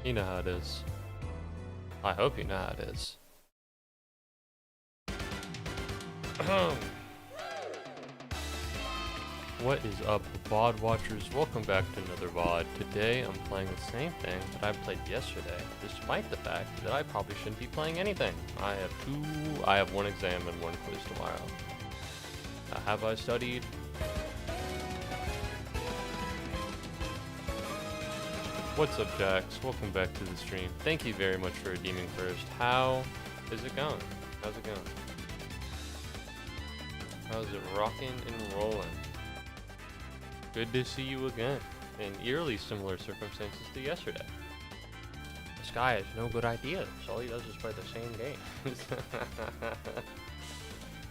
You know how it is. I hope you know how it is. What is up, VOD watchers? Welcome back to another VOD. Today I'm playing the same thing that I played yesterday, despite the fact that I probably shouldn't be playing anything. I have one exam and one quiz tomorrow. Have I studied? What's up, Jax? Welcome back to the stream. Thank you very much for redeeming first. How is it going? How's it going? How's it rocking and rolling? Good to see you again, in eerily similar circumstances to yesterday. This guy has no good ideas. All he does is play the same game.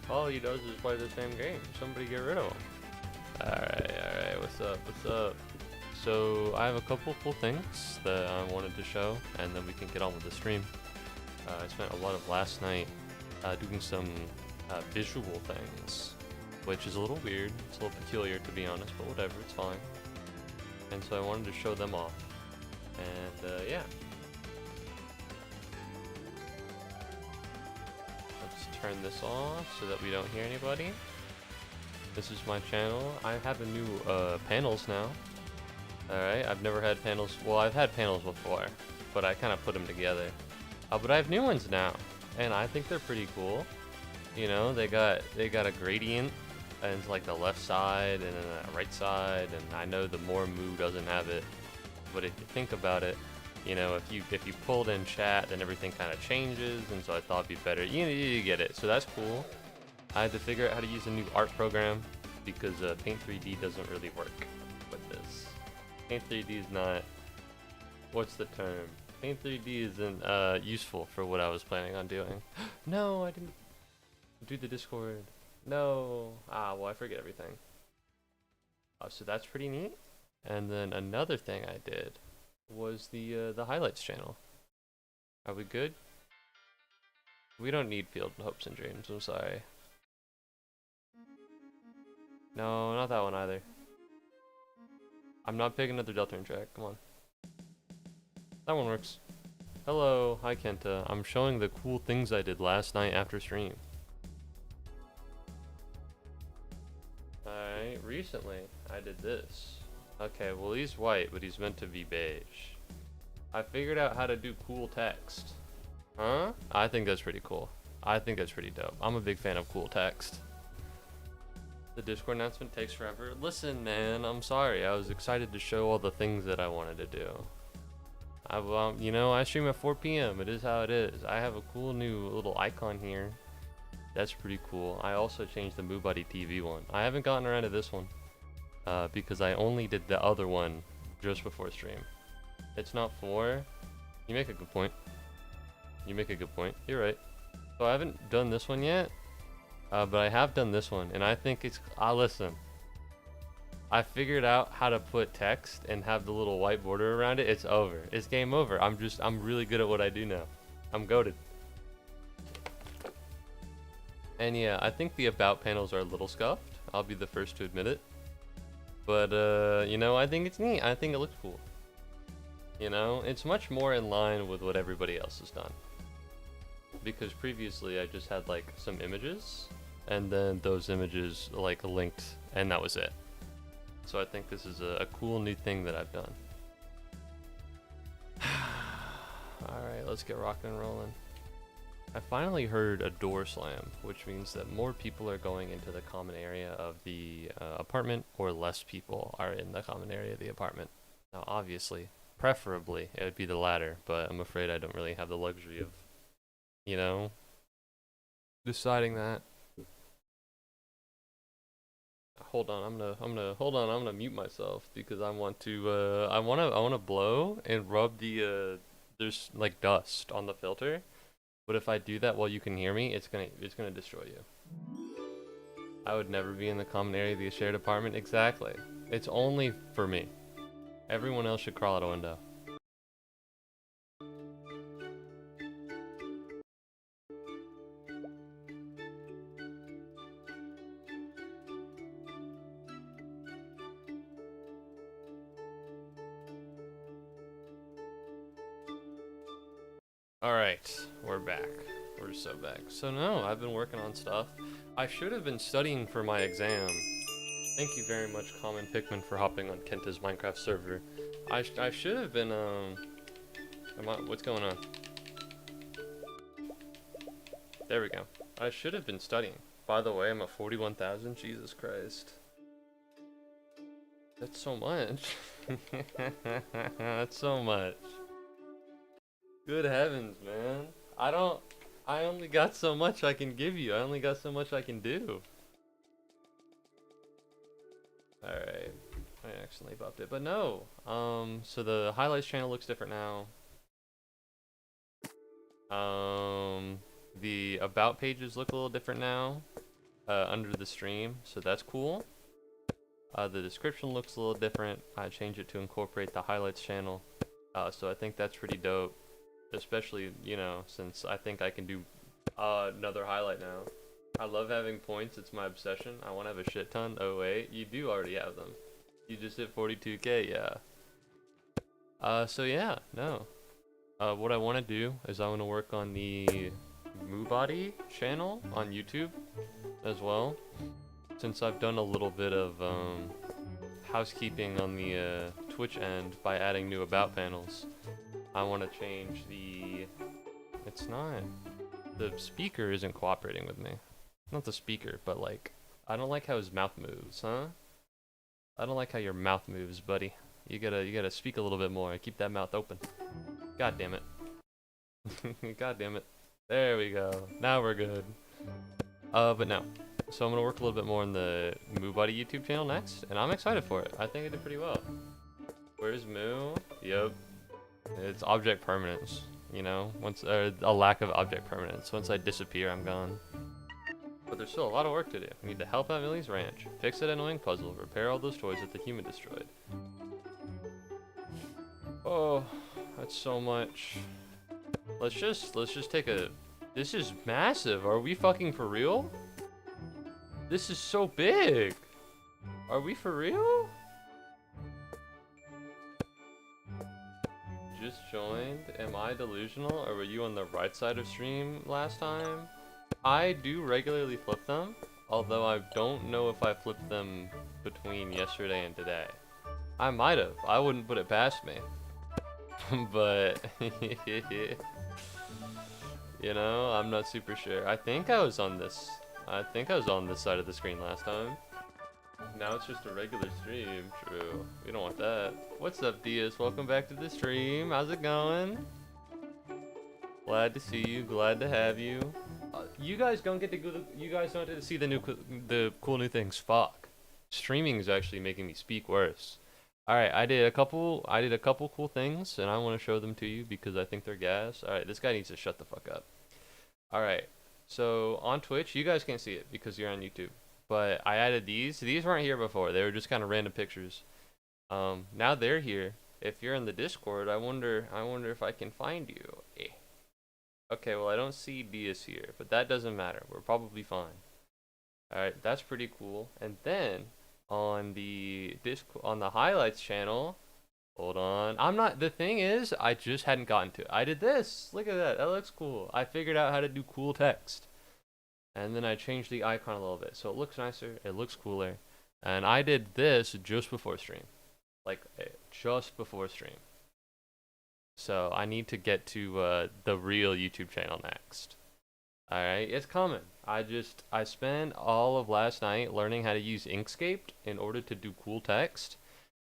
All he does is play the same game. Somebody get rid of him. Alright, what's up? So, I have a couple cool things that I wanted to show, and then we can get on with the stream. I spent a lot of last night doing some visual things, which is a little weird. It's a little peculiar, to be honest, but whatever, it's fine. And so I wanted to show them off. And yeah. Let's turn this off so that we don't hear anybody. This is my channel. I have a new panels now. Alright, I've never had panels. Well, I've had panels before, but I kind of put them together. But I have new ones now, and I think they're pretty cool. You know, they got a gradient, and it's like the left side and then the right side, and I know the more Moo doesn't have it, but if you think about it, you know, if you pulled in chat, then everything kind of changes, and so I thought it'd be better. You get it. So that's cool. I had to figure out how to use a new art program because Paint 3D doesn't really work with this. Paint 3D is not, what's the term? Paint 3D isn't useful for what I was planning on doing. No, I didn't do the Discord. No. Well, I forget everything. So that's pretty neat. And then another thing I did was the highlights channel. Are we good? We don't need Field Hopes and Dreams, I'm sorry. No, not that one either. I'm not picking another Deltarune track, come on. That one works. Hello, hi Kenta. I'm showing the cool things I did last night after stream. Alright, recently I did this. Okay, well he's white, but he's meant to be beige. I figured out how to do cool text. Huh? I think that's pretty cool. I think that's pretty dope. I'm a big fan of cool text. The Discord announcement takes forever. Listen, man, I'm sorry. I was excited to show all the things that I wanted to do. You know, I stream at 4 p.m. It is how it is. I have a cool new little icon here. That's pretty cool. I also changed the Muubody TV one. I haven't gotten around to this one because I only did the other one just before stream. It's not 4. You make a good point. You make a good point. You're right. So I haven't done this one yet. But I have done this one, and I think it's... listen. I figured out how to put text and have the little white border around it. It's over. It's game over. I'm really good at what I do now. I'm goated. And yeah, I think the about panels are a little scuffed. I'll be the first to admit it. But, you know, I think it's neat. I think it looks cool. You know, it's much more in line with what everybody else has done. Because previously I just had like some images, and then those images like linked, and that was it. So I think this is a cool new thing that I've done. Alright, let's get rocking and rolling. I finally heard a door slam, which means that more people are going into the common area of the apartment, or less people are in the common area of the apartment. Now obviously, preferably, it would be the latter, but I'm afraid I don't really have the luxury of, you know, deciding that. Hold on, I'm gonna mute myself because I want to I wanna blow and rub the there's like dust on the filter, but if I do that while you can hear me, it's gonna destroy you. I would never be in the common area of the shared apartment. Exactly. It's only for me. Everyone else should crawl out a window. Alright, we're back. We're so back. So no, I've been working on stuff. I should have been studying for my exam. Thank you very much, Common Pikmin, for hopping on Kenta's Minecraft server. I should have been, what's going on? There we go. I should have been studying. By the way, I'm at 41,000. Jesus Christ. That's so much. That's so much. Good heavens, man. I only got so much I can give you. I only got so much I can do. Alright. I accidentally buffed it. But no. So the highlights channel looks different now. The about pages look a little different now. Under the stream. So that's cool. The description looks a little different. I changed it to incorporate the highlights channel. So I think that's pretty dope. Especially, you know, since I think I can do another highlight now. I love having points. It's my obsession. I want to have a shit ton. Oh wait, you do already have them. You just hit 42k, yeah. So yeah, no. What I want to do is I want to work on the Muubody channel on YouTube as well. Since I've done a little bit of housekeeping on the Twitch end by adding new about panels. I want to change the... It's not... The speaker isn't cooperating with me. Not the speaker, but like... I don't like how his mouth moves, huh? I don't like how your mouth moves, buddy. You gotta speak a little bit more. Keep that mouth open. God damn it. God damn it. There we go. Now we're good. But no. So I'm gonna work a little bit more on the Muubody YouTube channel next, and I'm excited for it. I think I did pretty well. Where's Moo? Yep. It's object permanence, you know? Once a lack of object permanence. Once I disappear, I'm gone. But there's still a lot of work to do. We need to help out Millie's ranch, fix that annoying puzzle, repair all those toys that the human destroyed. Oh, that's so much. Let's just take a... This is massive. Are we fucking for real? This is so big. Are we for real? Just joined. Am I delusional, or were you on the right side of stream last time? I do regularly flip them, although I don't know if I flipped them between yesterday and today. I might have. I wouldn't put it past me. But you know, I'm not super sure. I think I was on this side of the screen last time. Now it's just a regular stream. True. We don't want that. What's up, Diaz? Welcome back to the stream. How's it going? Glad to see you. Glad to have you. You guys don't get to go. You guys don't get to see the cool new things. Fuck. Streaming is actually making me speak worse. All right, I did a couple cool things, and I want to show them to you because I think they're gas. All right, this guy needs to shut the fuck up. All right. So on Twitch, you guys can't see it because you're on YouTube. But I added these. These weren't here before. They were just kind of random pictures. Now they're here. If you're in the Discord, I wonder if I can find you. Eh. Okay, well I don't see Diaz here, but that doesn't matter. We're probably fine. All right, that's pretty cool. And then on the highlights channel, hold on. The thing is, I just hadn't gotten to it. I did this. Look at that. That looks cool. I figured out how to do cool text. And then I changed the icon a little bit, so it looks nicer, it looks cooler. And I did this just before stream. Like, just before stream. So I need to get to the real YouTube channel next. Alright, it's coming. I spent all of last night learning how to use Inkscape in order to do cool text.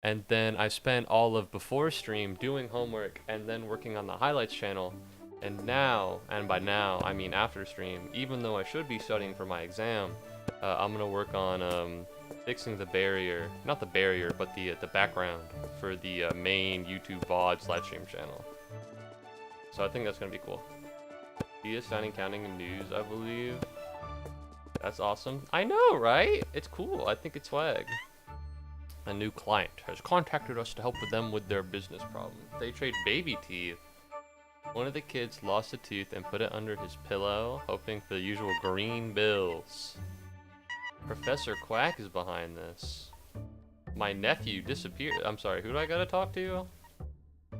And then I spent all of before stream doing homework and then working on the highlights channel. And now, and by now, I mean after stream, even though I should be studying for my exam, I'm gonna work on fixing the barrier, not the barrier, but the background for the main YouTube VOD live stream channel. So I think that's gonna be cool. He is signing counting and news, I believe. That's awesome. I know, right? It's cool. I think it's swag. A new client has contacted us to help with them with their business problem. They trade baby teeth. One of the kids lost a tooth and put it under his pillow, hoping for the usual green bills. Professor Quack is behind this. My nephew disappeared. I'm sorry, who do I gotta talk to?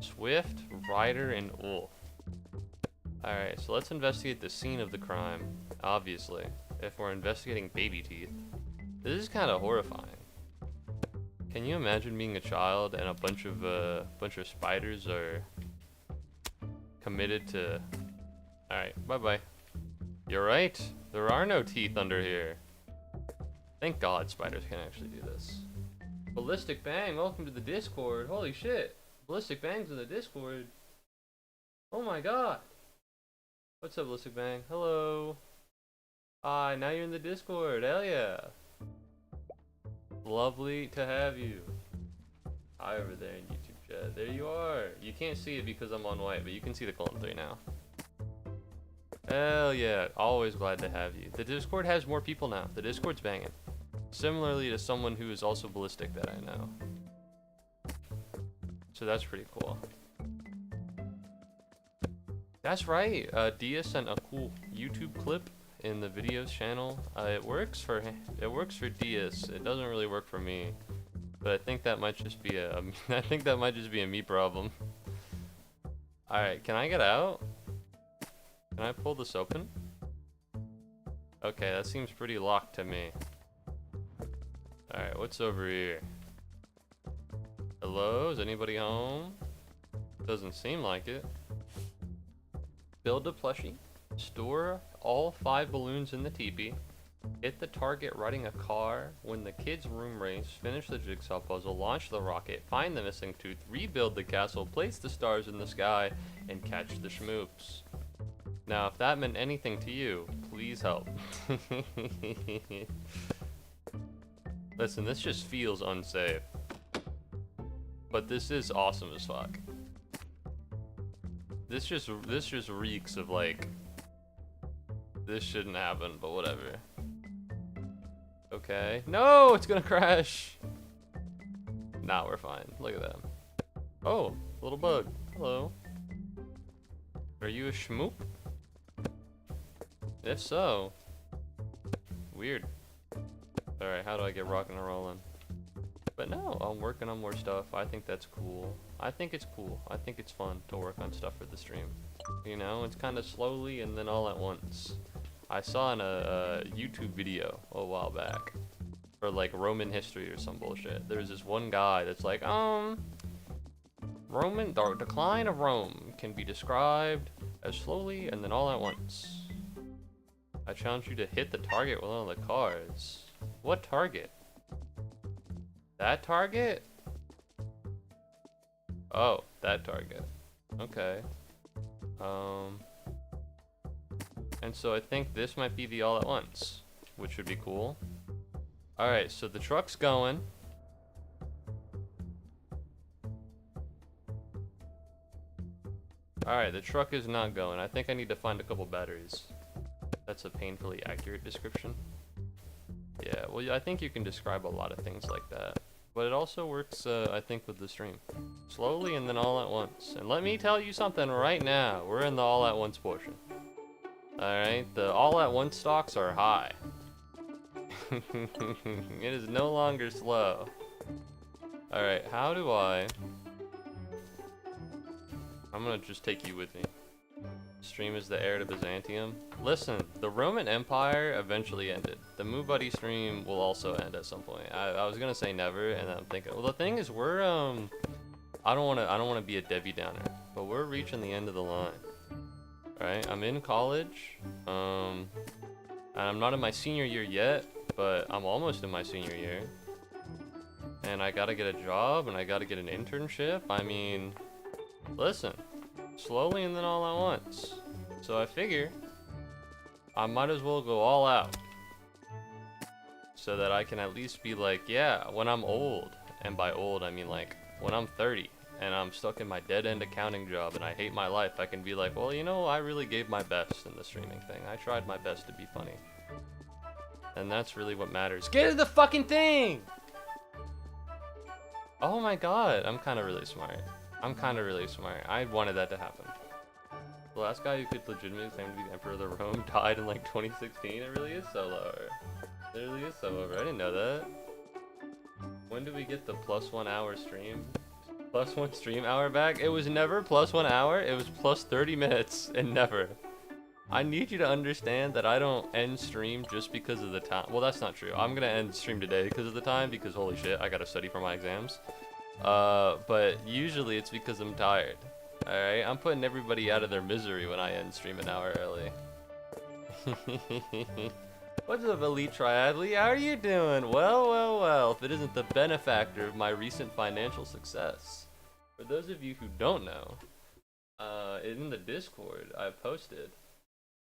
Swift, Ryder, and Wolf. Alright, so let's investigate the scene of the crime, obviously, if we're investigating baby teeth. This is kind of horrifying. Can you imagine being a child and a bunch of spiders are committed to... Alright, bye-bye. You're right, there are no teeth under here. Thank God spiders can actually do this. Ballistic Bang, welcome to the Discord. Holy shit, Ballistic Bang's in the Discord. Oh my God. What's up, Ballistic Bang? Hello. Hi, now you're in the Discord. Hell yeah. Lovely to have you. Hi over there in YouTube chat. There you are. You can't see it because I'm on white, but you can see the column 3 now. Hell yeah. Always glad to have you. The Discord has more people now. The Discord's banging. Similarly to someone who is also ballistic that I know. So that's pretty cool. That's right. Dia sent a cool YouTube clip in the videos channel. It works for Diaz. It doesn't really work for me, but I think that might just be a me problem. All right, can I get out? Can I pull this open? Okay, that seems pretty locked to me. All right, what's over here? Hello, is anybody home? Doesn't seem like it. Build a plushie, store all 5 balloons in the teepee, hit the target riding a car, win the kids' room race, finish the jigsaw puzzle, launch the rocket, find the missing tooth, rebuild the castle, place the stars in the sky, and catch the schmoops. Now, if that meant anything to you, please help. Listen, this just feels unsafe. But this is awesome as fuck. This just reeks of like, this shouldn't happen, but whatever. Okay. No, it's gonna crash. Nah, we're fine. Look at that. Oh, little bug. Hello. Are you a schmoop? If so, weird. Alright, how do I get rocking and rolling? But no, I'm working on more stuff. I think that's cool. I think it's cool. I think it's fun to work on stuff for the stream. You know, it's kind of slowly and then all at once. I saw in a YouTube video a while back for like Roman history or some bullshit. There's this one guy that's like, the decline of Rome can be described as slowly and then all at once. I challenge you to hit the target with one of the cards. What target? That target? Oh, that target. Okay. And so I think this might be the all at once, which would be cool. Alright, so the truck's going. Alright, the truck is not going. I think I need to find a couple batteries. That's a painfully accurate description. Yeah, well, I think you can describe a lot of things like that. But it also works, I think, with the stream. Slowly and then all at once. And let me tell you something right now. We're in the all at once portion. Alright, the all at once stocks are high. It is no longer slow. Alright, how do I... I'm gonna just take you with me. Stream is the heir to Byzantium. Listen, the Roman Empire eventually ended. The Muubody stream will also end at some point. I was gonna say never, and then I'm thinking, well, the thing is, we're I don't wanna be a Debbie Downer, but we're reaching the end of the line. Right? I'm in college, and I'm not in my senior year yet, but I'm almost in my senior year. And I gotta get a job, and I gotta get an internship. I mean, listen. Slowly and then all at once. So I figure I might as well go all out so that I can at least be like, yeah, when I'm old, and by old I mean like when I'm 30 and I'm stuck in my dead-end accounting job and I hate my life, I can be like, well, you know, I really gave my best in the streaming thing. I tried my best to be funny. And that's really what matters. Get to the fucking thing! Oh my god, I'm kind of really smart. I wanted that to happen. The last guy who could legitimately claim to be the Emperor of the Rome died in like 2016. It really is so low. It really is so over. I didn't know that. When do we get the +1 hour stream? Plus 1 stream hour back? It was never plus 1 hour, it was plus 30 minutes, and never. I need you to understand that I don't end stream just because of the time. Well, that's not true. I'm gonna end stream today because of the time, because holy shit, I gotta study for my exams. But usually it's because I'm tired. Alright, I'm putting everybody out of their misery when I end stream an hour early. What's up, Elite Triathlete? How are you doing? Well, well, well, if it isn't the benefactor of my recent financial success. For those of you who don't know, in the Discord, I posted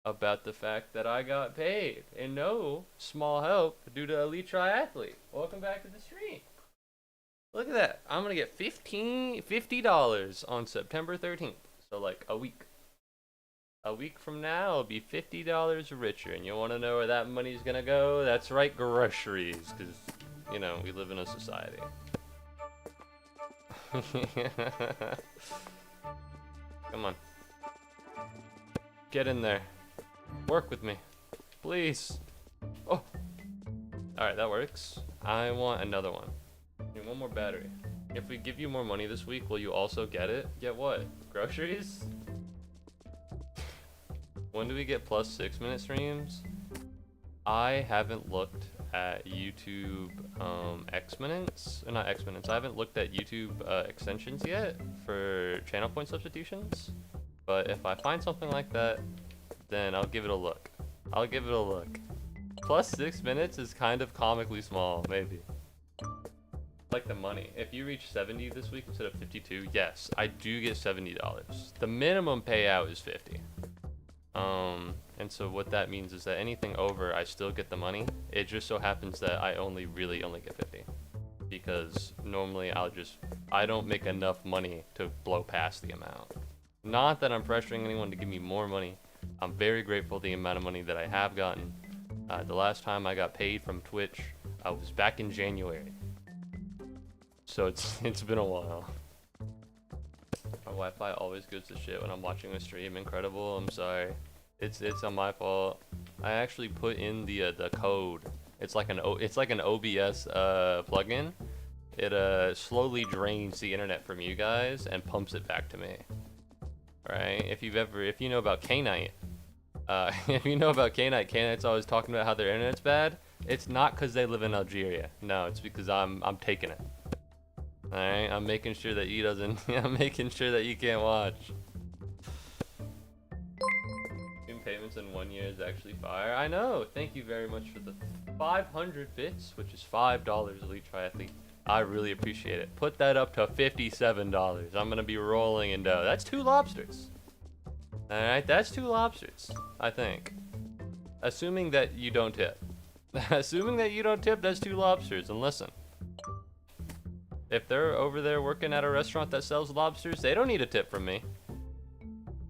about the fact that I got paid, and no small help due to Elite Triathlete. Welcome back to the stream. Look at that. I'm gonna get $50 on September 13th. So like a week. A week from now, I'll be $50 richer, and you want to know where that money's gonna go? That's right, groceries, because, you know, we live in a society. Come on. Get in there. Work with me. Please. Oh! Alright, that works. I want another one. Need one more battery. If we give you more money this week, will you also get it? Get what? Groceries? When do we get plus 6-minute streams? I haven't looked at YouTube X-minutes, not X-minutes. I haven't looked at YouTube extensions yet for channel point substitutions. But if I find something like that, then I'll give it a look. I'll give it a look. Plus 6 minutes is kind of comically small, maybe. Like the money. If you reach 70 this week instead of 52, yes, I do get $70. The minimum payout is 50. And so what that means is that anything over, I still get the money. It just so happens that I really only get 50. Because normally I don't make enough money to blow past the amount. Not that I'm pressuring anyone to give me more money. I'm very grateful for the amount of money that I have gotten. The last time I got paid from Twitch, I was back in January. So it's been a while. My Wi-Fi always goes to shit when I'm watching a stream. Incredible. I'm sorry. It's on my fault. I actually put in the code. It's like an OBS plugin. It slowly drains the internet from you guys and pumps it back to me. Right? If you know about K-Night, if you know about K-Night, K-Night's always talking about how their internet's bad. It's not because they live in Algeria. No, it's because I'm taking it. Alright, I'm making sure that he doesn't. I'm making sure that you can't watch. Payments in 1 year is actually fire. I know. Thank you very much for the 500 bits, which is $5, Elite Triathlete. I really appreciate it. Put that up to $57. I'm gonna be rolling in dough. That's 2 lobsters. Alright, that's 2 lobsters, I think. Assuming that you don't tip. Assuming that you don't tip, that's 2 lobsters. And listen, if they're over there working at a restaurant that sells lobsters, they don't need a tip from me.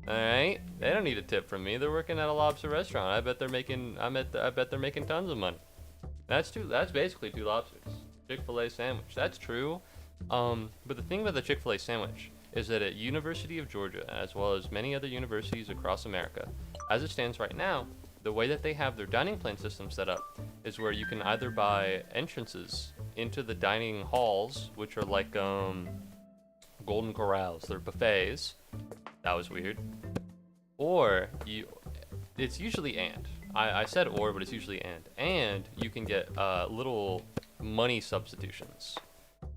Alright, they don't need a tip from me. They're working at a lobster restaurant. I bet they're making tons of money. That's basically 2 lobsters. Chick-fil-A sandwich. That's true. But the thing about the Chick-fil-A sandwich is that at University of Georgia, as well as many other universities across America, as it stands right now, the way that they have their dining plan system set up is where you can either buy entrances into the dining halls, which are like Golden Corrals. They're buffets. That was weird. Or it's usually and. I said or, but it's usually and. And you can get little money substitutions.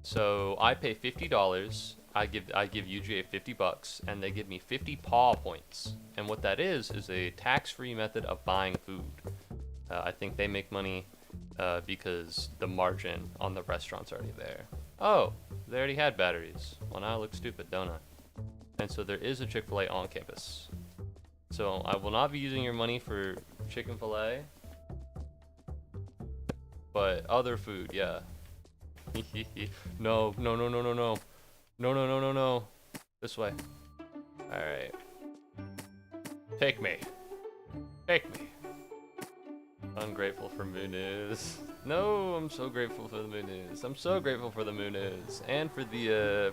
So I pay $50. I give UGA $50, and they give me 50 paw points. And what that is a tax-free method of buying food. I think they make money because the margin on the restaurant's already there. Oh, they already had batteries. Well, now I look stupid, don't I? And so there is a Chick-fil-A on campus. So I will not be using your money for chicken fillet, but other food, yeah. No. No. This way. Alright. Take me. Ungrateful for Moo News. No, I'm so grateful for the Moo News. I'm so grateful for the Moo News. And for the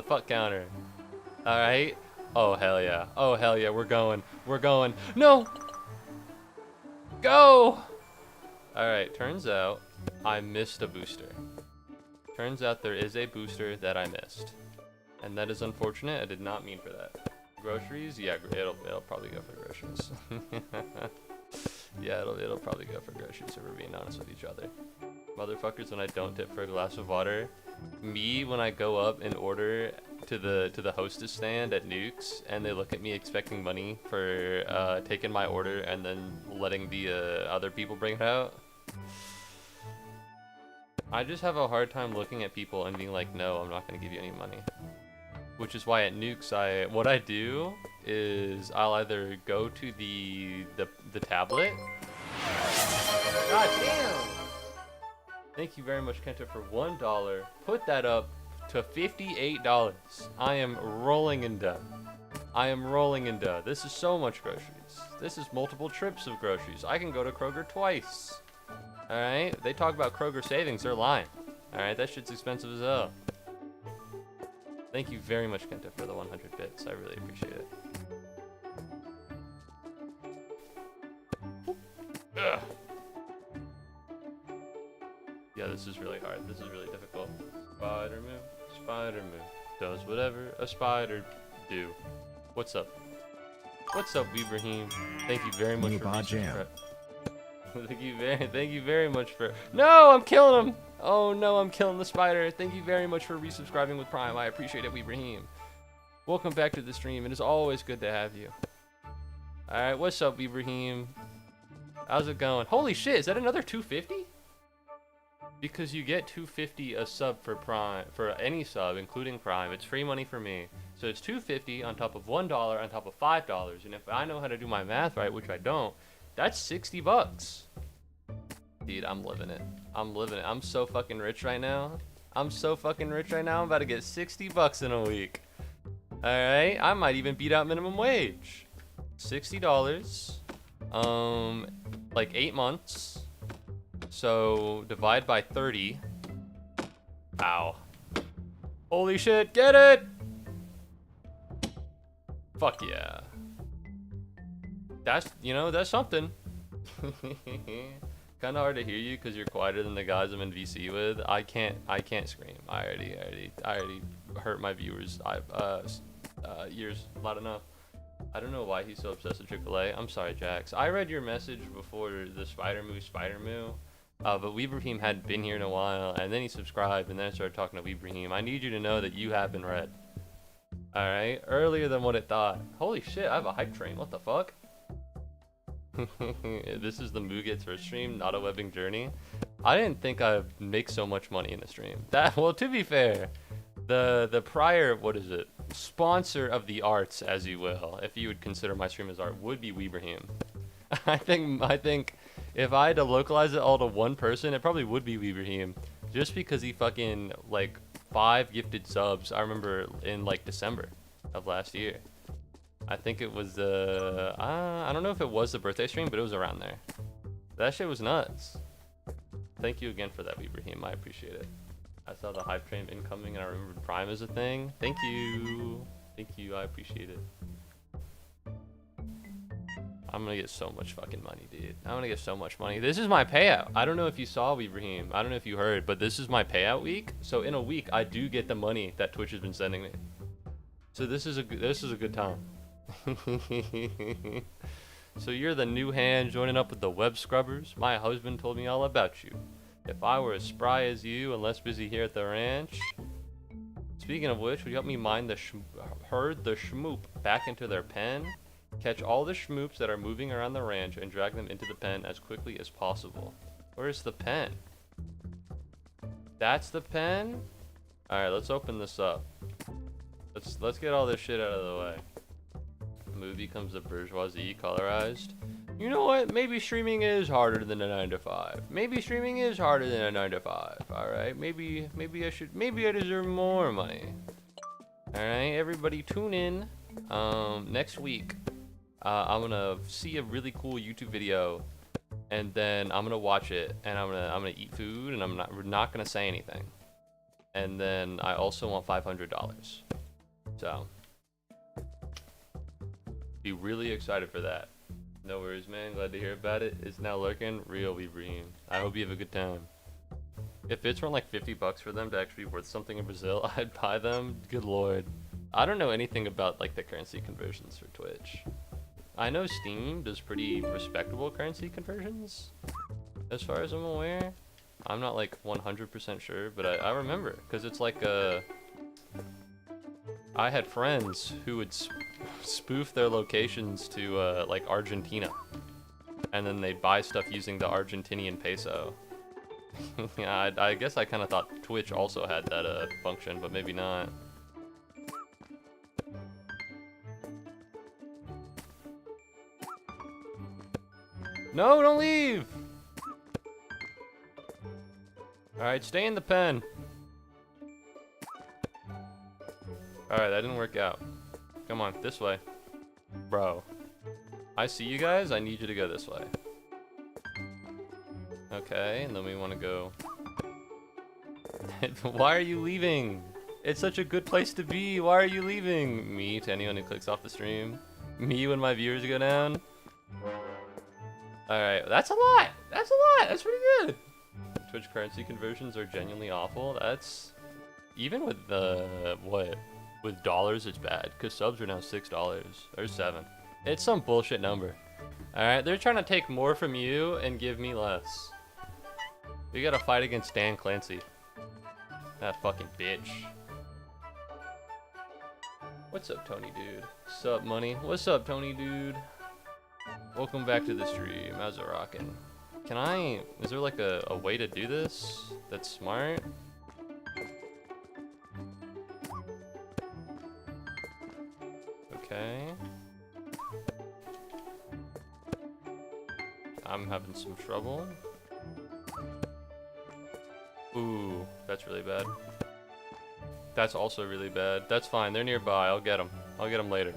fuck counter. Alright? Oh hell yeah. We're going. No! Go! Alright, turns out I missed a booster. Turns out there is a booster that I missed. And that is unfortunate. I did not mean for that. Groceries? Yeah, it'll probably go for groceries. Yeah, it'll probably go for groceries if we're being honest with each other. Motherfuckers, when I don't tip for a glass of water. Me, when I go up and order to the hostess stand at Nukes, and they look at me expecting money for taking my order and then letting the other people bring it out. I just have a hard time looking at people and being like, no, I'm not gonna give you any money. Which is why at Nukes, what I do is I'll either go to the tablet. God damn! Thank you very much, Kenta, for $1. Put that up to $58. I am rolling in debt. I am rolling in debt. This is so much groceries. This is multiple trips of groceries. I can go to Kroger twice. Alright? They talk about Kroger savings. They're lying. Alright? That shit's expensive as hell. Thank you very much, Kenta, for the 100 bits. I really appreciate it. Ugh. Yeah, this is really hard. This is really difficult. Spider move, does whatever a spider do. What's up? What's up, Ibrahim? Thank you very much for resubscribing. Thank you very much for. No, I'm killing him. Oh no, I'm killing the spider. Thank you very much for resubscribing with Prime. I appreciate it, Ibrahim. Welcome back to the stream. It is always good to have you. All right, what's up, Ibrahim? How's it going? Holy shit, is that another 250? Because you get 250 a sub for Prime, for any sub, including Prime. It's free money for me. So it's 250 on top of $1 on top of $5. And if I know how to do my math right, which I don't, that's 60 bucks. Dude, I'm living it. I'm living it. I'm so fucking rich right now. I'm so fucking rich right now. I'm about to get 60 bucks in a week. All right, I might even beat out minimum wage. $60. Like 8 months. So divide by 30. Ow. Holy shit, get it! Fuck yeah. That's, you know, that's something. Kinda hard to hear you because you're quieter than the guys I'm in VC with. I can't scream. I already hurt my viewers' ears loud enough. I don't know why he's so obsessed with AAA. I'm sorry, Jax. I read your message before the Spider Moo. But Weebrahim hadn't been here in a while, and then he subscribed, and then I started talking to Weebrahim. I need you to know that you have been read. Alright? Earlier than what it thought. Holy shit, I have a hype train. What the fuck? This is the Muugets for a stream, not a webbing journey. I didn't think I'd make so much money in a stream. Well, to be fair, the prior, what is it? Sponsor of the arts, as you will, if you would consider my stream as art, would be Weebrahim. I think if I had to localize it all to one person, it probably would be Weebrahim. Just because he fucking, like, 5 gifted subs, I remember, in, like, December of last year. I think it was I don't know if it was the birthday stream, but it was around there. That shit was nuts. Thank you again for that, Weebrahim. I appreciate it. I saw the hype train incoming and I remembered Prime as a thing. Thank you. Thank you. I appreciate it. I'm gonna get so much fucking money, dude. I'm gonna get so much money. This is my payout. I don't know if you saw, Weebrahim. I don't know if you heard, but this is my payout week. So in a week, I do get the money that Twitch has been sending me. So this is a good time. So you're the new hand joining up with the web scrubbers. My husband told me all about you. If I were as spry as you and less busy here at the ranch. Speaking of which, would you help me mine herd the schmoop back into their pen? Catch all the schmoops that are moving around the ranch and drag them into the pen as quickly as possible. Where's the pen? That's the pen? Alright, let's open this up. Let's get all this shit out of the way. Movie comes the bourgeoisie colorized. You know what? Maybe streaming is harder than a 9 to 5. Maybe streaming is harder than a 9 to 5. All right. Maybe I deserve more money. All right. Everybody tune in. Next week, I'm gonna see a really cool YouTube video, and then I'm gonna watch it, and I'm gonna eat food, and we're not gonna say anything. And then I also want $500. So. Be really excited for that. No worries, man. Glad to hear about it. It's now lurking. Real Weebrahim. I hope you have a good time. If it's around like 50 bucks for them to actually be worth something in Brazil, I'd buy them. Good lord. I don't know anything about like the currency conversions for Twitch. I know Steam does pretty respectable currency conversions, as far as I'm aware. I'm not like 100% sure, but I remember, because it's like I had friends who would spoof their locations to like Argentina, and then they'd buy stuff using the Argentinian peso. Yeah, I guess I kind of thought Twitch also had that function, but maybe not. No, don't leave! Alright, stay in the pen. Alright, that didn't work out. Come on, this way. Bro. I see you guys, I need you to go this way. Okay, and then we want to go... Why are you leaving? It's such a good place to be, why are you leaving? Me, to anyone who clicks off the stream. Me when my viewers go down. Alright, that's a lot! That's a lot! That's pretty good! Twitch currency conversions are genuinely awful. That's... Even with the... what? With dollars, it's bad. Because subs are now $6. Or 7. It's some bullshit number. Alright, they're trying to take more from you and give me less. We gotta fight against Dan Clancy. That fucking bitch. What's up, Tony dude? Sup, money? What's up, Tony dude? Welcome back to the stream. How's it rockin'? Can I... Is there like a way to do this that's smart? Okay. I'm having some trouble. Ooh, that's really bad. That's also really bad. That's fine, they're nearby. I'll get them. I'll get them later.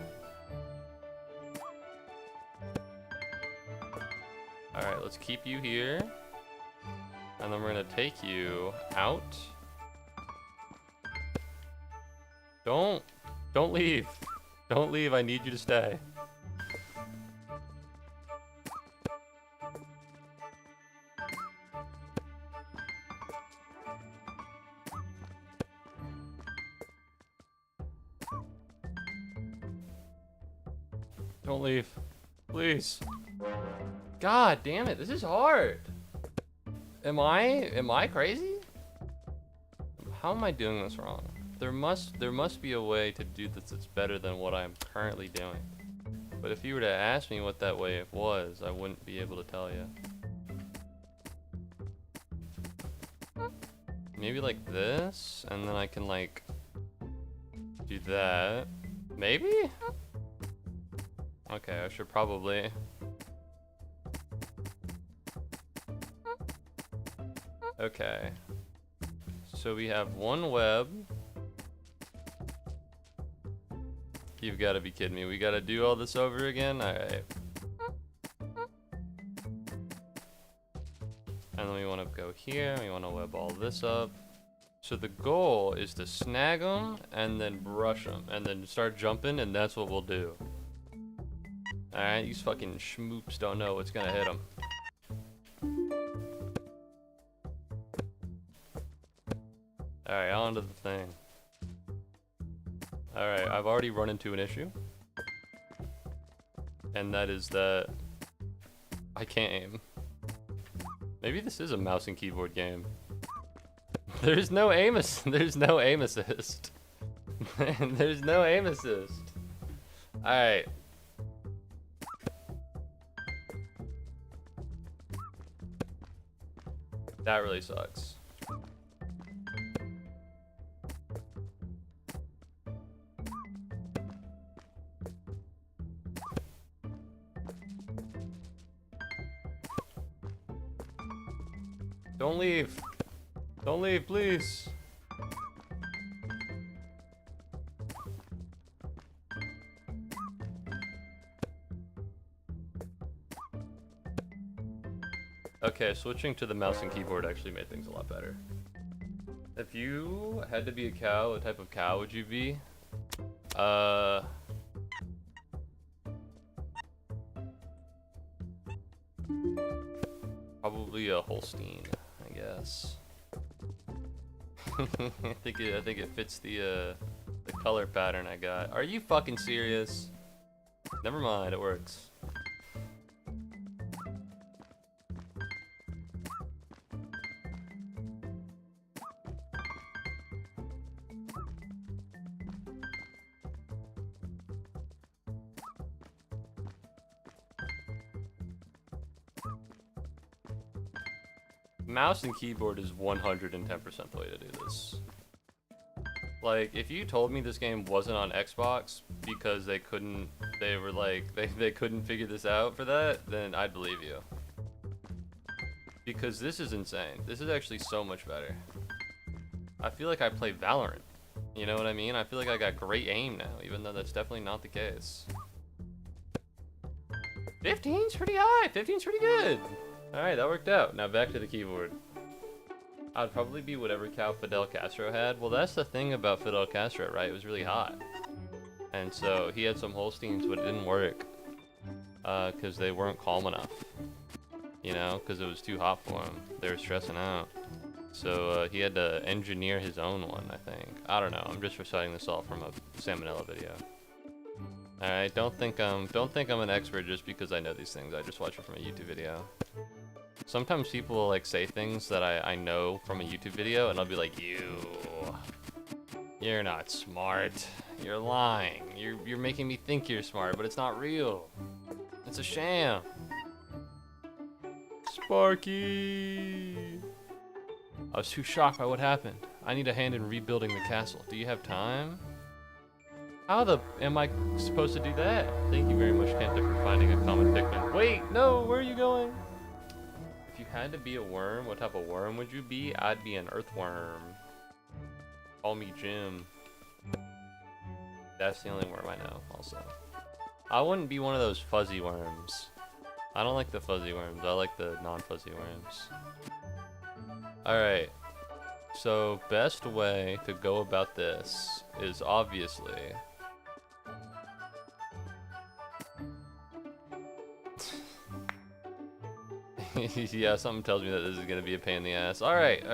Alright, let's keep you here. And then we're gonna take you out. Don't leave. Don't leave, I need you to stay. Don't leave. Please. God damn it, this is hard. Am I crazy? How am I doing this wrong? There must be a way to do this that's better than what I'm currently doing. But if you were to ask me what that way was, I wouldn't be able to tell you. Maybe like this, and then I can like do that. Maybe? Okay, I should probably. Okay. So we have one web. You've got to be kidding me. We got to do all this over again? Alright. And then we want to go here. We want to web all this up. So the goal is to snag them and then brush them and then start jumping, and that's what we'll do. Alright, these fucking schmoops don't know what's gonna hit them. Alright, on to the thing. Alright, I've already run into an issue. And that is that I can't aim. Maybe this is a mouse and keyboard game. There's no aim assist. There's no aim assist. There's no aim assist. Alright. That really sucks. Don't leave. Don't leave, please. Okay, switching to the mouse and keyboard actually made things a lot better. If you had to be a cow, what type of cow would you be? Probably a Holstein, I guess. I think it fits the color pattern I got. Are you fucking serious? Never mind, it works. Mouse and keyboard is 110% the way to do this. Like, if you told me this game wasn't on Xbox because they couldn't figure this out for that, then I'd believe you. Because this is insane. This is actually so much better. I feel like I play Valorant. You know what I mean? I feel like I got great aim now, even though that's definitely not the case. 15's pretty high. 15's pretty good. Alright, that worked out. Now back to the keyboard. I'd probably be whatever cow Fidel Castro had. Well, that's the thing about Fidel Castro, right? It was really hot. And so he had some Holsteins, but it didn't work. Because they weren't calm enough. You know, because it was too hot for him. They were stressing out. So he had to engineer his own one, I think. I don't know. I'm just reciting this all from a Salmonella video. Alright, don't think I'm an expert just because I know these things. I just watch it from a YouTube video. Sometimes people will like say things that I know from a YouTube video and I'll be like, you're not smart. You're lying. You're making me think you're smart, but it's not real. It's a sham. Sparky! I was too shocked by what happened. I need a hand in rebuilding the castle. Do you have time? How the am I supposed to do that? Thank you very much, Kenta, for finding a common Pikmin. Wait, no, where are you going? If you had to be a worm, what type of worm would you be? I'd be an earthworm. Call me Jim. That's the only worm I know, also. I wouldn't be one of those fuzzy worms. I don't like the fuzzy worms. I like the non-fuzzy worms. Alright. So, best way to go about this is obviously... yeah, something tells me that this is gonna be a pain in the ass. Alright.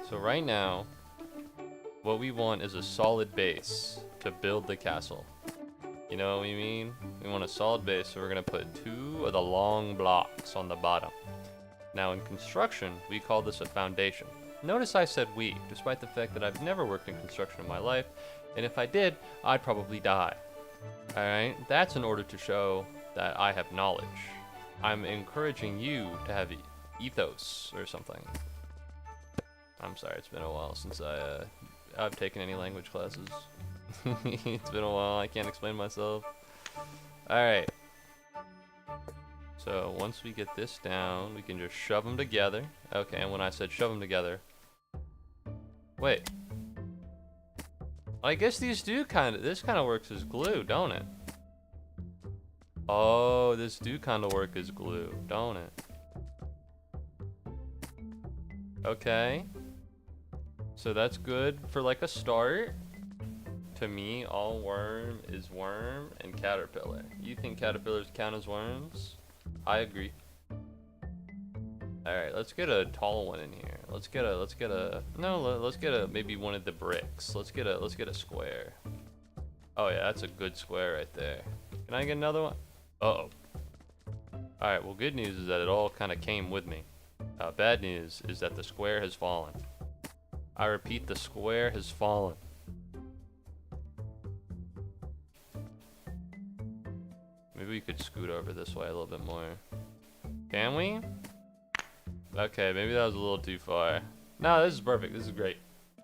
So right now, what we want is a solid base to build the castle. You know what we mean? We want a solid base, so we're gonna put 2 of the long blocks on the bottom. Now in construction, we call this a foundation. Notice I said we, despite the fact that I've never worked in construction in my life, and if I did, I'd probably die. Alright? That's in order to show that I have knowledge. I'm encouraging you to have ethos or something. I'm sorry, it's been a while since I've taken any language classes. It's been a while, I can't explain myself. Alright. So once we get this down, we can just shove them together. Okay, and when I said shove them together... Wait. I guess these do this kind of works as glue, don't it? Oh, this do kind of work as glue, don't it? Okay. So that's good for like a start. To me, all worm is worm and caterpillar. You think caterpillars count as worms? I agree. Alright, let's get a tall one in here. Let's get maybe one of the bricks. Let's get a square. Oh yeah, that's a good square right there. Can I get another one? Uh-oh. Alright, well good news is that it all kind of came with me. Bad news is that the square has fallen. I repeat, the square has fallen. Maybe we could scoot over this way a little bit more. Can we? Okay, maybe that was a little too far. No, this is perfect. This is great.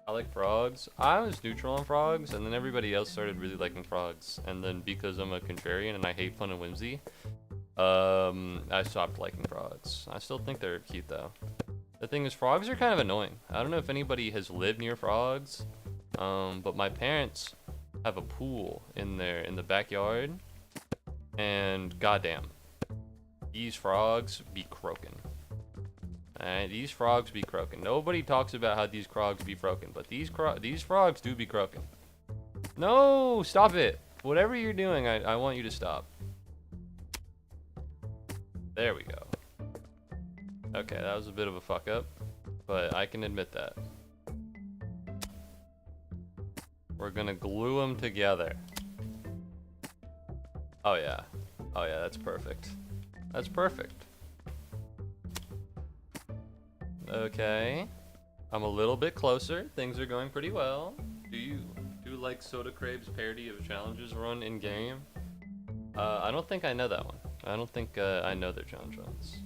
I like frogs. I was neutral on frogs, and then everybody else started really liking frogs. And then because I'm a contrarian and I hate fun and whimsy, I stopped liking frogs. I still think they're cute though. The thing is, frogs are kind of annoying. I don't know if anybody has lived near frogs, but my parents have a pool in the backyard, and goddamn, these frogs be croaking. Alright, these frogs be croaking. Nobody talks about how these frogs be croaking, but these frogs do be croaking. No, stop it. Whatever you're doing, I want you to stop. There we go. Okay, that was a bit of a fuck up, but I can admit that. We're gonna glue them together. Oh yeah. Oh yeah, that's perfect. That's perfect. Okay. I'm a little bit closer. Things are going pretty well. Do like Soda Crave's parody of challenges run in game? I don't think I know that one. I don't think I know their challenge runs.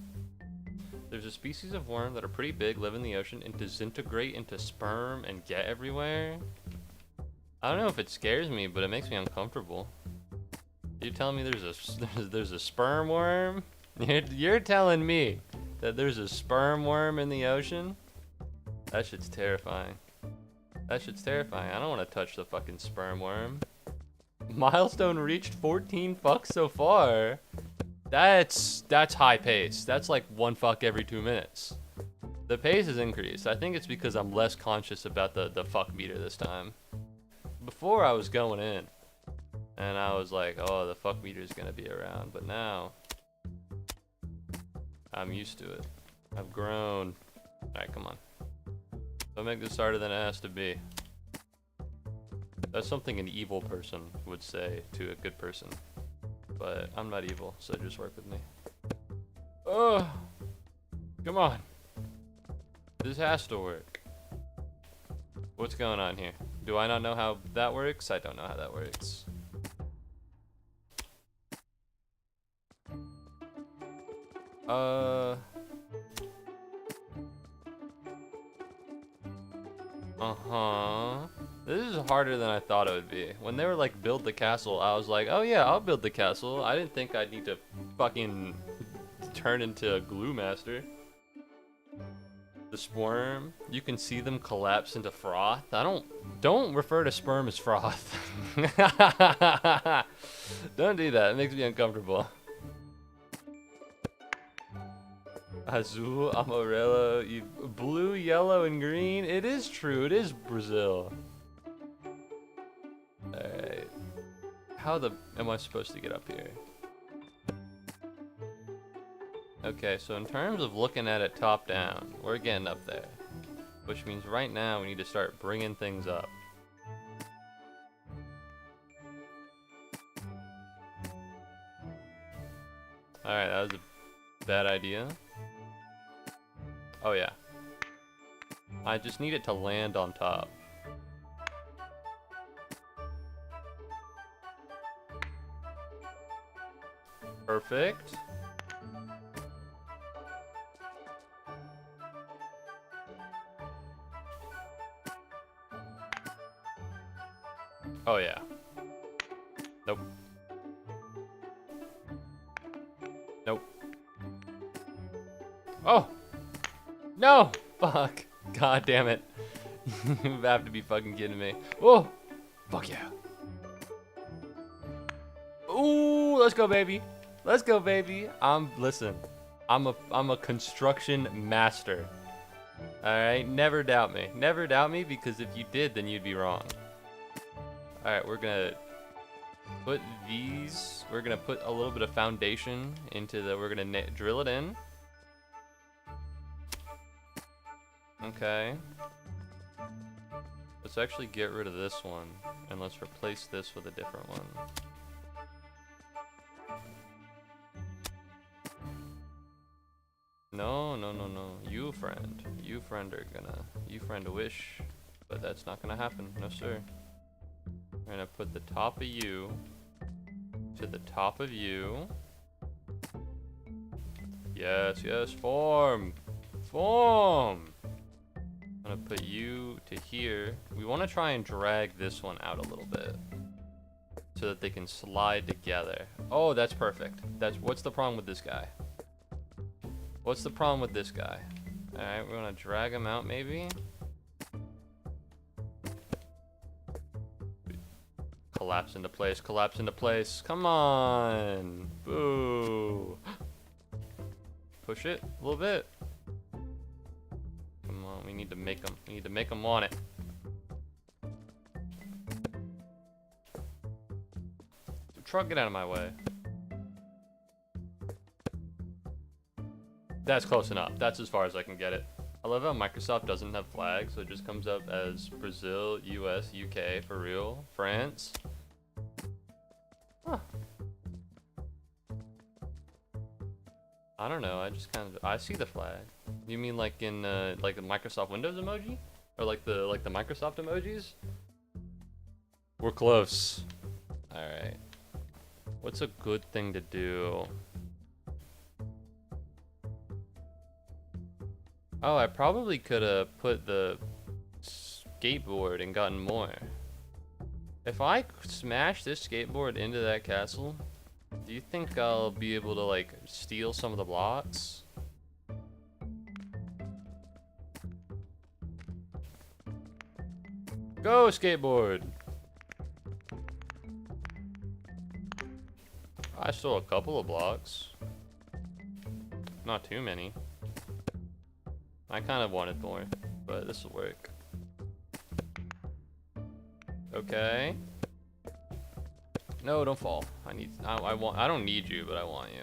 There's a species of worm that are pretty big, live in the ocean, and disintegrate into sperm and get everywhere. I don't know if it scares me, but it makes me uncomfortable. You telling me there's a sperm worm? You're telling me that there's a sperm worm in the ocean? That shit's terrifying. That shit's terrifying. I don't want to touch the fucking sperm worm. Milestone reached 14 fucks so far. That's high pace. That's like 1 fuck every 2 minutes. The pace has increased. I think it's because I'm less conscious about the fuck meter this time. Before I was going in, and I was like, oh, the fuck meter is gonna be around. But now, I'm used to it. I've grown. All right, come on. Don't make this harder than it has to be. That's something an evil person would say to a good person. But I'm not evil, so just work with me. Oh, come on. This has to work. What's going on here? Do I not know how that works? I don't know how that works. This is harder than I thought it would be. When they were like, build the castle, I was like, oh yeah, I'll build the castle. I didn't think I'd need to fucking turn into a glue master. The sperm, you can see them collapse into froth. Don't refer to sperm as froth. Don't do that, it makes me uncomfortable. Azul, amarelo, blue, yellow, and green. It is true, it is Brazil. Alright. How am I supposed to get up here? Okay, so in terms of looking at it top down, we're getting up there. Which means right now we need to start bringing things up. Alright, that was a bad idea. Oh yeah. I just need it to land on top. Perfect. Oh yeah. Nope. Nope. Oh! No! Fuck. God damn it. You have to be fucking kidding me. Whoa! Fuck yeah. Ooh, let's go, baby. Let's go, baby. Listen. I'm a construction master. Alright, never doubt me. Never doubt me, because if you did, then you'd be wrong. Alright, we're gonna put these, we're gonna put a little bit of foundation into we're gonna drill it in. Okay. Let's actually get rid of this one, and let's replace this with a different one. No, no, no, no. You friend a wish, but that's not gonna happen. No, sir. We're gonna put the top of you to the top of you. Yes, yes, form. Form. I'm gonna put you to here. We want to try and drag this one out a little bit so that they can slide together. Oh, that's perfect. What's the problem with this guy? What's the problem with this guy? Alright, we're gonna drag him out maybe. Collapse into place, collapse into place. Come on. Boo. Push it a little bit. Come on, we need to make them. We need to make them want it. Truck, get out of my way. That's close enough. That's as far as I can get it. I love how Microsoft doesn't have flags, so it just comes up as Brazil, US, UK, for real, France. Huh. I don't know, I just kind of, I see the flag. You mean like in, like the Microsoft Windows emoji? Or like the Microsoft emojis? We're close. Alright. What's a good thing to do? Oh, I probably could have put the skateboard and gotten more. If I smash this skateboard into that castle, do you think I'll be able to like steal some of the blocks? Go skateboard! I stole a couple of blocks. Not too many. I kind of wanted more, but this will work. Okay. No, don't fall. I don't need you, but I want you.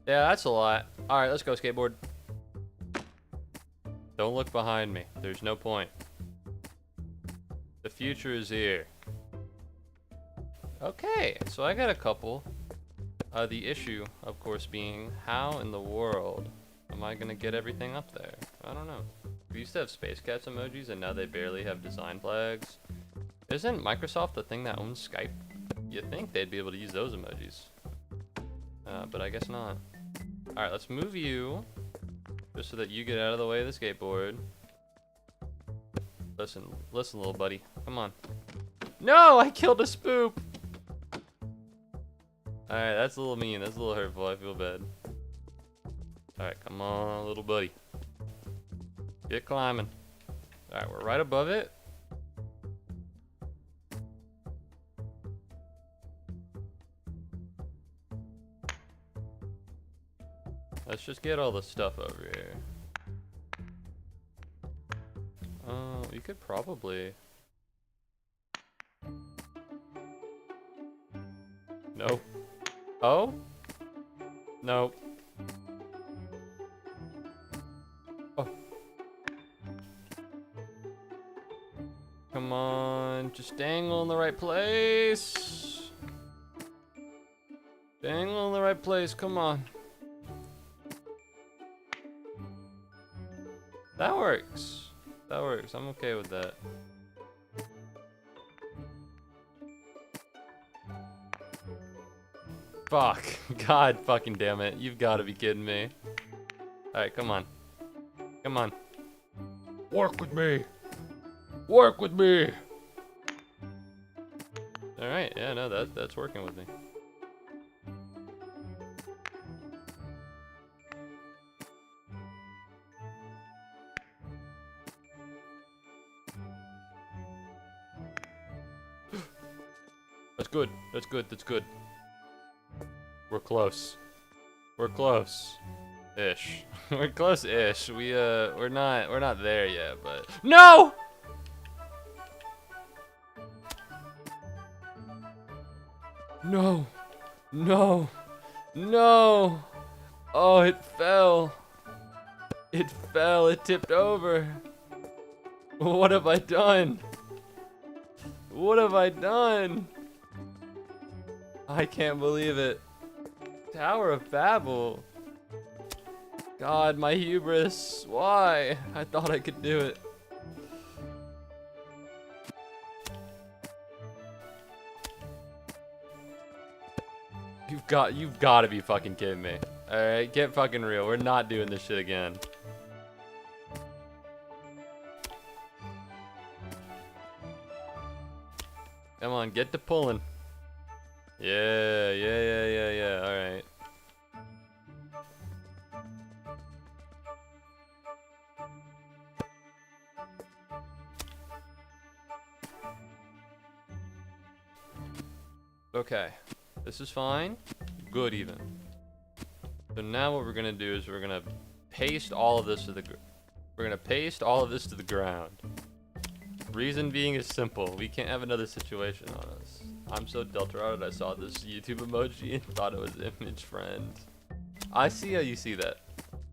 Yeah, that's a lot. Alright, let's go skateboard. Don't look behind me. There's no point. The future is here. Okay, so I got a couple. The issue, of course, being how in the world am I gonna get everything up there? I don't know. We used to have Space Cats emojis, and now they barely have design flags. Isn't Microsoft the thing that owns Skype? You'd think they'd be able to use those emojis. But I guess not. Alright, let's move you. Just so that you get out of the way of the skateboard. Listen, little buddy. Come on. No, I killed a spoop! Alright, that's a little mean. That's a little hurtful. I feel bad. Alright, come on, little buddy. Get climbing. Alright, we're right above it. Let's just get all the stuff over here. Oh, you could probably... No. Oh? No. Oh. Come on, just dangle in the right place. Dangle in the right place, come on. That works. That works, I'm okay with that. Fuck. God fucking damn it. You've got to be kidding me. Alright, come on. Come on. Work with me. Work with me. Alright, yeah, no, that's working with me. That's good. That's good. That's good. We're close. We're close. Ish. We're close-ish. We're not there yet, but no! No. No. No. Oh, it fell. It fell. It tipped over. What have I done? What have I done? I can't believe it. Tower of Babel. God, my hubris. Why? I thought I could do it. You've got to be fucking kidding me. Alright, get fucking real. We're not doing this shit again. Come on, get to pulling. Yeah. Alright. Okay. This is fine. Good even. So now what we're gonna do is we're gonna paste all of this to the ground. Reason being is simple. We can't have another situation on us. I'm so Deltarado, I saw this YouTube emoji and thought it was image friend. I see how you see that.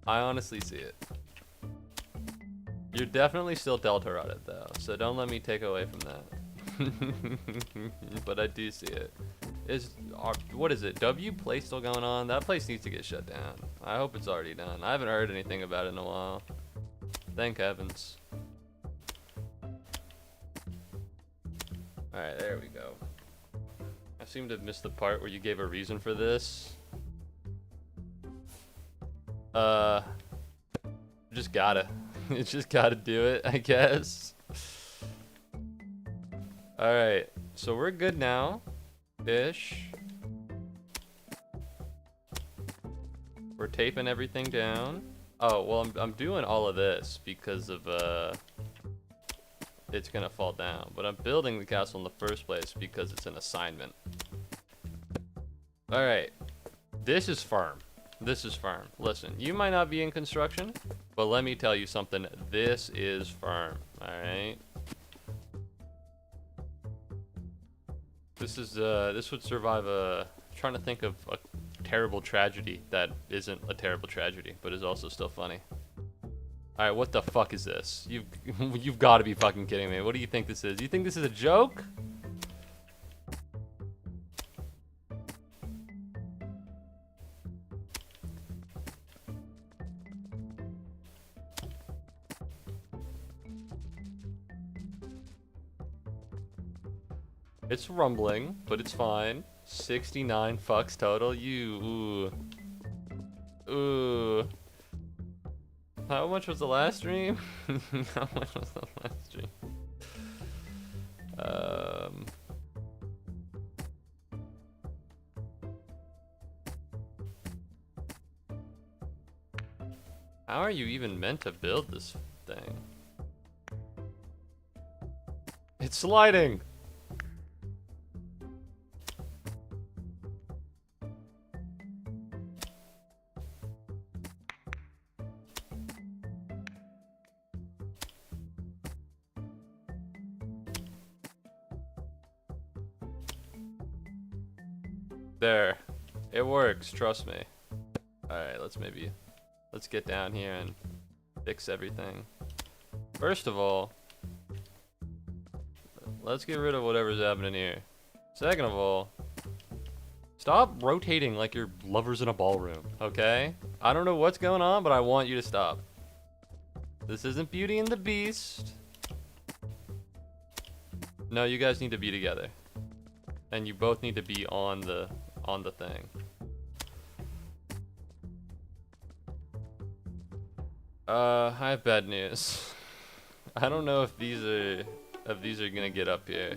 I honestly see it. You're definitely still delta rotted though, so don't let me take away from that. But I do see it. What is it? W play still going on? That place needs to get shut down. I hope it's already done. I haven't heard anything about it in a while. Thank heavens. Alright, there we go. I seem to have missed the part where you gave a reason for this. Just gotta. You just gotta do it, I guess. Alright, so we're good now. Ish. We're taping everything down. Oh, well, I'm doing all of this because of, it's gonna fall down. But I'm building the castle in the first place because it's an assignment. Alright. This is firm. This is firm. Listen, you might not be in construction, but let me tell you something. This is firm. Alright? This would survive trying to think of a terrible tragedy that isn't a terrible tragedy, but is also still funny. Alright, what the fuck is this? You've got to be fucking kidding me. What do you think this is? You think this is a joke? It's rumbling, but it's fine. 69 fucks total. Ooh. Ooh. How much was the last stream? How much was the last stream? How are you even meant to build this thing? It's sliding! There. It works, trust me. Alright, let's get down here and fix everything. First of all, let's get rid of whatever's happening here. Second of all, stop rotating like you're lovers in a ballroom, okay? I don't know what's going on, but I want you to stop. This isn't Beauty and the Beast. No, you guys need to be together. And you both need to be on the thing. I have bad news. I don't know if these are gonna get up here.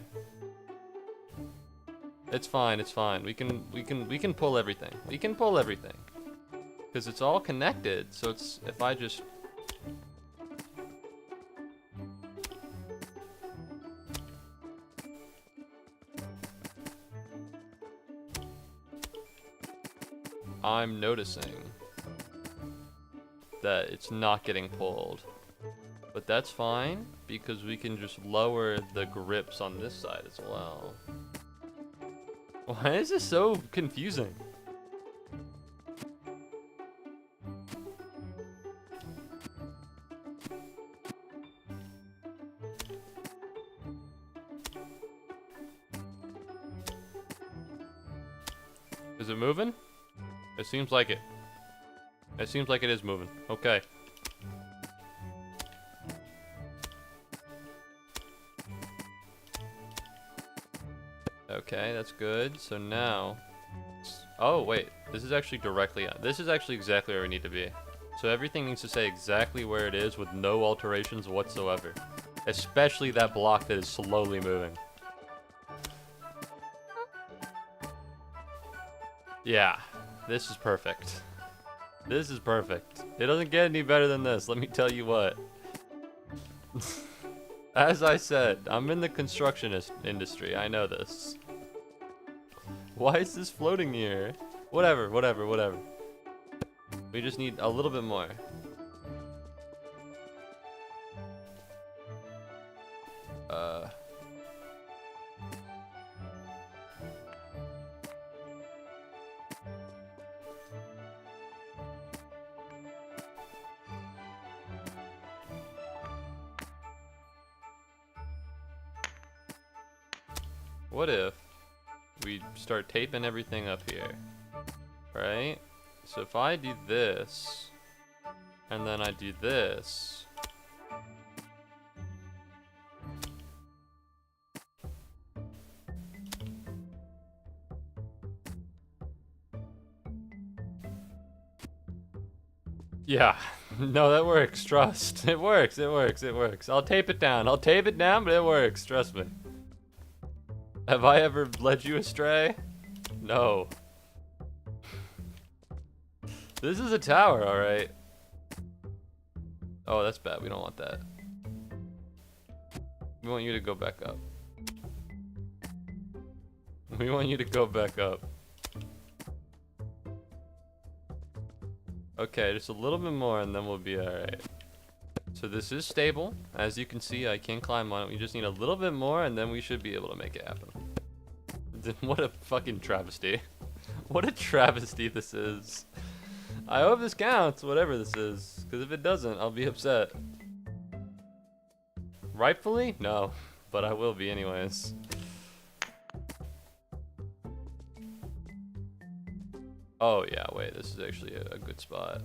It's fine, it's fine. We can pull everything. We can pull everything. Cause it's all connected, so it's if I just I'm noticing that it's not getting pulled. But that's fine, because we can just lower the grips on this side as well. Why is this so confusing? Is it moving? It seems like it. It seems like it is moving. Okay. Okay, that's good. So now... Oh, wait. This is actually directly... This is actually exactly where we need to be. So everything needs to stay exactly where it is with no alterations whatsoever. Especially that block that is slowly moving. Yeah. This is perfect. This is perfect. It doesn't get any better than this, let me tell you what. As I said, I'm in the construction industry. I know this. Why is this floating here? Whatever. We just need a little bit more. what if we start taping everything up here, right? So if I do this, and then I do this, yeah, no, that works, trust. It works, it works, it works. I'll tape it down, but it works, trust me. Have I ever led you astray? No. This is a tower, alright. Oh, that's bad, we don't want that. We want you to go back up. We want you to go back up. Okay, just a little bit more and then we'll be alright. So this is stable. As you can see, I can climb on it. We just need a little bit more and then we should be able to make it happen. What a fucking travesty. What a travesty this is. I hope this counts, whatever this is. Because if it doesn't, I'll be upset. Rightfully? No. But I will be anyways. Oh yeah, wait, this is actually a good spot.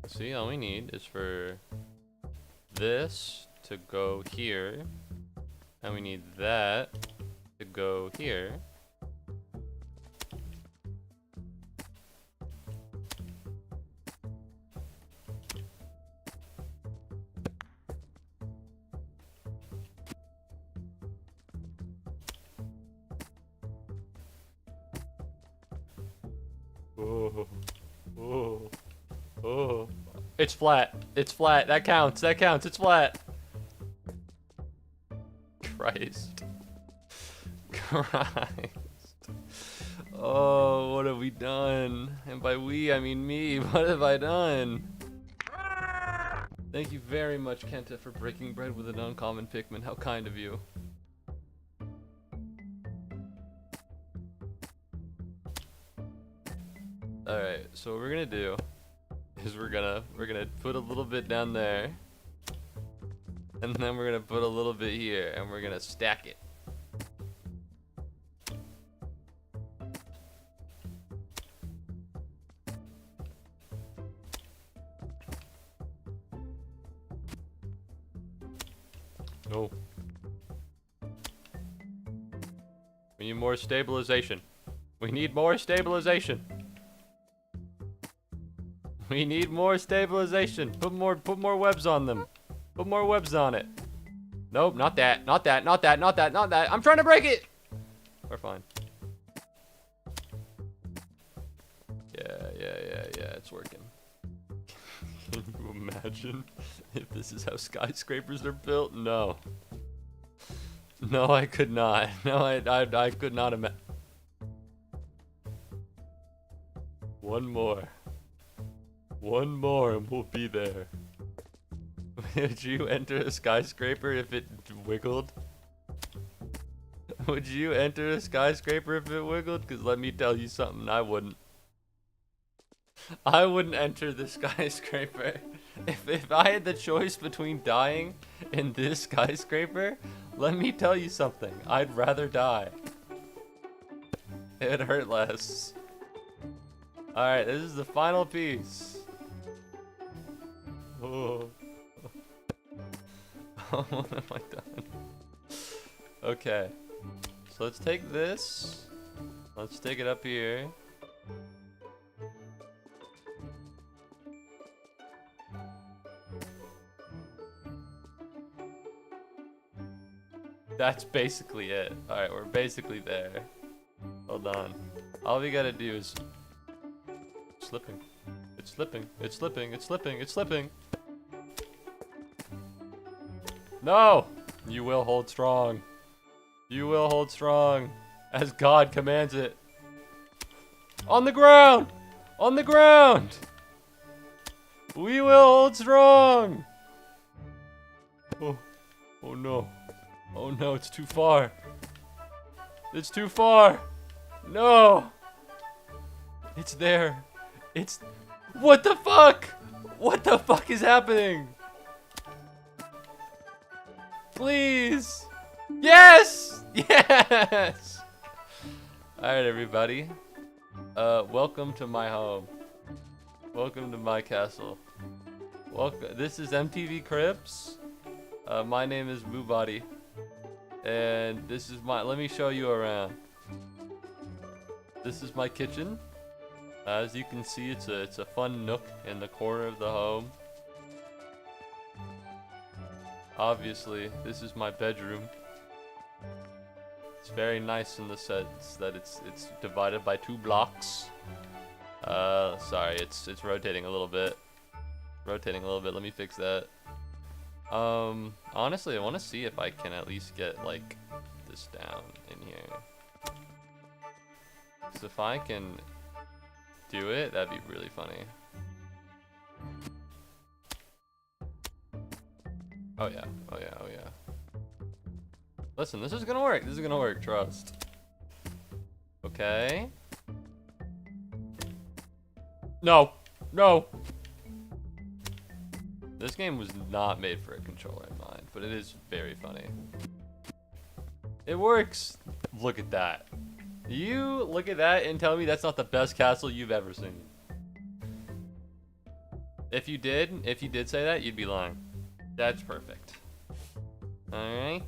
See, all we need is for this to go here, and we need that to go here. Oh, oh, oh. It's flat. It's flat. That counts. That counts. It's flat. Christ. Christ. Oh, what have we done? And by we, I mean me. What have I done? Thank you very much, Kenta, for breaking bread with an uncommon Pikmin. How kind of you. Alright, so what we're gonna do is we're gonna put a little bit down there, and then we're gonna put a little bit here, and we're gonna stack it. No. We need more stabilization. We need more stabilization. We need more stabilization. Put more webs on them. Put more webs on it. Nope, not that. Not that. Not that. Not that. Not that. I'm trying to break it. We're fine. Yeah. It's working. Can you imagine if this is how skyscrapers are built? No. No, I could not. No, I could not imagine. One more and we'll be there. Would you enter a skyscraper if it wiggled? Would you enter a skyscraper if it wiggled? Because let me tell you something, I wouldn't. I wouldn't enter the skyscraper. If I had the choice between dying and this skyscraper, let me tell you something, I'd rather die. It'd hurt less. Alright, this is the final piece. Oh. What have I done? Okay. So let's take this. Let's take it up here. That's basically it. Alright, we're basically there. Hold on. All we gotta do is... Slipping. It's slipping. It's slipping. It's slipping. It's slipping. No! You will hold strong. You will hold strong. As God commands it. On the ground! On the ground! We will hold strong! Oh. Oh no. Oh no, it's too far. It's too far. No! It's there. It's... What the fuck? What the fuck is happening? Please! Yes! Yes! Alright, everybody. Welcome to my home. Welcome to my castle. Welcome. This is MTV Cribs. My name is Muubody. And this is my... Let me show you around. This is my kitchen. As you can see, it's a fun nook in the corner of the home. Obviously, this is my bedroom. It's very nice in the sense that it's divided by 2 blocks. Sorry, it's rotating a little bit. Rotating a little bit. Let me fix that. Honestly, I want to see if I can at least get like this down in here. So if I can do it, that'd be really funny. Oh yeah, oh yeah, oh yeah. Listen, this is gonna work. This is gonna work, trust. Okay. No, no. This game was not made for a controller in mind, but it is very funny. It works. Look at that. You look at that and tell me that's not the best castle you've ever seen. If you did say that, you'd be lying. That's perfect. Alright.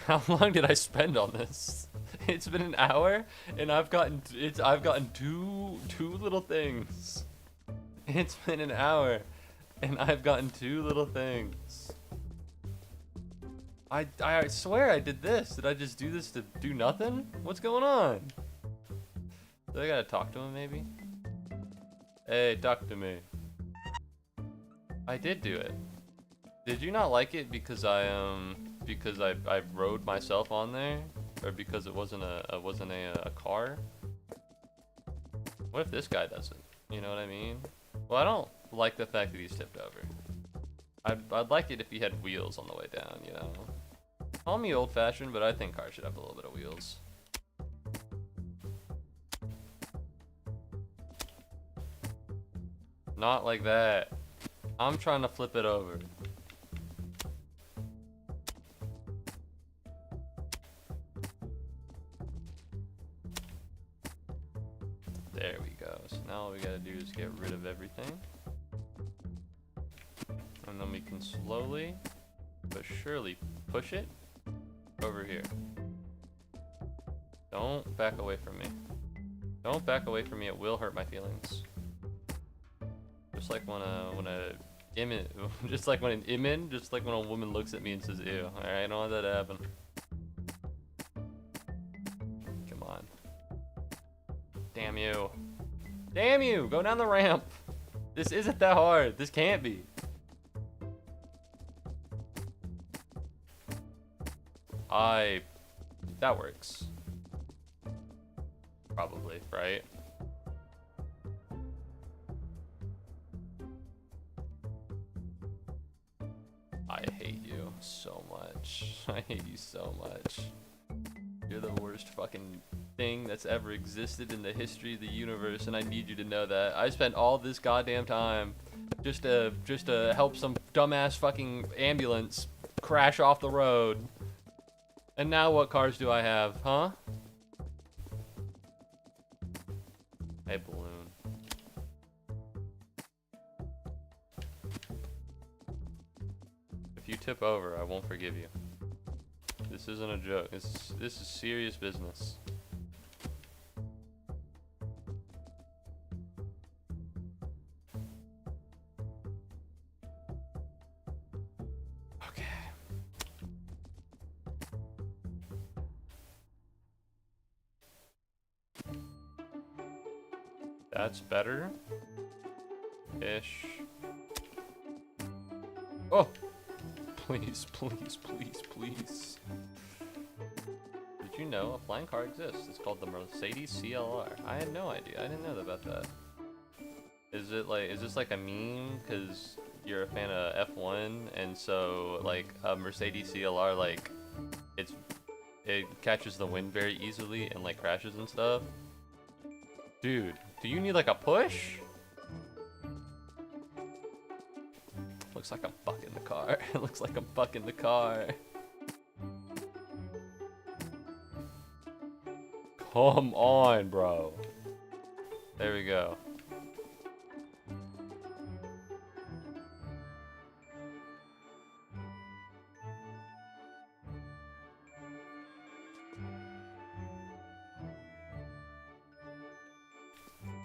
How long did I spend on this? It's been an hour and I've gotten two little things. It's been an hour and I've gotten 2 little things. I swear I did this. Did I just do this to do nothing? What's going on? Do I gotta talk to him maybe? Hey, talk to me. I did do it. Did you not like it because I rode myself on there, or because it wasn't a car? What if this guy does it? You know what I mean? Well, I don't like the fact that he's tipped over. I'd like it if he had wheels on the way down, you know? Call me old-fashioned, but I think cars should have a little bit of wheels. Not like that. I'm trying to flip it over. There we go. So now all we gotta do is get rid of everything. And then we can slowly but surely push it over here. Don't back away from me. Don't back away from me, it will hurt my feelings. Just like when just like when a woman looks at me and says ew. Alright, I don't want that to happen. Come on. Damn you. Damn you! Go down the ramp! This isn't that hard. This can't be. That works. Probably, right? I hate you so much. I hate you so much. You're the worst fucking thing that's ever existed in the history of the universe, and I need you to know that. I spent all this goddamn time just to help some dumbass fucking ambulance crash off the road. And now what cars do I have, huh? Hey, balloon. If you tip over, I won't forgive you. This isn't a joke. This is serious business. Okay. That's better. Ish. Oh! Please, please, please, please. Did you know a flying car exists? It's called the Mercedes CLR. I had no idea. I didn't know about that. Is this like a meme? Cause you're a fan of F1, and so like a Mercedes CLR, like it catches the wind very easily and like crashes and stuff. Dude, do you need like a push? Looks like I'm fucking the car. It looks like I'm fucking the car. Come on, bro. There we go.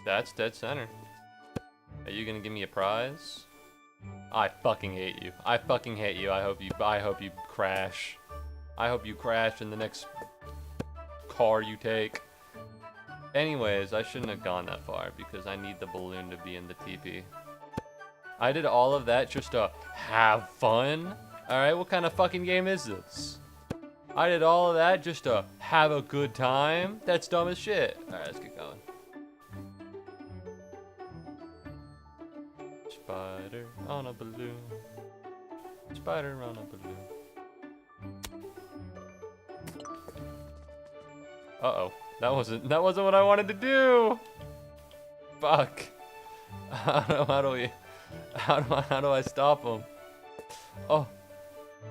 That's dead center. Are you gonna give me a prize? I fucking hate you. I fucking hate you. I hope you crash. I hope you crash in the next car you take. Anyways, I shouldn't have gone that far because I need the balloon to be in the TP. I did all of that just to have fun? Alright, what kind of fucking game is this? I did all of that just to have a good time? That's dumb as shit. Alright, let's get going. Spider on a balloon. Spider on a balloon. Uh-oh. That wasn't what I wanted to do. Fuck. How do I stop him? Oh.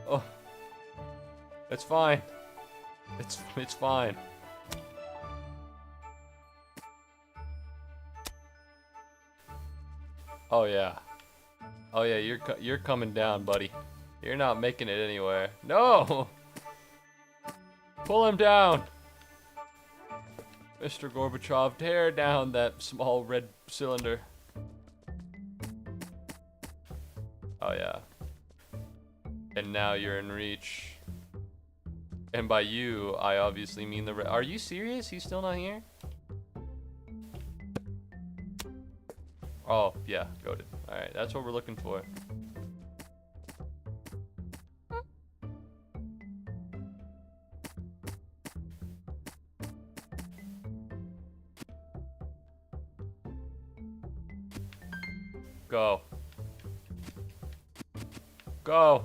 Oh. It's fine. It's fine. Oh yeah. Oh yeah, you're coming down, buddy. You're not making it anywhere. No! Pull him down! Mr. Gorbachev, tear down that small red cylinder. Oh yeah. And now you're in reach. And by you, I obviously mean the Are you serious? He's still not here? Oh, yeah, goated. Alright, that's what we're looking for. Go. Go.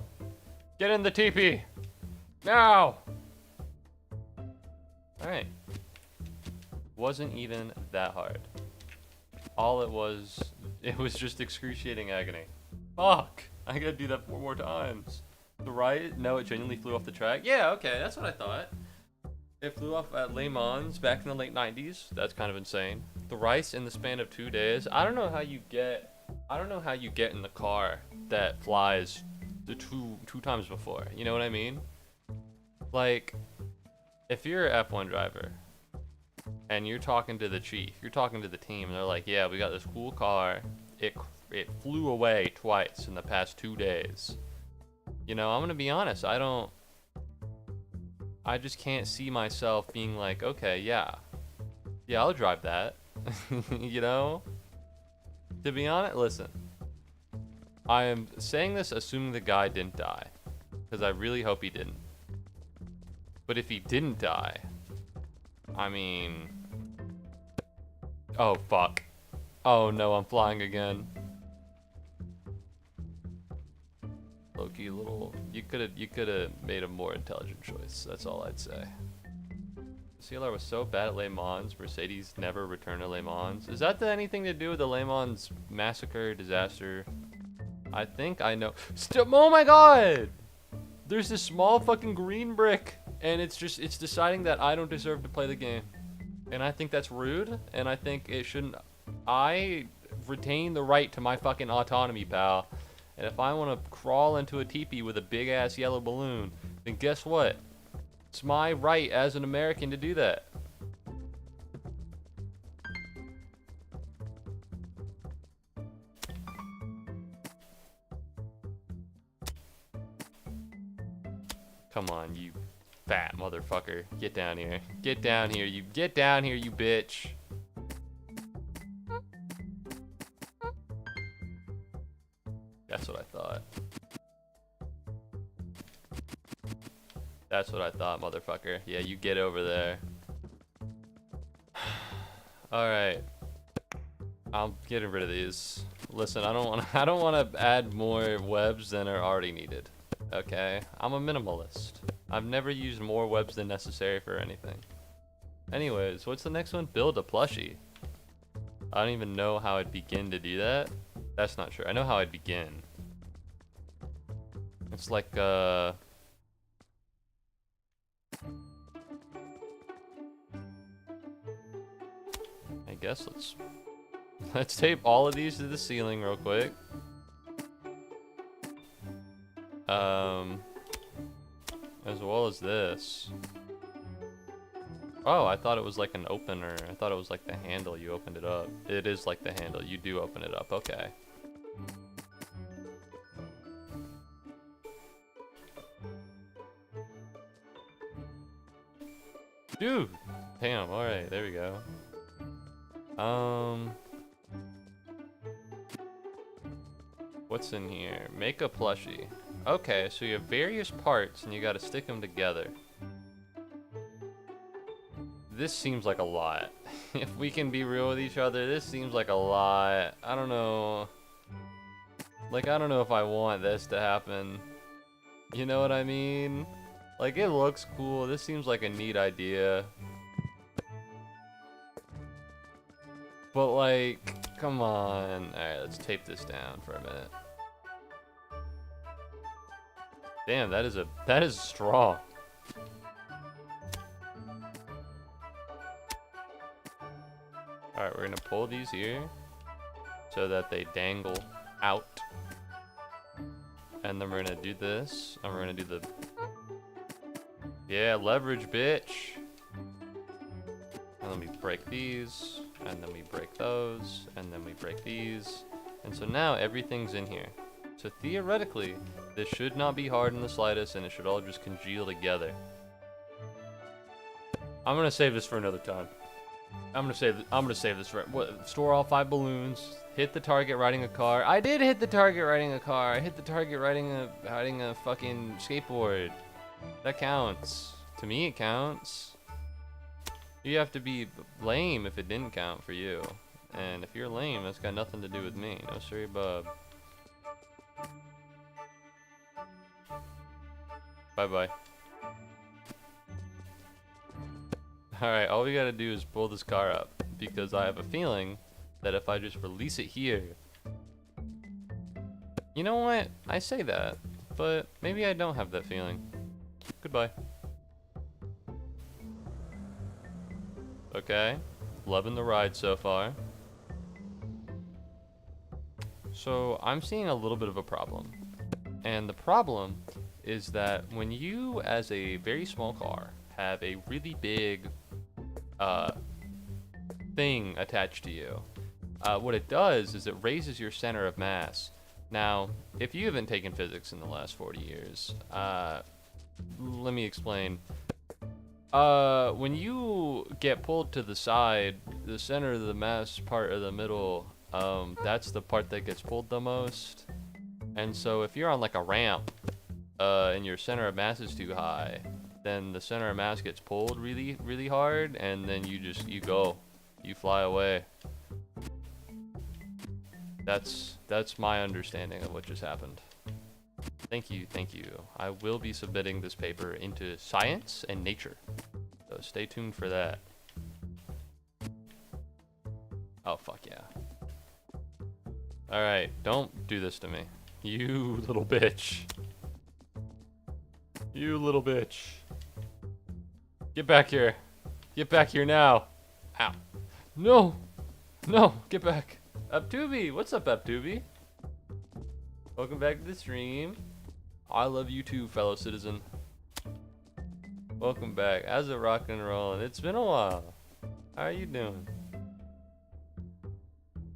Get in the teepee. Now. Alright. Wasn't even that hard. All it was just excruciating agony. Fuck. I gotta do that 4 more times. The right? No, it genuinely flew off the track. Yeah, okay, that's what I thought. It flew off at Le Mans back in the late 90s. That's kind of insane. The rice in the span of 2 days. I don't know how you get in the car that flies the two times before. You know what I mean? Like, if you're an F1 driver and you're talking to the chief, you're talking to the team, and they're like, yeah, we got this cool car. It flew away twice in the past 2 days. You know, I'm gonna be honest. I just can't see myself being like, okay, yeah, I'll drive that. You know? To be honest, listen. I am saying this assuming the guy didn't die, because I really hope he didn't. But if he didn't die, I mean... Oh, fuck. Oh, no, I'm flying again. Low-key little... You could have made a more intelligent choice. That's all I'd say. CLR was so bad at Le Mans, Mercedes never returned to Le Mans. Is that anything to do with the Le Mans massacre, disaster? I think I know. Oh my god! There's this small fucking green brick, and it's deciding that I don't deserve to play the game. And I think that's rude, and I think it shouldn't. I retain the right to my fucking autonomy, pal. And if I want to crawl into a teepee with a big ass yellow balloon, then guess what? It's my right as an American to do that. Come on, you fat motherfucker. Get down here. Get down here, you. Get down here, you bitch. That's what I thought. That's what I thought, motherfucker. Yeah, you get over there. Alright. I'm getting rid of these. Listen, I don't want to add more webs than are already needed. Okay? I'm a minimalist. I've never used more webs than necessary for anything. Anyways, what's the next one? Build a plushie. I don't even know how I'd begin to do that. That's not true. I know how I'd begin. It's like, I guess let's tape all of these to the ceiling real quick. As well as this. Oh, I thought it was like an opener. I thought it was like the handle. You opened it up. It is like the handle. You do open it up. Okay. Dude! Damn, alright, there we go. What's in here? Make a plushie. Okay, so you have various parts and you gotta stick them together. This seems like a lot. If we can be real with each other, this seems like a lot. I don't know. Like, I don't know if I want this to happen. You know what I mean? Like, it looks cool. This seems like a neat idea. But, like, come on. Alright, let's tape this down for a minute. Damn, that is strong. Alright, we're gonna pull these here so that they dangle out. And then we're gonna do this, and we're gonna do the... Yeah, leverage, bitch! And then we break these, and then we break those, and then we break these. And so now everything's in here. So theoretically, this should not be hard in the slightest, and it should all just congeal together. I'm gonna save this for another time. I'm gonna save this for store all 5 balloons. Hit the target riding a car. I did hit the target riding a car. I hit the target riding a fucking skateboard. That counts. To me, it counts. You have to be lame if it didn't count for you. And if you're lame, that's got nothing to do with me. No sorry, bub. Bye-bye. Alright, all we gotta do is pull this car up, because I have a feeling that if I just release it here... You know what? I say that, but maybe I don't have that feeling. Goodbye. Okay, loving the ride so far. So, I'm seeing a little bit of a problem. And the problem is that when you, as a very small car, have a really big thing attached to you, what it does is it raises your center of mass. Now, if you haven't taken physics in the last 40 years, let me explain. When you get pulled to the side, the center of the mass part of the middle, that's the part that gets pulled the most. And so if you're on like a ramp, and your center of mass is too high, then the center of mass gets pulled really, really hard, and then you fly away. That's my understanding of what just happened. Thank you, thank you. I will be submitting this paper into Science and Nature, so stay tuned for that. Oh, fuck yeah. Alright, don't do this to me. You little bitch. You little bitch. Get back here. Get back here now. Ow. No. No, get back. Abtubi, what's up, Abtubi? Welcome back to the stream. I love you too, fellow citizen. Welcome back. How's it rockin' and rollin'? It's been a while. How are you doing?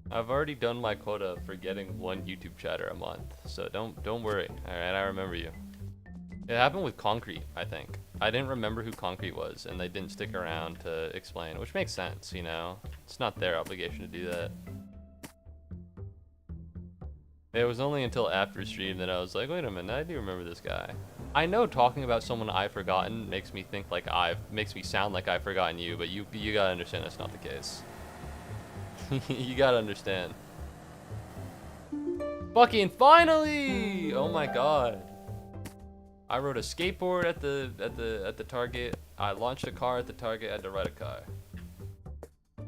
I've already done my quota for getting 1 YouTube chatter a month, so don't worry. Alright, I remember you. It happened with Concrete, I think. I didn't remember who Concrete was, and they didn't stick around to explain, which makes sense, you know? It's not their obligation to do that. It was only until after stream that I was like, wait a minute, I do remember this guy. I know talking about someone I've forgotten makes me think like makes me sound like I've forgotten you, but you gotta understand that's not the case. You gotta understand. Fucking finally! Oh my god. I rode a skateboard at the target. I launched a car at the target. I had to ride a car.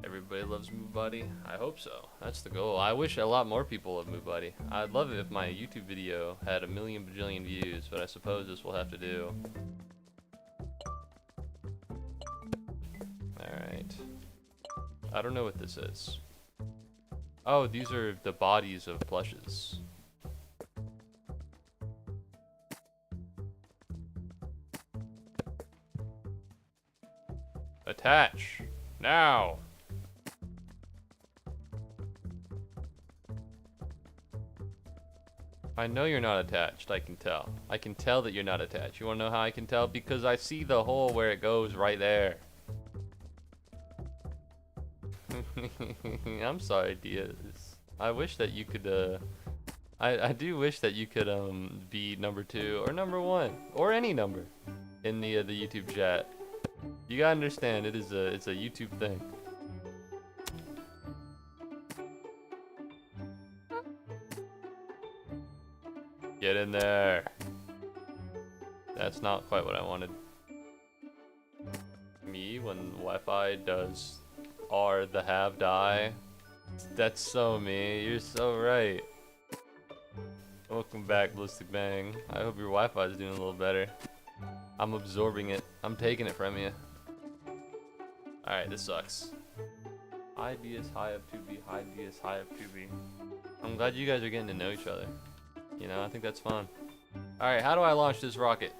Everybody loves Muubody. I hope so. That's the goal. I wish a lot more people love Muubody. I'd love it if my YouTube video had 1,000,000 bajillion views, but I suppose this will have to do. Alright. I don't know what this is. Oh, these are the bodies of plushes. Attach! Now! I know you're not attached, I can tell. I can tell that you're not attached. You wanna know how I can tell? Because I see the hole where it goes right there. I'm sorry, Diaz. I wish that you could, I do wish that you could, be number 2 or number 1 or any number in the YouTube chat. You gotta understand, it's a YouTube thing. Get in there. That's not quite what I wanted. Me when Wi-Fi does R the have die. That's so me. You're so right. Welcome back, Ballistic Bang. I hope your Wi-Fi is doing a little better. I'm absorbing it. I'm taking it from you. Alright, this sucks. High B is high up 2B, high B is high up 2B. I'm glad you guys are getting to know each other. You know, I think that's fun. Alright, how do I launch this rocket?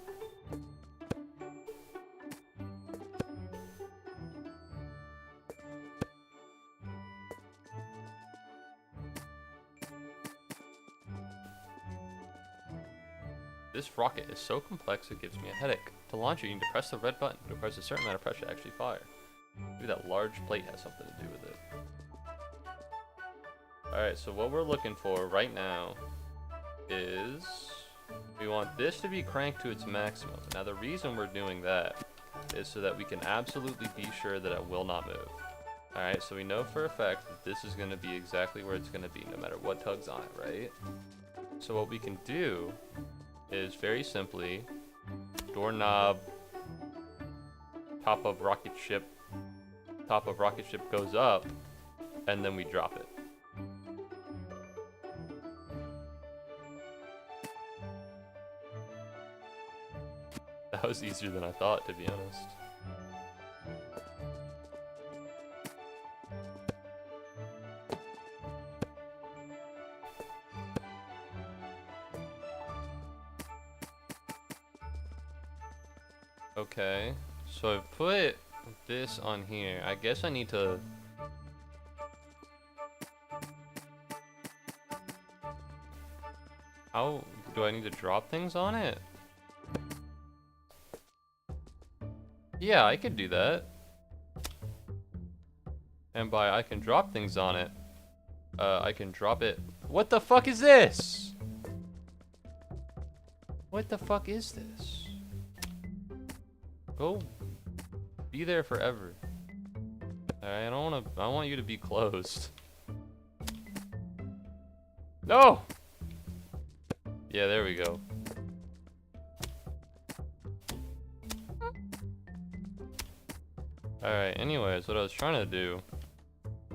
This rocket is so complex it gives me a headache. To launch it, you need to press the red button. It requires a certain amount of pressure to actually fire. Maybe that large plate has something to do with it. Alright, so what we're looking for right now is we want this to be cranked to its maximum. Now the reason we're doing that is so that we can absolutely be sure that it will not move. Alright, so we know for a fact that this is going to be exactly where it's going to be no matter what tugs on it, right? So what we can do is very simply doorknob, top of rocket ship goes up, and then we drop it. That was easier than I thought, to be honest. Okay, so I've put this on here. I guess I need to... How do I need to drop things on it? Yeah, I could do that. And by I can drop things on it, I can drop it. What the fuck is this? What the fuck is this? Go be there forever. Alright, I want you to be closed. No! Yeah, there we go. Alright, anyways, what I was trying to do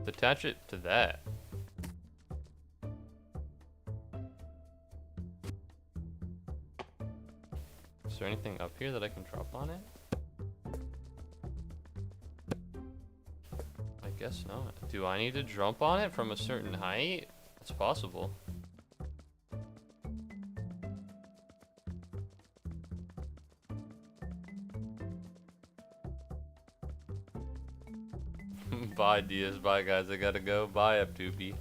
is attach it to that. Is there anything up here that I can drop on it? I guess not. Do I need to jump on it from a certain height? It's possible. Bye, Diaz. Bye, guys. I gotta go. Bye, F2B.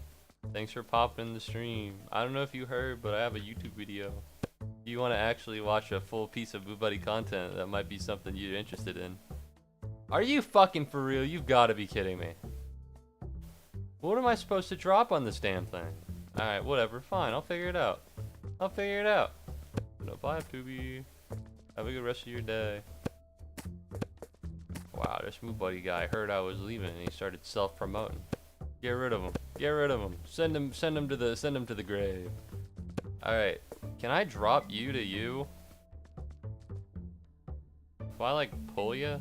Thanks for popping the stream. I don't know if you heard, but I have a YouTube video. If you want to actually watch a full piece of Muubody content, that might be something you're interested in. Are you fucking for real? You've got to be kidding me. What am I supposed to drop on this damn thing? Alright, whatever. Fine. I'll figure it out. I'll figure it out. No, bye, F2B. Have a good rest of your day. Wow, this Muubody guy heard I was leaving and he started self-promoting. Get rid of him. Get rid of him. Send him to the grave. All right. Can I drop you to you? If I like pull you?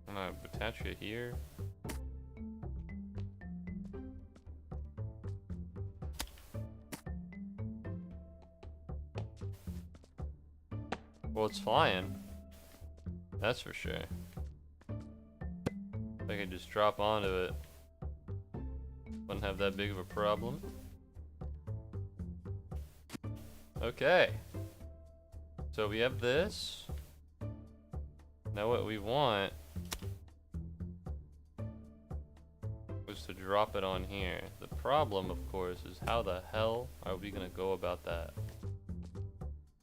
I'm gonna attach you here. Well, it's flying. That's for sure. If I could just drop onto it, wouldn't have that big of a problem. Okay. So we have this. Now what we want was to drop it on here. The problem, of course, is how the hell are we gonna go about that?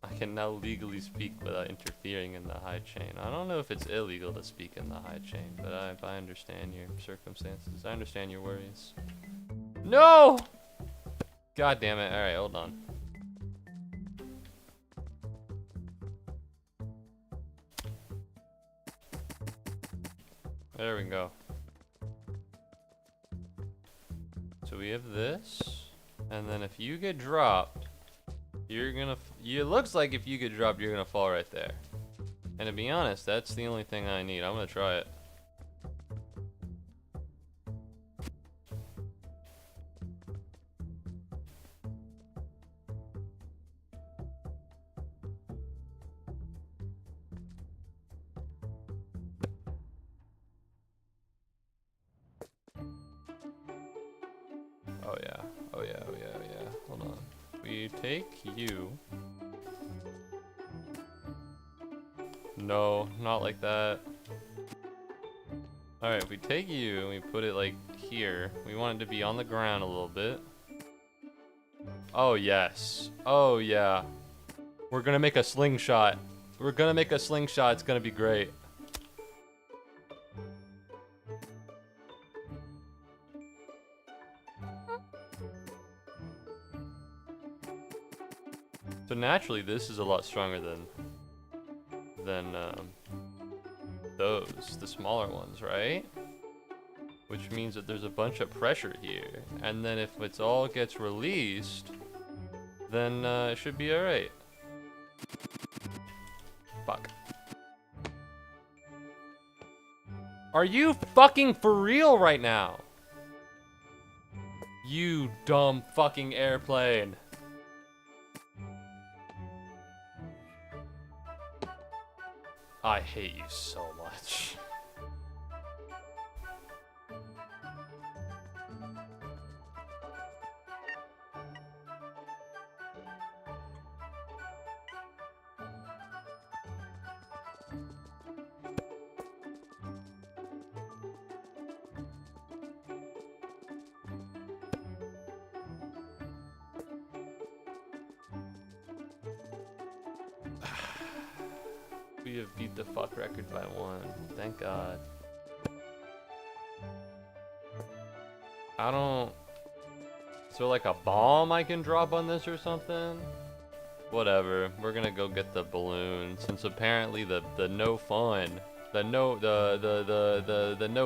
I can now legally speak without interfering in the high chain. I don't know if it's illegal to speak in the high chain, but I understand your circumstances. I understand your worries. No! God damn it. Alright, hold on. There we go. So we have this, and then if you get dropped, you're gonna, it looks like if you get dropped, you're gonna fall right there. And to be honest, that's the only thing I need. I'm gonna try it. Oh yeah, oh yeah, oh yeah, oh yeah. Hold on. We take you. No, not like that. Alright, if we take you and we put it like here, we want it to be on the ground a little bit. Oh yes. Oh yeah. We're gonna make a slingshot. We're gonna make a slingshot, it's gonna be great. So naturally, this is a lot stronger than those, the smaller ones, right? Which means that there's a bunch of pressure here, and then if it all gets released, then it should be all right. Fuck. Are you fucking for real right now? You dumb fucking airplane. I hate you so much. We have beat the fuck record by 1. Thank God. I don't... Is there like a bomb I can drop on this or something? Whatever. We're gonna go get the balloon, since apparently the no fun, the no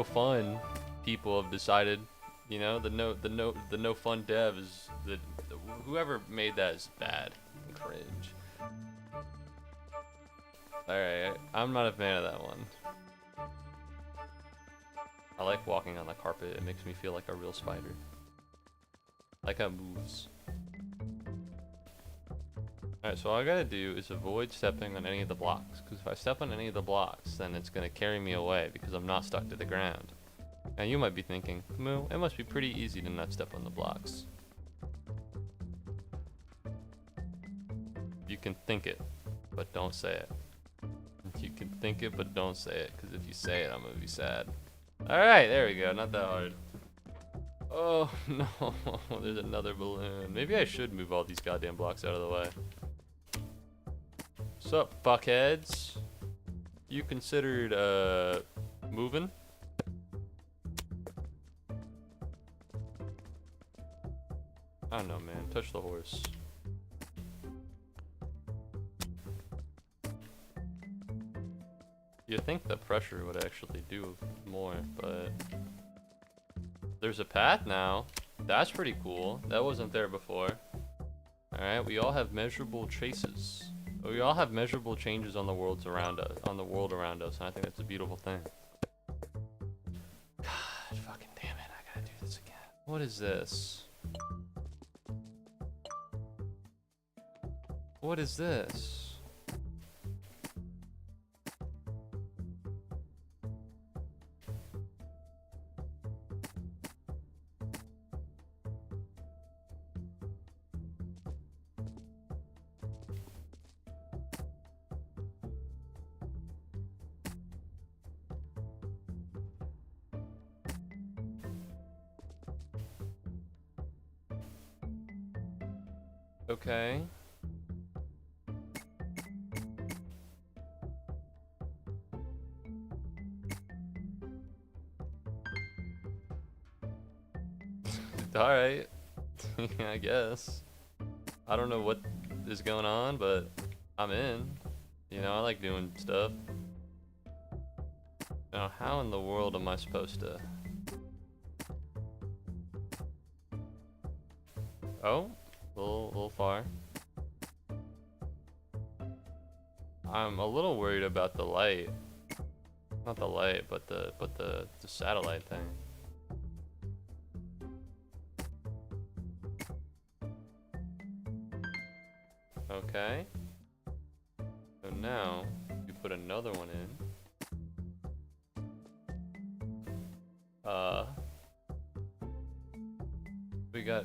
fun people have decided, you know, the no fun devs, whoever made that is bad and cringe. Alright, I'm not a fan of that one. I like walking on the carpet, it makes me feel like a real spider. Like how it moves. Alright, so all I gotta do is avoid stepping on any of the blocks, because if I step on any of the blocks, then it's gonna carry me away because I'm not stuck to the ground. And you might be thinking, Moo, it must be pretty easy to not step on the blocks. You can think it, but don't say it. You can think it, but don't say it, because if you say it, I'm gonna be sad. Alright, there we go, not that hard. Oh, no, there's another balloon. Maybe I should move all these goddamn blocks out of the way. Sup, fuckheads? You considered, moving? I don't know, man. Touch the horse. You think the pressure would actually do more, but... There's a path now. That's pretty cool. That wasn't there before. Alright, we all have measurable traces. We all have measurable changes on the world around us, and I think that's a beautiful thing. God, fucking damn it, I gotta do this again. What is this? What is this? Okay. Alright. I guess. I don't know what is going on, but I'm in. You know, I like doing stuff. Now, how in the world am I supposed to... Oh, a little far. I'm a little worried about the light. Not the light, but the satellite thing. Okay. So now you put another one in.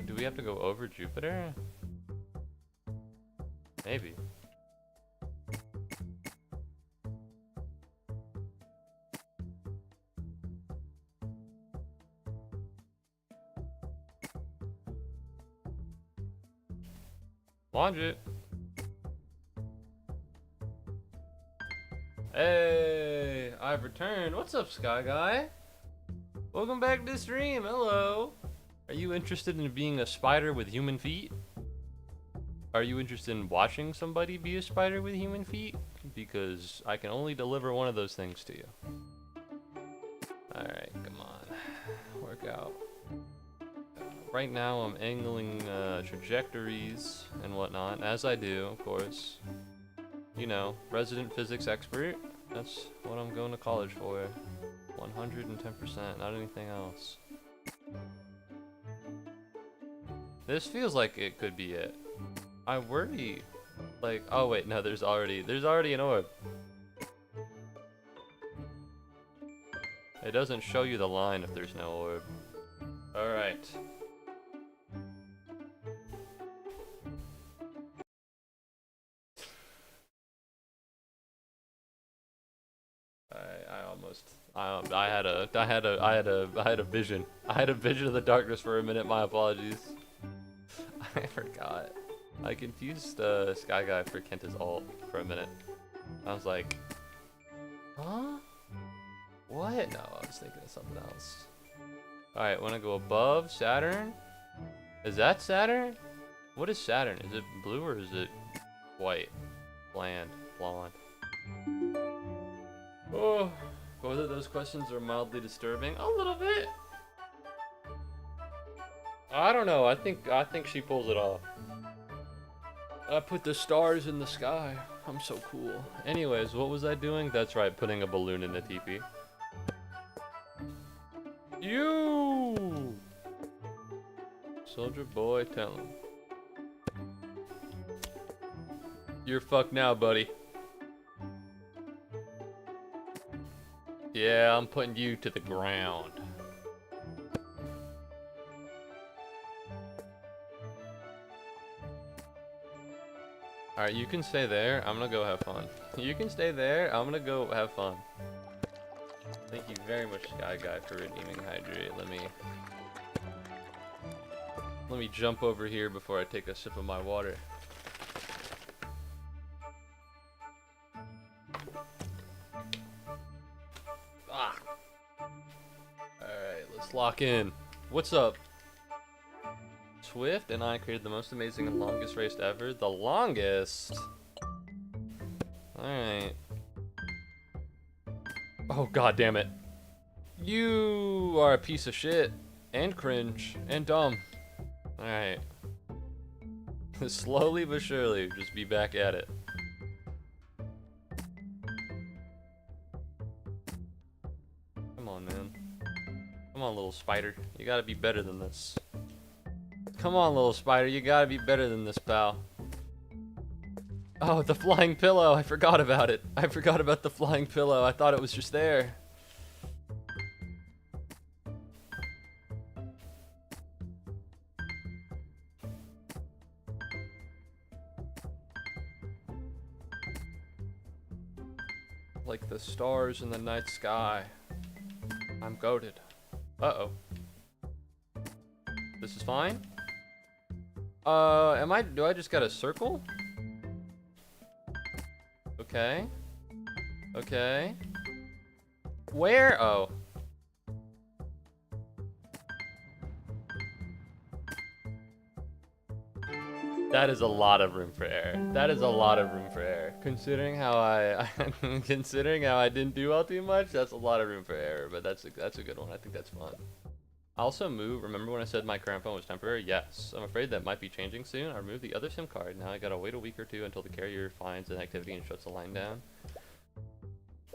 Do we have to go over Jupiter? Maybe. Launch it. Hey, I've returned. What's up, Sky Guy? Welcome back to the stream. Hello. Are you interested in being a spider with human feet? Are you interested in watching somebody be a spider with human feet? Because I can only deliver one of those things to you. Alright, come on. Work out. Right now I'm angling trajectories and whatnot, as I do, of course. You know, resident physics expert. That's what I'm going to college for. 110%, not anything else. This feels like it could be it. I worry, like, oh wait, no, there's already an orb. It doesn't show you the line if there's no orb. Alright. I had a vision. I had a vision of the darkness for a minute. My apologies. I forgot. I confused Sky Guy for Kenta's ult for a minute. I was like, huh? What? No, I was thinking of something else. Alright, wanna go above Saturn? Is that Saturn? What is Saturn? Is it blue or is it white? Bland. Blonde. Oh, both of those questions are mildly disturbing. A little bit. I don't know. I think she pulls it off. I put the stars in the sky. I'm so cool. Anyways, what was I doing? That's right, putting a balloon in the teepee. You! Soldier boy, tell him. You're fucked now, buddy. Yeah, I'm putting you to the ground. Alright, you can stay there. I'm gonna go have fun. You can stay there. I'm gonna go have fun. Thank you very much, Sky Guy, for redeeming Hydrate. Let me jump over here before I take a sip of my water. Ah. Alright, let's lock in. What's up? Swift and I created the most amazing and longest race ever. The longest? Alright. Oh, god damn it. You are a piece of shit. And cringe. And dumb. Alright. Slowly but surely, just be back at it. Come on, man. Come on, little spider. You gotta be better than this. Come on, little spider. You gotta be better than this, pal. Oh, the flying pillow. I forgot about it. I forgot about the flying pillow. I thought it was just there. Like the stars in the night sky. I'm goated. Uh-oh. This is fine? Do I just got a circle? Okay. Okay. Where? Oh. That is a lot of room for error. That is a lot of room for error. Considering how considering how I didn't do all too much, that's a lot of room for error. But that's a good one. I think that's fun. Also move. Remember when I said my current phone was temporary? Yes. I'm afraid that might be changing soon. I removed the other SIM card. Now I gotta wait a week or two until the carrier finds an activity and shuts the line down.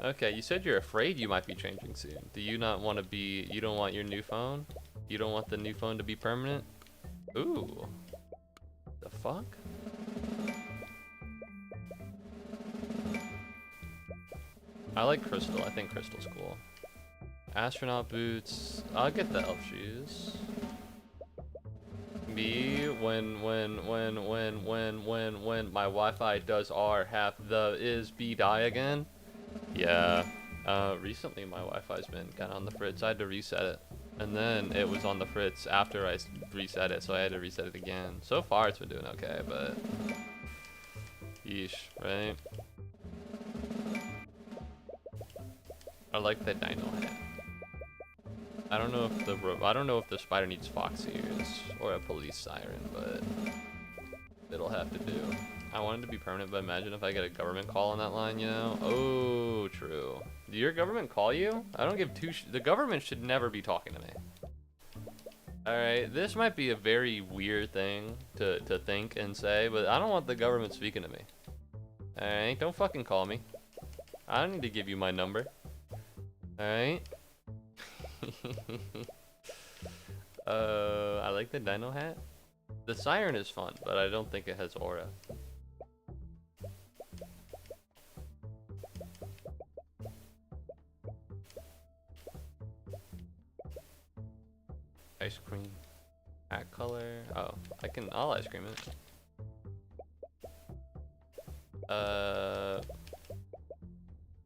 Okay, you said you're afraid you might be changing soon. Do you not want to be? You don't want your new phone? You don't want the new phone to be permanent? Ooh. The fuck? I like Crystal. I think Crystal's cool. Astronaut boots. I'll get the elf shoes. Me, when my Wi-Fi does R have the is B die again? Yeah. Recently my Wi-Fi's been kind of on the fritz. I had to reset it. And then it was on the fritz after I reset it, so I had to reset it again. So far it's been doing okay, but yeesh, right? I like the dino hat. I don't know if the spider needs fox ears or a police siren, but it'll have to do. I want it to be permanent, but imagine if I get a government call on that line, you know? Oh, true. Do your government call you? I don't give two the government should never be talking to me. Alright, this might be a very weird thing to think and say, but I don't want the government speaking to me. Alright, don't fucking call me. I don't need to give you my number. Alright? I like the dino hat. The siren is fun, but I don't think it has aura. Ice cream. Hat color. Oh, I'll ice cream it.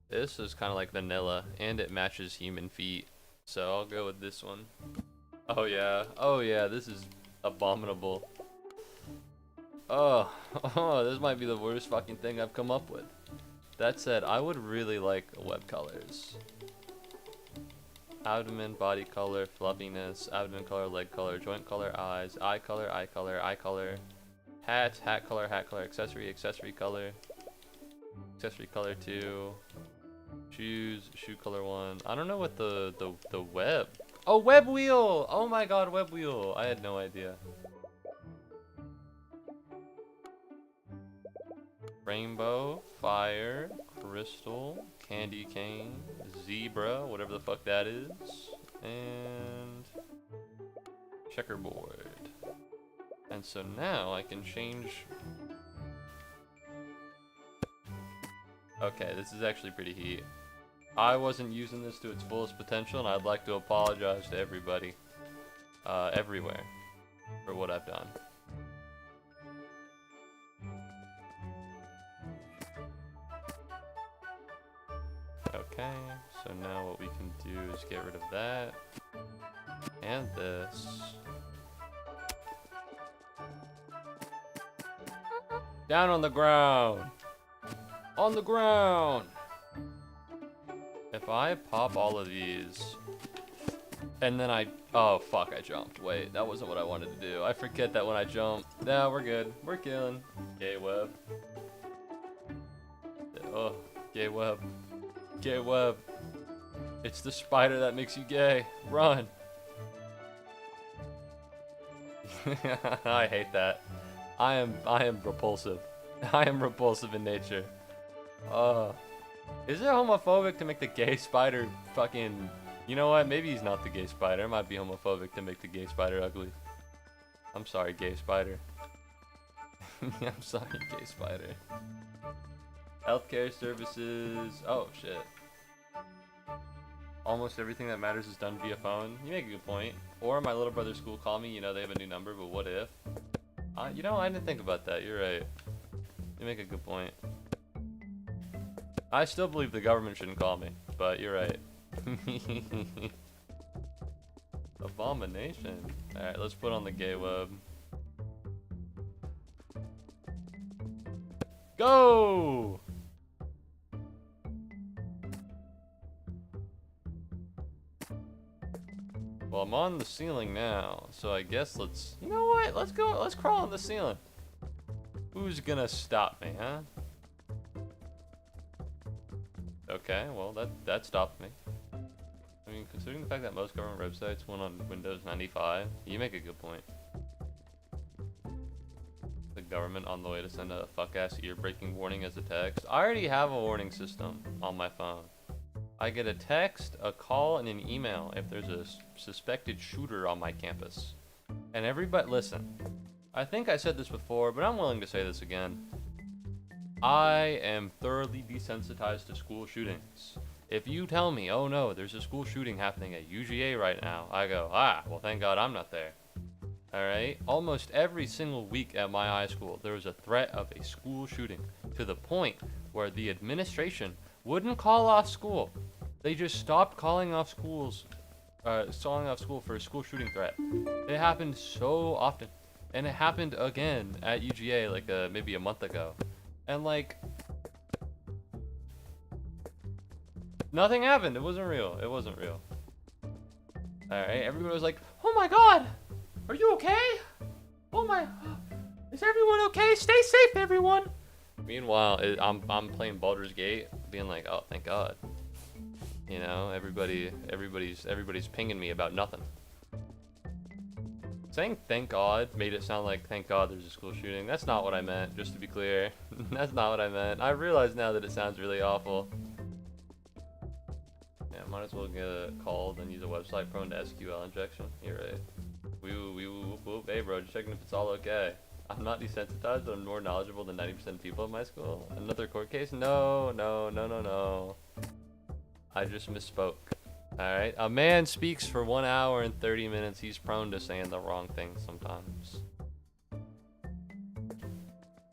This is kind of like vanilla, and it matches human feet. So I'll go with this one. Oh yeah, this is abominable. Oh, this might be the worst fucking thing I've come up with. That said, I would really like web colors. Abdomen, body color, fluffiness, abdomen color, leg color, joint color, eyes, eye color, eye color, eye color, hat color, accessory color, accessory color 2, shoes, shoe color 1. I don't know what the web. Oh, web wheel! Oh my god, web wheel! I had no idea. Rainbow, fire, crystal, candy cane, zebra, whatever the fuck that is, and checkerboard. And so now I can change. Okay, this is actually pretty heat. I wasn't using this to its fullest potential, and I'd like to apologize to everybody, everywhere, for what I've done. Okay, so now what we can do is get rid of that, and this. Down on the ground! On the ground! If I pop all of these, and then oh fuck, I jumped. Wait, that wasn't what I wanted to do. I forget that when I jump. No, we're good. We're killing. Gay web. Oh, gay web. Gay web. It's the spider that makes you gay. Run. I hate that. I am repulsive. I am repulsive in nature. Is it homophobic to make the gay spider fucking... You know what? Maybe he's not the gay spider. It might be homophobic to make the gay spider ugly. I'm sorry, gay spider. I'm sorry, gay spider. Healthcare services. Oh, shit. Almost everything that matters is done via phone. You make a good point. Or my little brother's school called me. You know, they have a new number, but what if? You know, I didn't think about that. You're right. You make a good point. I still believe the government shouldn't call me, but you're right. Abomination. Alright, let's put on the gay web. go! Well, I'm on the ceiling now, so I guess let's... You know what? Let's go. Let's crawl on the ceiling. Who's gonna stop me, huh? Okay, well, that stopped me. I mean, considering the fact that most government websites went on Windows 95, you make a good point. The government on the way to send a fuck-ass ear-breaking warning as a text. I already have a warning system on my phone. I get a text, a call, and an email if there's a suspected shooter on my campus. And everybody, listen, I think I said this before, but I'm willing to say this again. I am thoroughly desensitized to school shootings. If you tell me, oh no, there's a school shooting happening at UGA right now, I go, ah, well thank God I'm not there. Alright? Almost every single week at my high school, there was a threat of a school shooting to the point where the administration wouldn't call off school. They just stopped calling off schools, calling off school for a school shooting threat. It happened so often. And it happened again at UGA like maybe a month ago. And like, nothing happened. It wasn't real. It wasn't real. Alright, everybody was like, oh my God, are you okay? Oh my, is everyone okay? Stay safe, everyone. Meanwhile, I'm playing Baldur's Gate, being like, oh, thank God. You know, everybody's pinging me about nothing. Saying thank God made it sound like thank God there's a school shooting. That's not what I meant, just to be clear. That's not what I meant. I realize now that it sounds really awful. Yeah, might as well get called and use a website prone to SQL injection. You're right. Whoop. Hey bro, just checking if it's all okay. I'm not desensitized, but I'm more knowledgeable than 90% of people in my school. Another court case? No. I just misspoke. Alright, a man speaks for 1 hour and 30 minutes. He's prone to saying the wrong thing sometimes.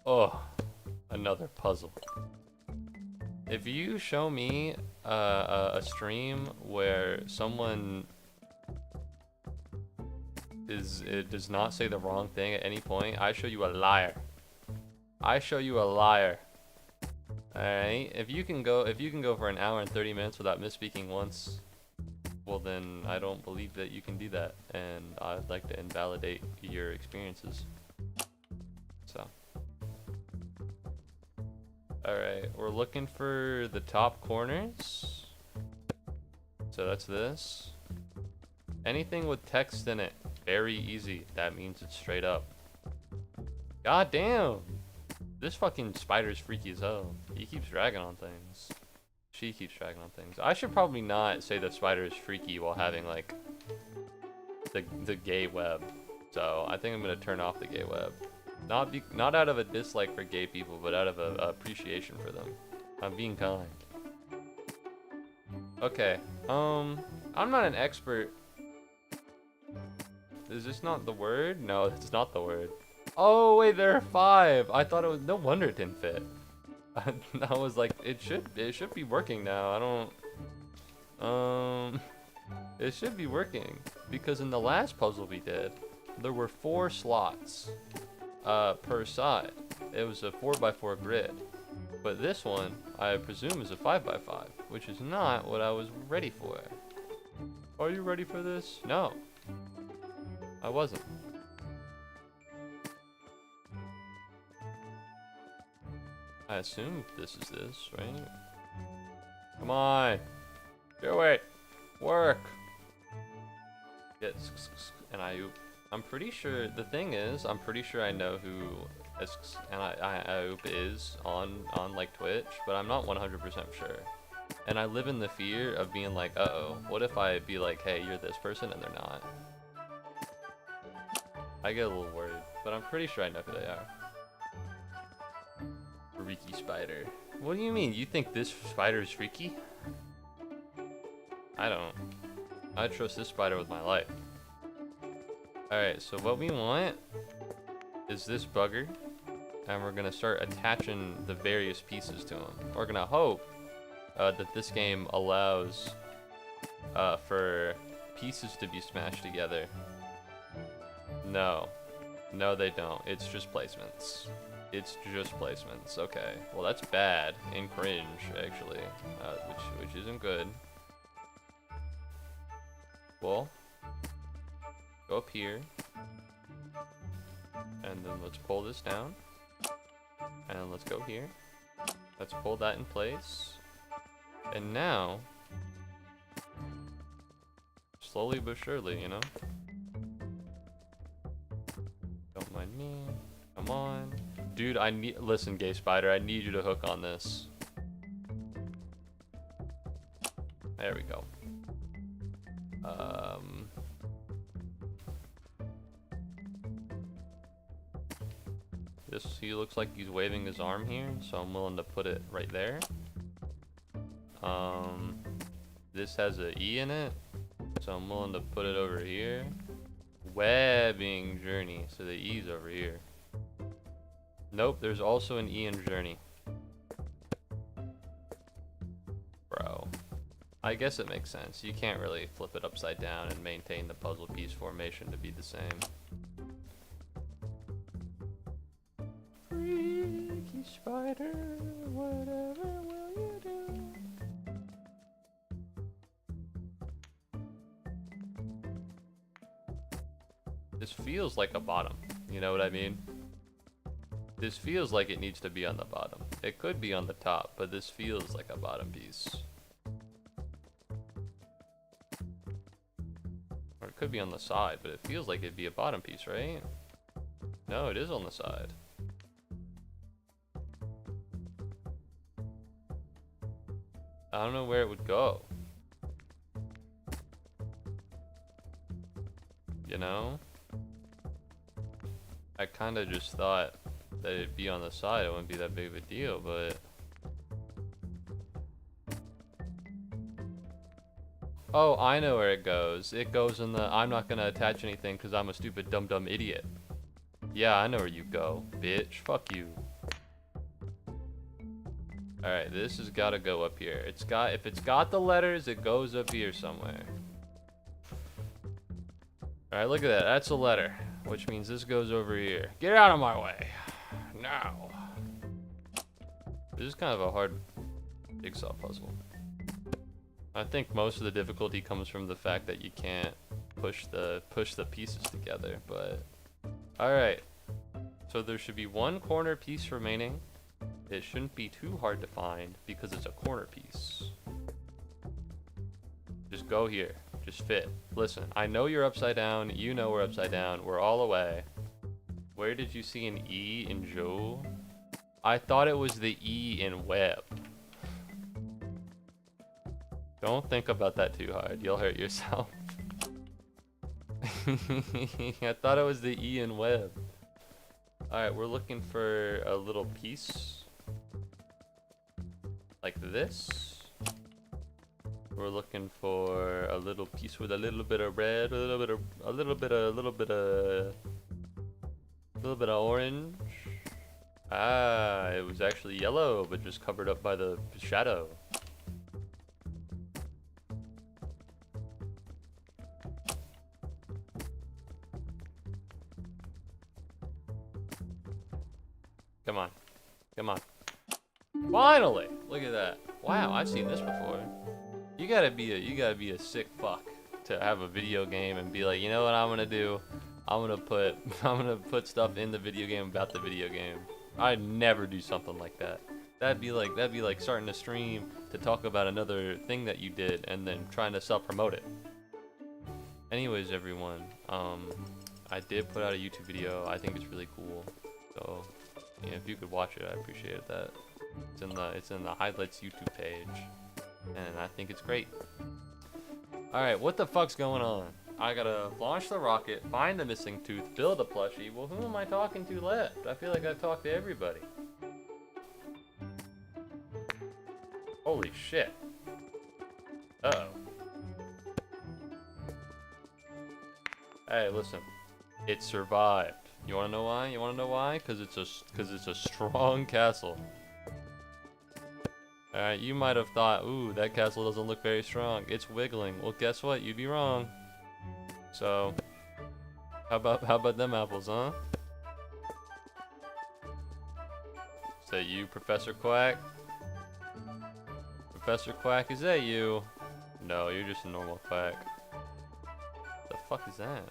Oh, another puzzle. If you show me a stream where someone does not say the wrong thing at any point, I show you a liar. I show you a liar. Alright, if you can go for an hour and 30 minutes without misspeaking once, well then I don't believe that you can do that, and I'd like to invalidate your experiences. So, alright, we're looking for the top corners. So that's this. Anything with text in it, very easy. That means it's straight up. God damn! This fucking spider's freaky as hell. He keeps dragging on things. She keeps dragging on things. I should probably not say the spider is freaky while having like the gay web. So I think I'm gonna turn off the gay web. Not out of a dislike for gay people, but out of a appreciation for them. I'm being kind. Okay. I'm not an expert. Is this not the word? No, it's not the word. Oh wait, there are 5. I thought it was, no wonder it didn't fit. I was like, it should be working now. I don't, it should be working because in the last puzzle we did, there were 4 slots, per side. It was a 4x4 grid, but this one I presume is a 5x5, which is not what I was ready for. Are you ready for this? No, I wasn't. I assume this is this, right? Come on. Do it. Work. Get and I'm pretty sure, the thing is, I'm pretty sure I know who and is on like Twitch, but I'm not 100% sure. And I live in the fear of being like, uh-oh, what if I be like, hey, you're this person, and they're not? I get a little worried, but I'm pretty sure I know who they are. Freaky spider. What do you mean? You think this spider is freaky? I don't. I trust this spider with my life. Alright, so what we want is this bugger, and we're gonna start attaching the various pieces to him. We're gonna hope that this game allows for pieces to be smashed together. No, they don't. It's just placements. It's just placements. Okay. Well, that's bad and cringe, actually, which isn't good. Well, go up here, and then let's pull this down, and let's go here. Let's pull that in place, and now, slowly but surely, you know. Don't mind me. Come on. Dude, listen, Gay Spider, I need you to hook on this. There we go. He looks like he's waving his arm here, so I'm willing to put it right there. This has an E in it, so I'm willing to put it over here. Webbing journey, so the E's over here. Nope, there's also an E in journey. Bro, I guess it makes sense. You can't really flip it upside down and maintain the puzzle piece formation to be the same. Freaky spider, whatever will you do? This feels like a bottom, you know what I mean? This feels like it needs to be on the bottom. It could be on the top, but this feels like a bottom piece. Or it could be on the side, but it feels like it'd be a bottom piece, right? No, it is on the side. I don't know where it would go. You know? I kinda just thought that it'd be on the side, it wouldn't be that big of a deal, but... Oh, I know where it goes. It goes in the, I'm not gonna attach anything because I'm a stupid dumb idiot. Yeah, I know where you go, bitch. Fuck you. Alright, this has gotta go up here. If it's got the letters, it goes up here somewhere. Alright, look at that. That's a letter, which means this goes over here. Get out of my way. Now. This is kind of a hard jigsaw puzzle. I think most of the difficulty comes from the fact that you can't push the pieces together, but alright. So there should be one corner piece remaining. It shouldn't be too hard to find because it's a corner piece. Just go here. Just fit. Listen, I know you're upside down. You know we're upside down. We're all away. Where did you see an E in Joe? I thought it was the E in web. Don't think about that too hard. You'll hurt yourself. I thought it was the E in web. Alright, we're looking for a little piece. Like this. We're looking for a little piece with a little bit of red, a little bit of orange. Ah, it was actually yellow, but just covered up by the shadow. Come on. Come on. Finally! Look at that. Wow, I've seen this before. You gotta be a sick fuck to have a video game and be like, you know what I'm gonna do? I'm gonna put stuff in the video game about the video game. I'd never do something like that. That'd be like starting a stream to talk about another thing that you did and then trying to self-promote it. Anyways, everyone, I did put out a YouTube video. I think it's really cool. So, yeah, if you could watch it, I appreciate that. It's in the highlights YouTube page, and I think it's great. All right, what the fuck's going on? I gotta launch the rocket, find the missing tooth, build a plushie. Well, who am I talking to left? I feel like I've talked to everybody. Holy shit. Uh-oh. Hey, listen. It survived. You wanna know why? You wanna know why? Cause it's a strong castle. Alright, you might have thought, ooh, that castle doesn't look very strong. It's wiggling. Well, guess what? You'd be wrong. So, how about them apples, huh? Is that you, Professor Quack? Professor Quack, is that you? No, you're just a normal quack. The fuck is that?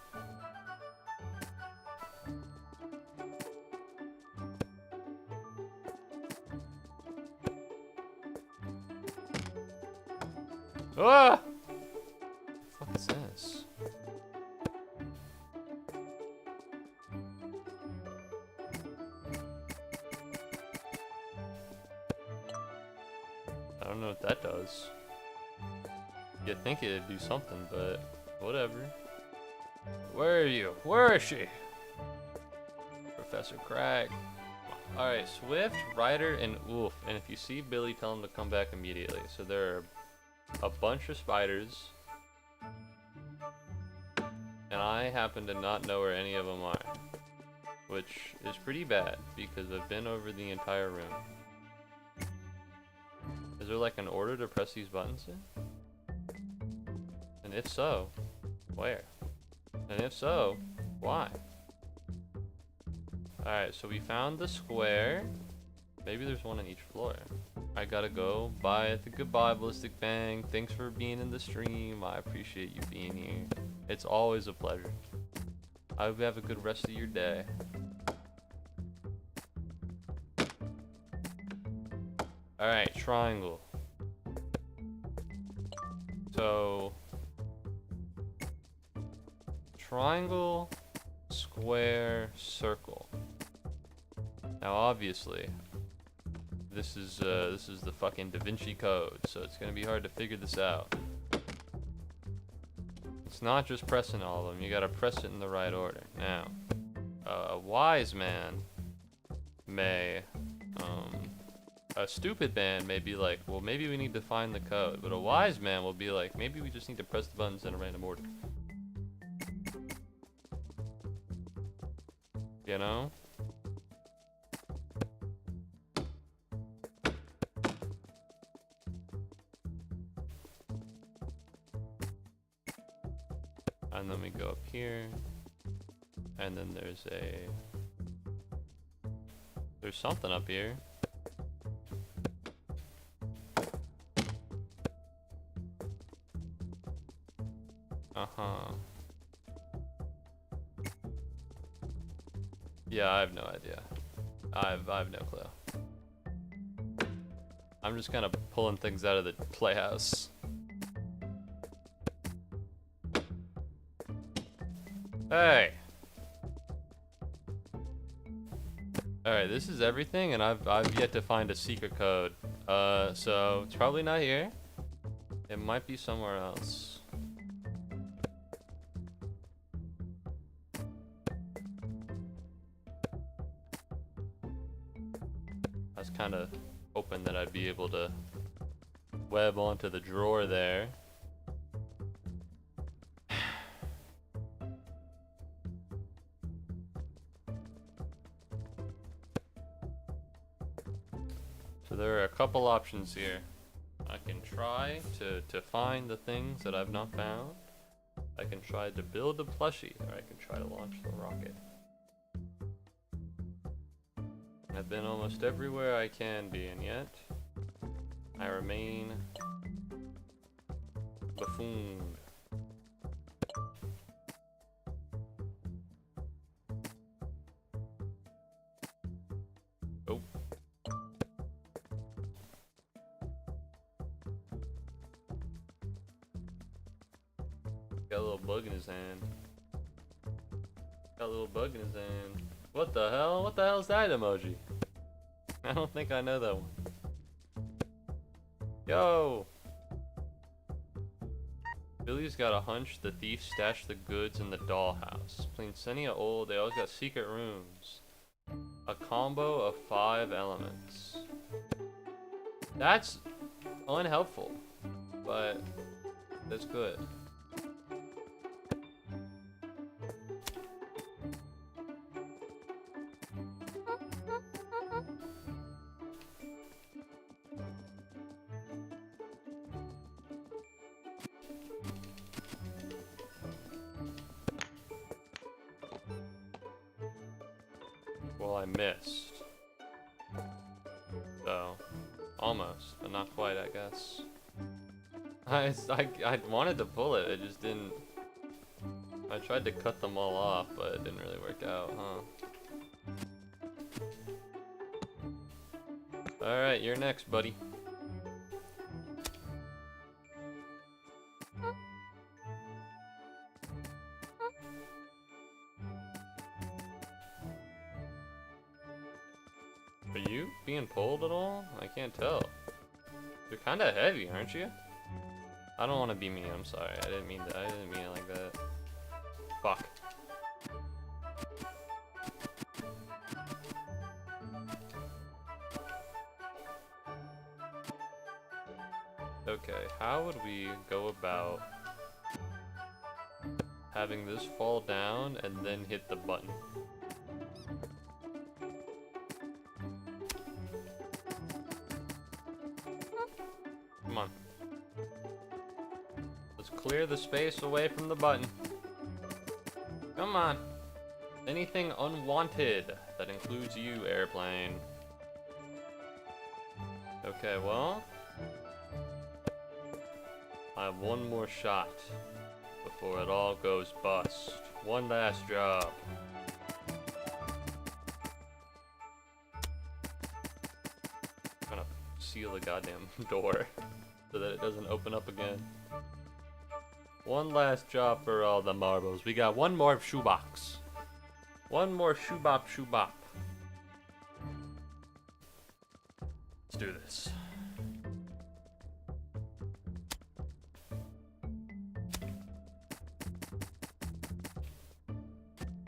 Ah! What the fuck is this? I don't know what that does. You'd think it'd do something, but whatever. Where are you? Where is she? Professor Craig. Alright, Swift, Ryder, and Wolf. And if you see Billy, tell him to come back immediately. So there are a bunch of spiders. And I happen to not know where any of them are. Which is pretty bad, because I've been over the entire room. Is there like an order to press these buttons in? And if so, where? And if so, why? Alright, so we found the square. Maybe there's one on each floor. I gotta go. Bye at the goodbye, Ballistic Bang. Thanks for being in the stream. I appreciate you being here. It's always a pleasure. I hope you have a good rest of your day. Alright, triangle. So... triangle, square, circle. Now obviously, this is the fucking Da Vinci Code, so it's gonna be hard to figure this out. It's not just pressing all of them, you gotta press it in the right order. Now, a wise man may, a stupid man may be like, well, maybe we need to find the code, but a wise man will be like, maybe we just need to press the buttons in a random order. You know? And then we go up here. And then there's something up here. Uh-huh. Yeah, I have no idea. I have no clue. I'm just kind of pulling things out of the playhouse. Hey! Alright, this is everything, and I've yet to find a secret code. So it's probably not here. It might be somewhere else. I was kind of hoping that I'd be able to web onto the drawer there. So there are a couple options here. I can try to find the things that I've not found. I can try to build a plushie, or I can try to launch the rocket. I've been almost everywhere I can be, and yet I remain buffooned. Oh. Got a little bug in his hand. Got a little bug in his hand. What the hell? What the hell is that emoji? I don't think I know that one. Yo! Billy's got a hunch the thief stashed the goods in the dollhouse. Playing Senia old, they always got secret rooms. A combo of 5 elements. That's unhelpful, but that's good. Well, I missed. Almost, but not quite, I guess. I wanted to pull it, it just didn't. I tried to cut them all off, but it didn't really work out, huh? Alright, you're next, buddy. Are you being pulled at all? I can't tell. You're kind of heavy, aren't you? I don't want to be mean. I'm sorry. I didn't mean that. I didn't mean it like that. Fuck. Okay, how would we go about having this fall down and then hit the button? Come on. Let's clear the space away from the button. Come on. Anything unwanted that includes you, airplane. Okay, well, I have one more shot before it all goes bust. One last job. I'm gonna seal the goddamn door so that it doesn't open up again. One last job for all the marbles. We got one more shoebox. One more shoebop shoebop. Let's do this.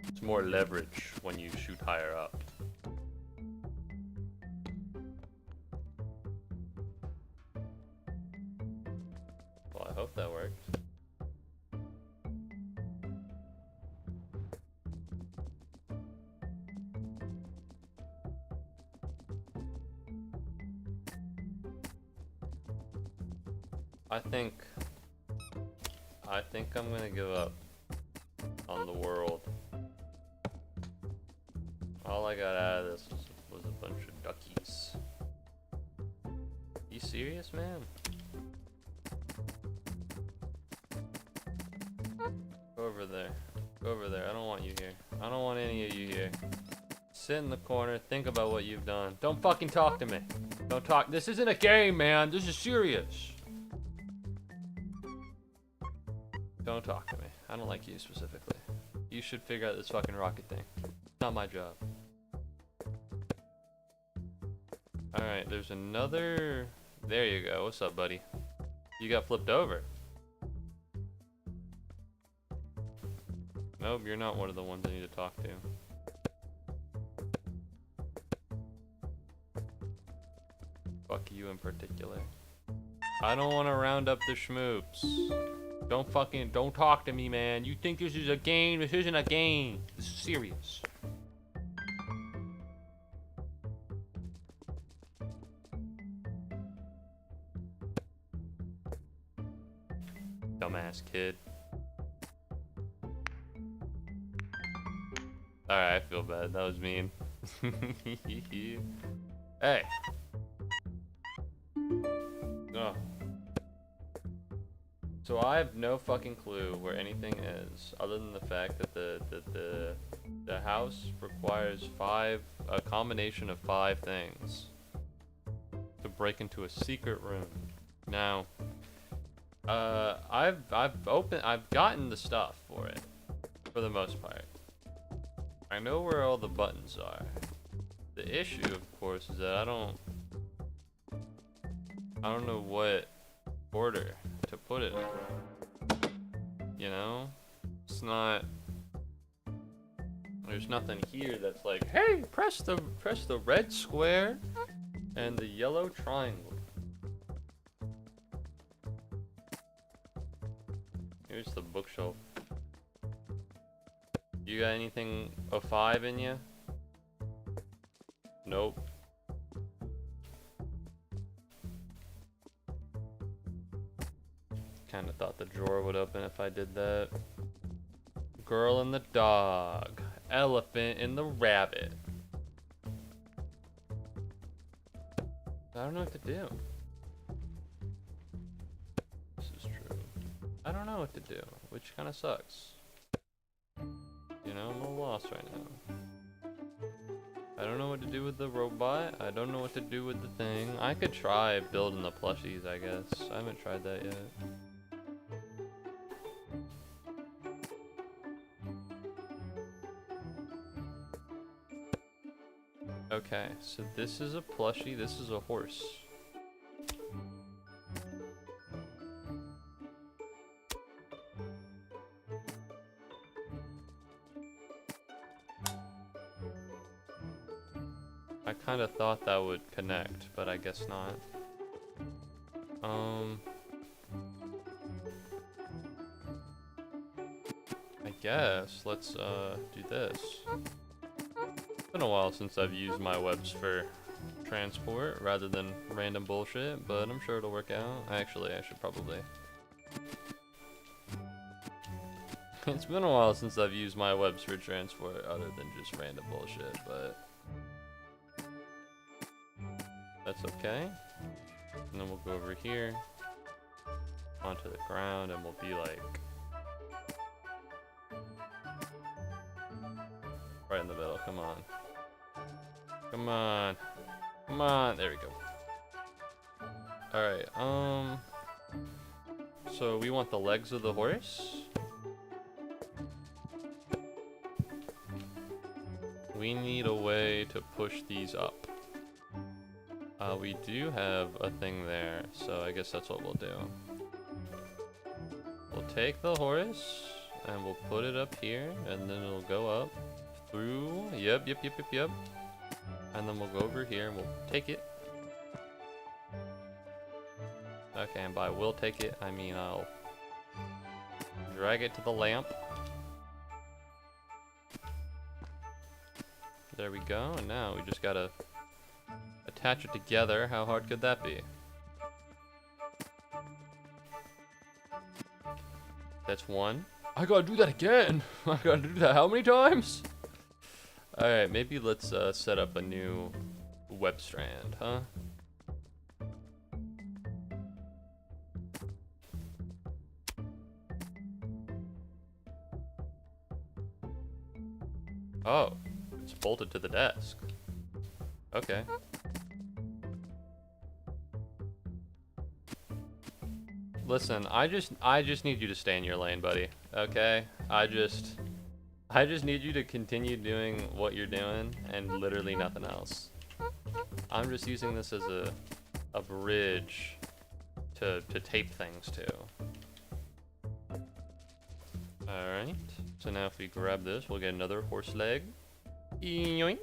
It's more leverage when you shoot higher up. Well, I hope that worked. I think I'm gonna give up on the world. All I got out of this was a bunch of duckies. You serious, man? Go over there. Go over there. I don't want you here. I don't want any of you here. Sit in the corner, think about what you've done. Don't fucking talk to me. Don't talk. This isn't a game, man. This is serious. Don't talk to me. I don't like you specifically. You should figure out this fucking rocket thing. It's not my job. Alright, there's another... There you go. What's up, buddy? You got flipped over. Nope, you're not one of the ones I need to talk to. Fuck you in particular. I don't want to round up the schmoops. Don't talk to me, man. You think this is a game? This isn't a game. This is serious. Dumbass kid. Alright, I feel bad. That was mean. Hey. Oh. So I have no fucking clue where anything is, other than the fact that the house requires a combination of 5 things to break into a secret room. Now, I've gotten the stuff for it, for the most part. I know where all the buttons are. The issue, of course, is that I don't know what order to put it in. You know? It's not... There's nothing here that's like, hey, press the red square and the yellow triangle. Here's the bookshelf. You got anything of 5 in you? Nope. Kinda thought the drawer would open if I did that. Girl and the dog. Elephant and the rabbit. I don't know what to do. This is true. I don't know what to do, which kind of sucks. You know, I'm a little lost right now. I don't know what to do with the robot. I don't know what to do with the thing. I could try building the plushies, I guess. I haven't tried that yet. Okay, so this is a plushie, this is a horse. I kind of thought that would connect, but I guess not. I guess let's do this. It's been a while since I've used my webs for transport rather than random bullshit, but I'm sure it'll work out. Actually, I should probably. It's been a while since I've used my webs for transport other than just random bullshit, but that's okay. And then we'll go over here onto the ground and we'll be like right in the middle. Come on. Come on. Come on. There we go. Alright, so we want the legs of the horse. We need a way to push these up. We do have a thing there, so I guess that's what we'll do. We'll take the horse and we'll put it up here, and then it'll go up through. Yep. And then we'll go over here and we'll take it. Okay, and by we'll take it, I mean I'll drag it to the lamp. There we go, and now we just gotta attach it together. How hard could that be? That's one. I gotta do that again. I gotta do that how many times? Alright, maybe let's set up a new web strand, huh? Oh, it's bolted to the desk. Okay. Listen, I just need you to stay in your lane, buddy. Okay? I just need you to continue doing what you're doing and literally nothing else. I'm just using this as a bridge to tape things to. Alright. So now if we grab this, we'll get another horse leg. Yoink.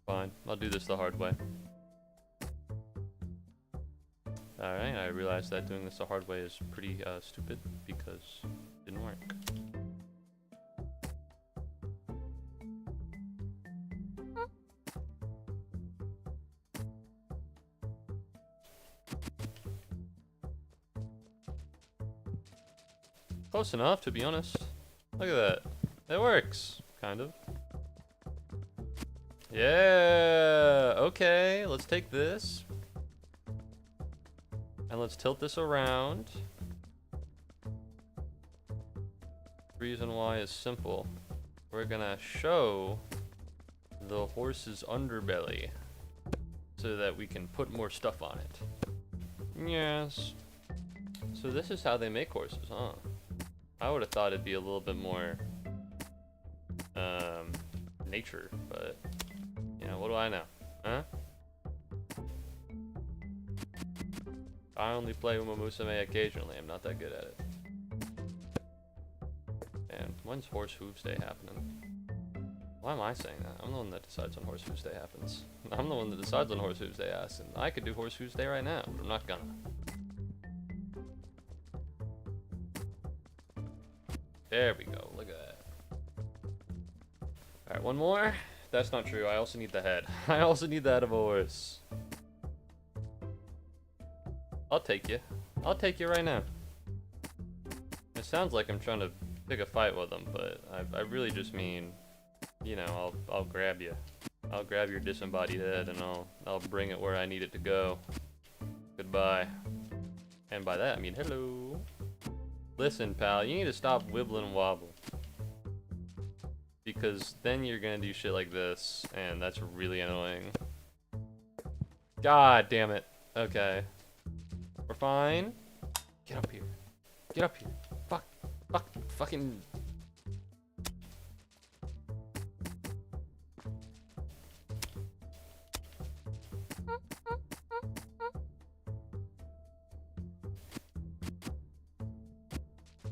Fine. I'll do this the hard way. Alright, I realized that doing this the hard way is pretty stupid because it didn't work. Close enough, to be honest. Look at that. It works, kind of. Yeah, okay, let's take this. And let's tilt this around. Reason why is simple. We're gonna show the horse's underbelly so that we can put more stuff on it. Yes. So this is how they make horses, huh? I would have thought it'd be a little bit more nature, but you know, what do I know? Huh? I only play with Muubody occasionally. I'm not that good at it. And when's Horse Hooves Day happening? Why am I saying that? I'm the one that decides when Horse Hooves Day happens. I'm the one that decides when Horse Hooves Day asks, and I could do Horse Hooves Day right now, but I'm not gonna. There we go. Look at that. Alright, one more. That's not true. I also need the head. I also need the head of a horse. I'll take you. I'll take you right now. It sounds like I'm trying to pick a fight with them, but I really just mean you know, I'll grab you. I'll grab your disembodied head and I'll bring it where I need it to go. Goodbye. And by that I mean hello. Listen, pal, you need to stop wibbling and wobble. Because then you're gonna do shit like this, and that's really annoying. God damn it. Okay. We're fine. Get up here. Get up here. Fuck. Fuck. Fucking.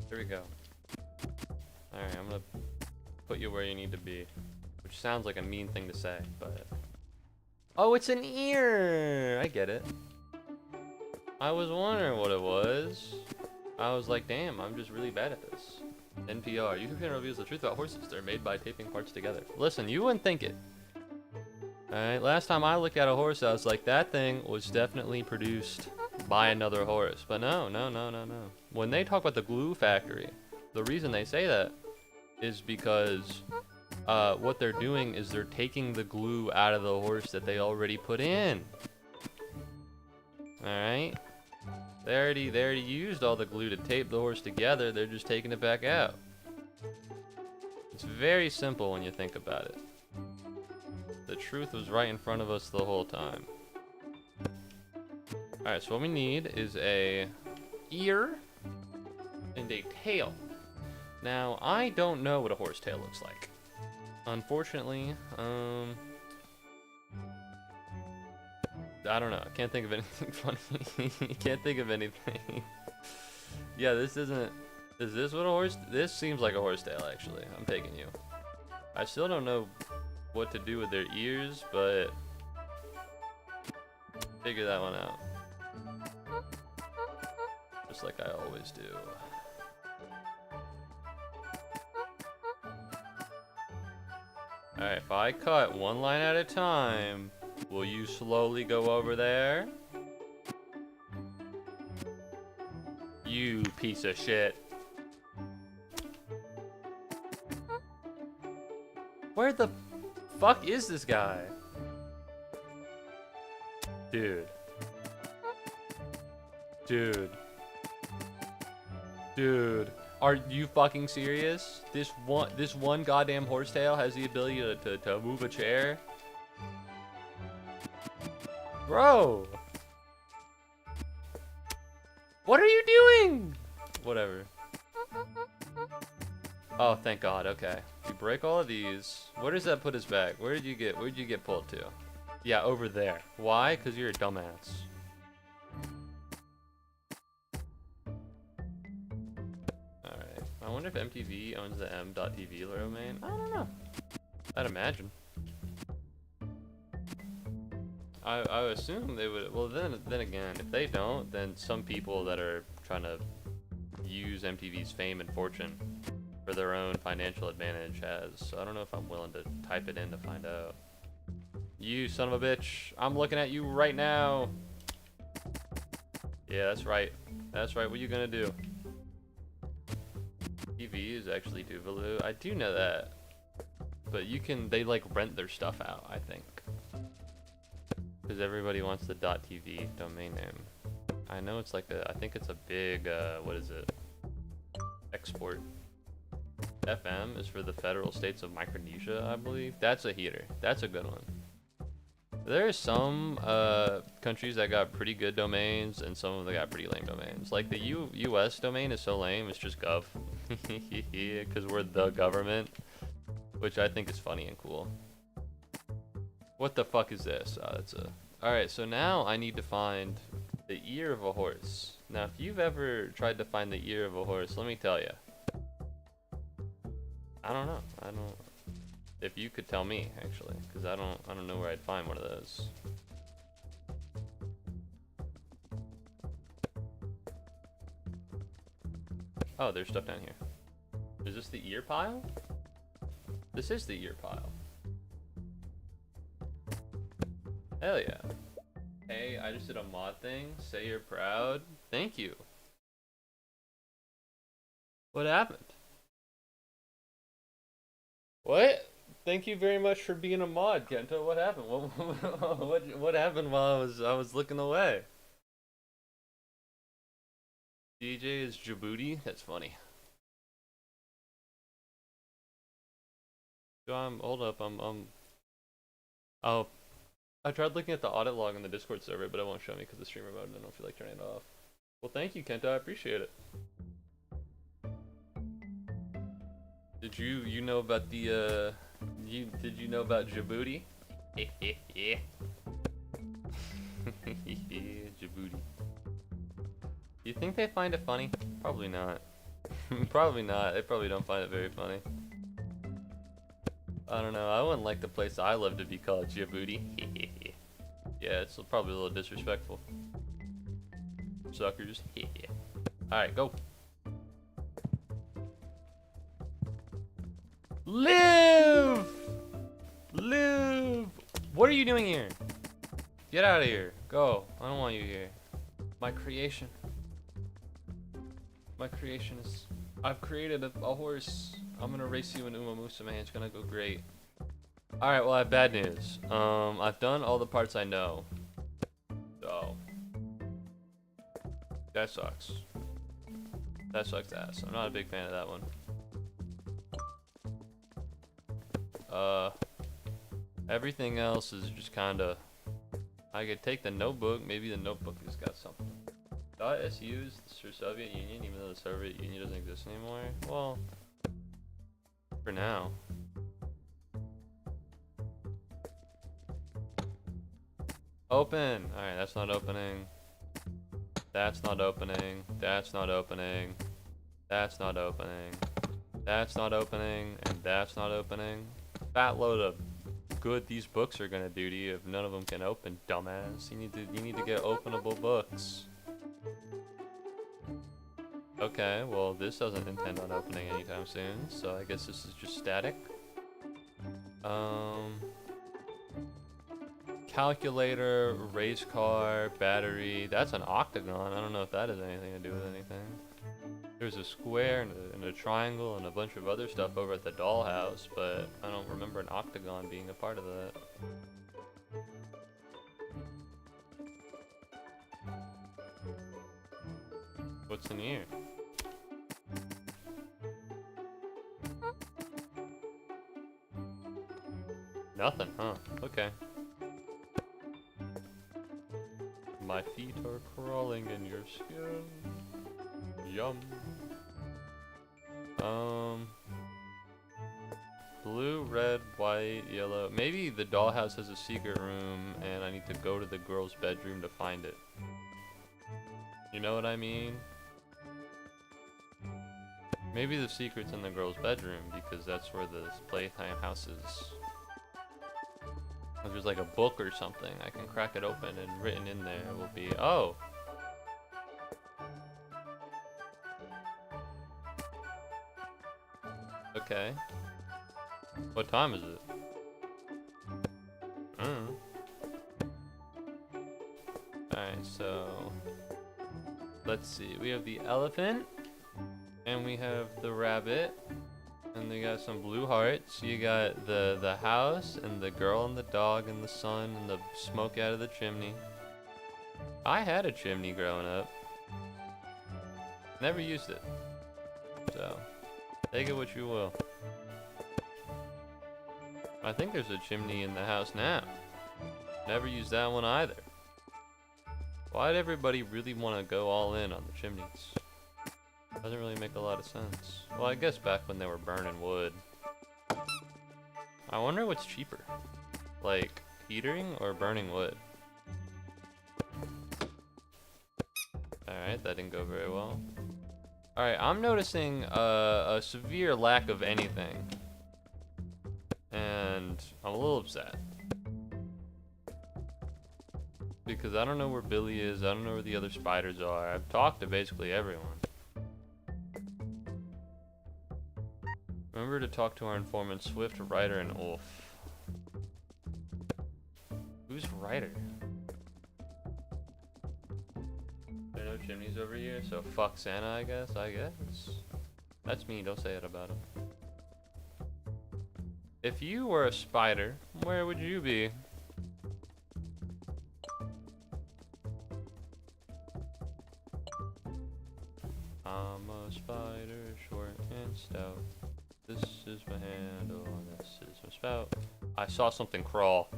There we go. Alright, I'm gonna put you where you need to be. Which sounds like a mean thing to say, but... Oh, it's an ear! I get it. I was wondering what it was. I was like, damn, I'm just really bad at this. NPR, YouTube channel reveals the truth about horses. They're made by taping parts together. Listen, you wouldn't think it. Alright, last time I looked at a horse, I was like, that thing was definitely produced by another horse. But no. When they talk about the glue factory, the reason they say that is because what they're doing is they're taking the glue out of the horse that they already put in. Alright? They already used all the glue to tape the horse together, they're just taking it back out. It's very simple when you think about it. The truth was right in front of us the whole time. Alright, so what we need is a ear and a tail. Now, I don't know what a horse tail looks like. Unfortunately, I don't know. I can't think of anything funny. Can't think of anything. Yeah, this isn't... Is this what a horse... This seems like a horse tail, actually. I'm taking you. I still don't know what to do with their ears, but... Figure that one out. Just like I always do. Alright, if I cut one line at a time, will you slowly go over there? You piece of shit. Where the fuck is this guy? Dude. Dude. Are you fucking serious? This one goddamn horsetail has the ability to move a chair? Bro! What are you doing? Whatever. Oh, thank God. Okay. You break all of these. Where does that put us back? Where'd you get pulled to? Yeah, over there. Why? Because you're a dumbass. Alright. I wonder if MTV owns the m.tv domain. I don't know. I'd imagine. I would assume they would. Well, then again, if they don't, then some people that are trying to use MTV's fame and fortune for their own financial advantage has. So I don't know if I'm willing to type it in to find out. You son of a bitch! I'm looking at you right now. Yeah, that's right. That's right. What are you gonna do? TV is actually Tuvalu. I do know that, but you can. They like rent their stuff out, I think. Because everybody wants the .tv domain name. I know it's like a, I think it's a big, what is it? Export. FM is for the federal states of Micronesia, I believe. That's a heater. That's a good one. There are some countries that got pretty good domains, and some of them got pretty lame domains. Like the US domain is so lame, it's just gov. Because we're the government, which I think is funny and cool. What the fuck is this? Oh, that's a... Alright, so now I need to find the ear of a horse. Now, if you've ever tried to find the ear of a horse, let me tell you. I don't know. I don't... If you could tell me, actually. Because I don't know where I'd find one of those. Oh, there's stuff down here. Is this the ear pile? This is the ear pile. Hell yeah. Hey, I just did a mod thing. Say you're proud. Thank you. What happened? What? Thank you very much for being a mod, Kento. What happened? What happened while I was looking away? DJ is Djibouti? That's funny. So hold up, oh, I tried looking at the audit log on the Discord server, but it won't show me because the streamer mode and I don't feel like turning it off. Well, thank you, Kento. I appreciate it. Did you know about the did you know about Djibouti? Yeah. Djibouti. You think they find it funny? Probably not. Probably not. They probably don't find it very funny. I don't know. I wouldn't like the place I live to be called Djibouti. Yeah, it's probably a little disrespectful. Suckers. Alright, go. Live! Live! What are you doing here? Get out of here. Go. I don't want you here. My creation. My creation is... I've created a horse. I'm gonna race you in Uma Musa, man. It's gonna go great. Alright, well, I have bad news. I've done all the parts I know. So... that sucks. That sucks ass. I'm not a big fan of that one. Everything else is just kinda... I could take the notebook. Maybe the notebook has got something. .su is the Soviet Union, even though the Soviet Union doesn't exist anymore. Well, for now. Open! Alright, that's not opening. That's not opening. That's not opening. That's not opening. That's not opening. And that's not opening. Fat load of good these books are gonna do to you if none of them can open, dumbass. You need to get openable books. Okay, well this doesn't intend on opening anytime soon, so I guess this is just static. Calculator, race car, battery. That's an octagon. I don't know if that has anything to do with anything. There's a square and a triangle and a bunch of other stuff over at the dollhouse, but I don't remember an octagon being a part of that. What's in here? Nothing, huh? Okay. My feet are crawling in your skin. Yum. Blue, red, white, yellow. Maybe the dollhouse has a secret room and I need to go to the girl's bedroom to find it. You know what I mean? Maybe the secret's in the girl's bedroom because that's where the playtime house is. If there's like a book or something, I can crack it open and written in there will be, oh! Okay. What time is it? Alright, so... let's see. We have the elephant. And we have the rabbit. And they got some blue hearts. You got the house and the girl and the dog and the sun and the smoke out of the chimney. I had a chimney growing up. Never used it. So, take it what you will. I think there's a chimney in the house now. Never used that one either. Why'd everybody really want to go all in on the chimneys? Doesn't really make a lot of sense. Well, I guess back when they were burning wood. I wonder what's cheaper. Like, heating or burning wood? Alright, that didn't go very well. Alright, I'm noticing a severe lack of anything. And I'm a little upset. Because I don't know where Billy is, I don't know where the other spiders are. I've talked to basically everyone. Remember to talk to our informants, Swift, Ryder, and Ulf. Who's Ryder? There are no chimneys over here, so fuck Santa, I guess. That's me, don't say it about him. If you were a spider, where would you be? I'm a spider, short and stout. This is my handle, and this is my spout. I saw something crawl.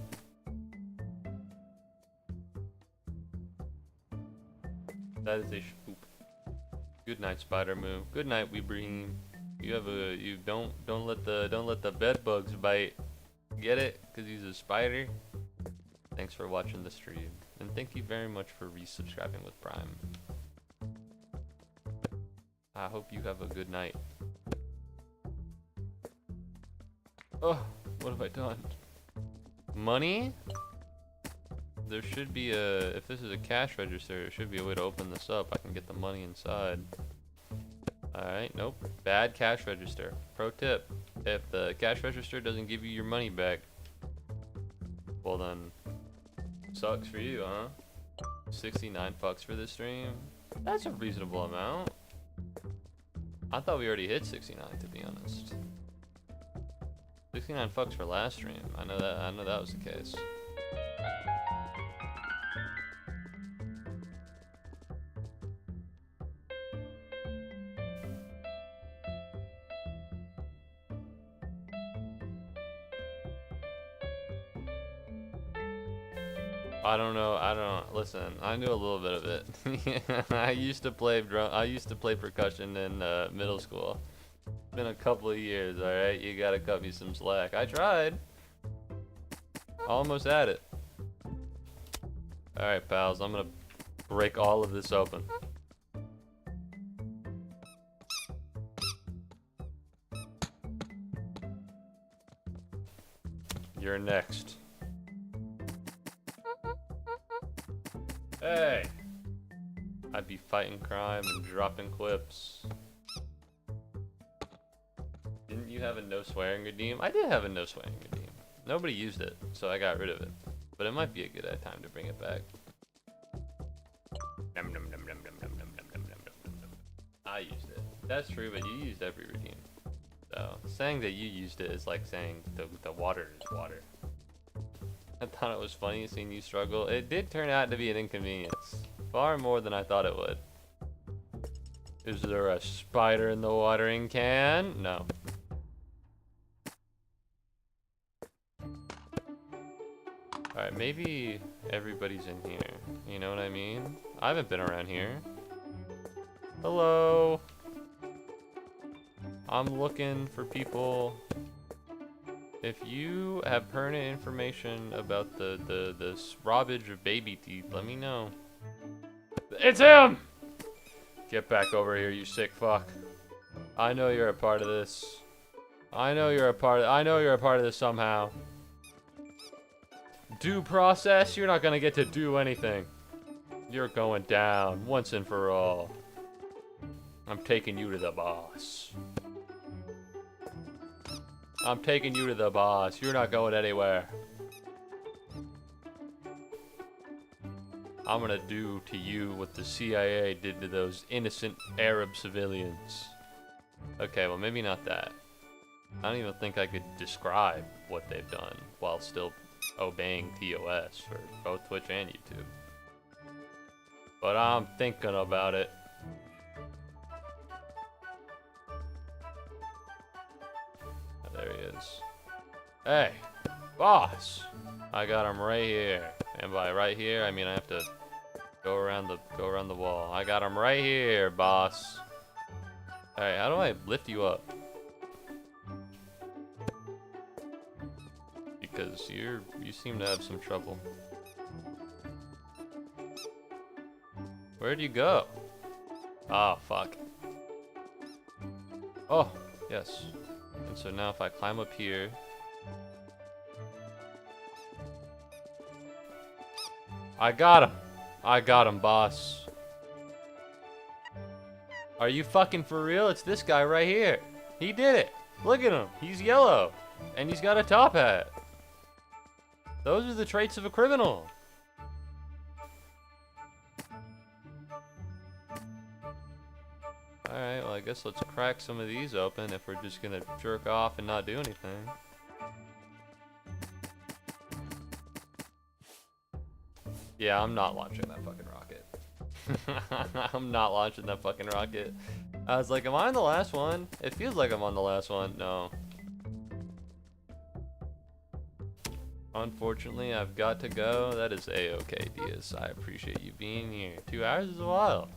That is a spoop. Good night, Spider Moo. Good night, Weebrahim. Don't let the bed bugs bite. Get it? Cause he's a spider. Thanks for watching the stream, and thank you very much for resubscribing with Prime. I hope you have a good night. Oh, what have I done? Money? There should be a, if this is a cash register, there should be a way to open this up. I can get the money inside. Alright, nope. Bad cash register. Pro tip, if the cash register doesn't give you your money back, well then, sucks for you, huh? 69 fucks for this stream? That's a reasonable amount. I thought we already hit 69, to be honest. 69 fucks for last stream. I know that was the case. Listen, I knew a little bit of it. I used to play percussion in middle school. It's been a couple of years, alright? You gotta cut me some slack. I tried. Almost had it. Alright, pals, I'm gonna break all of this open. You're next. Hey! I'd be fighting crime and dropping clips. Didn't you have a no swearing redeem? I did have a no swearing redeem. Nobody used it, so I got rid of it. But it might be a good time to bring it back. I used it. That's true, but you used every redeem. So, saying that you used it is like saying the water is water. I thought it was funny seeing you struggle. It did turn out to be an inconvenience. Far more than I thought it would. Is there a spider in the watering can? No. Alright, maybe everybody's in here. You know what I mean? I haven't been around here. Hello? I'm looking for people. If you have pertinent information about the robbage of baby teeth, let me know. It's him! Get back over here, you sick fuck. I know you're a part of this. I know you're a part of this somehow. Due process? You're not gonna get to do anything. You're going down once and for all. I'm taking you to the boss. I'm taking you to the boss. You're not going anywhere. I'm gonna do to you what the CIA did to those innocent Arab civilians. Okay, well maybe not that. I don't even think I could describe what they've done while still obeying TOS for both Twitch and YouTube. But I'm thinking about it. There he is. Hey, boss! I got him right here. And by right here, I mean I have to go around the wall. I got him right here, boss. Alright, how do I lift you up? Because you seem to have some trouble. Where'd you go? Oh, fuck. Oh, yes. And so now if I climb up here. I got him. I got him, boss. Are you fucking for real? It's this guy right here. He did it. Look at him. He's yellow. And he's got a top hat. Those are the traits of a criminal. Alright, well I guess let's crack some of these open if we're just gonna jerk off and not do anything. Yeah, I'm not launching that fucking rocket. I'm not launching that fucking rocket. I was like, am I on the last one? It feels like I'm on the last one. No. Unfortunately, I've got to go. That is a-okay, Diaz. I appreciate you being here. 2 hours is a while.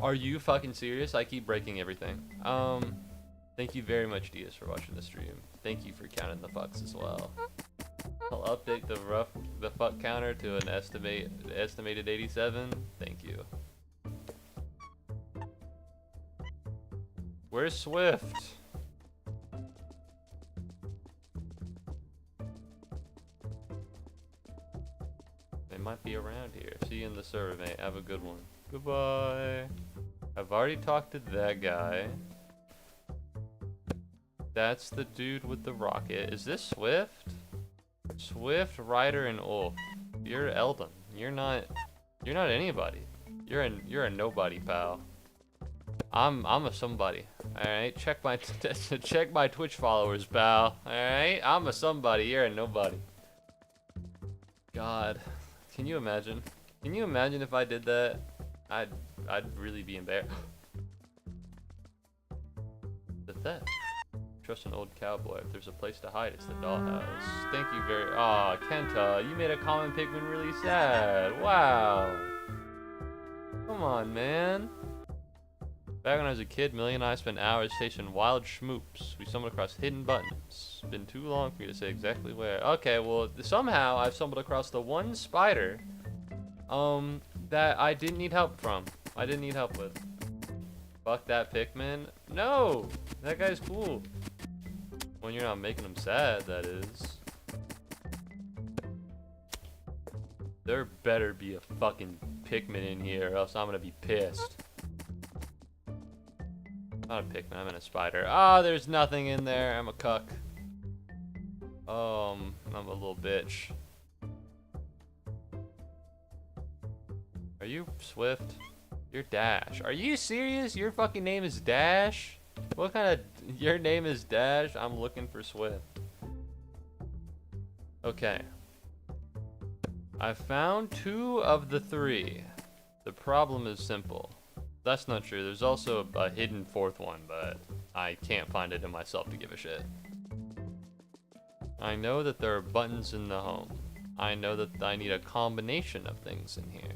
Are you fucking serious? I keep breaking everything. Thank you very much, Diaz, for watching the stream. Thank you for counting the fucks as well. I'll update the fuck counter to an estimated 87. Thank you. Where's Swift? They might be around here. See you in the server, mate. Have a good one. Goodbye. I've already talked to that guy. That's the dude with the rocket. Is this Swift? Swift, Ryder, and Ulf. You're Eldon. You're not anybody. You're a nobody, pal. I'm a somebody. Alright, check my check my Twitch followers, pal. Alright? I'm a somebody, you're a nobody. God. Can you imagine? Can you imagine if I did that? I'd really be embarrassed. What's that? Trust an old cowboy. If there's a place to hide, it's the dollhouse. Thank you very. Aw, Kenta, you made a common Pikmin really sad. Wow. Come on, man. Back when I was a kid, Millie and I spent hours chasing wild schmoops. We stumbled across hidden buttons. It's been too long for me to say exactly where. Okay, well, somehow I've stumbled across the one spider, that I didn't need help from. I didn't need help with. Fuck that Pikmin. No! That guy's cool. When you're not making him sad, that is. There better be a fucking Pikmin in here, or else I'm gonna be pissed. Not a Pikmin, I'm in a spider. Ah, there's nothing in there. I'm a cuck. I'm a little bitch. Are you Swift? You're Dash. Are you serious? Your fucking name is Dash? What kind of... Your name is Dash? I'm looking for Swift. Okay. I found 2 of the 3. The problem is simple. That's not true. There's also a hidden 4th one, but I can't find it in myself to give a shit. I know that there are buttons in the home. I know that I need a combination of things in here.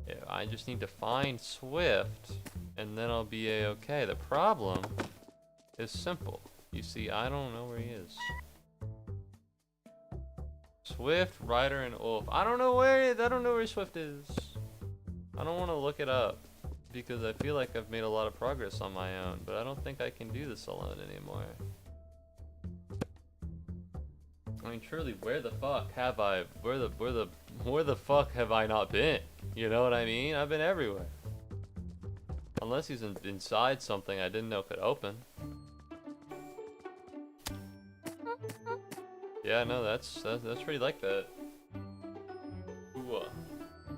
Yeah, I just need to find Swift, and then I'll be a-okay. The problem is simple. You see, I don't know where he is. Swift, Ryder, and Ulf. I don't know where Swift is. I don't want to look it up, because I feel like I've made a lot of progress on my own, but I don't think I can do this alone anymore. I mean, truly, where the fuck have I, where the fuck have I not been? You know what I mean? I've been everywhere. Unless he's inside something I didn't know could open. Yeah, no, that's pretty like that. Ooh,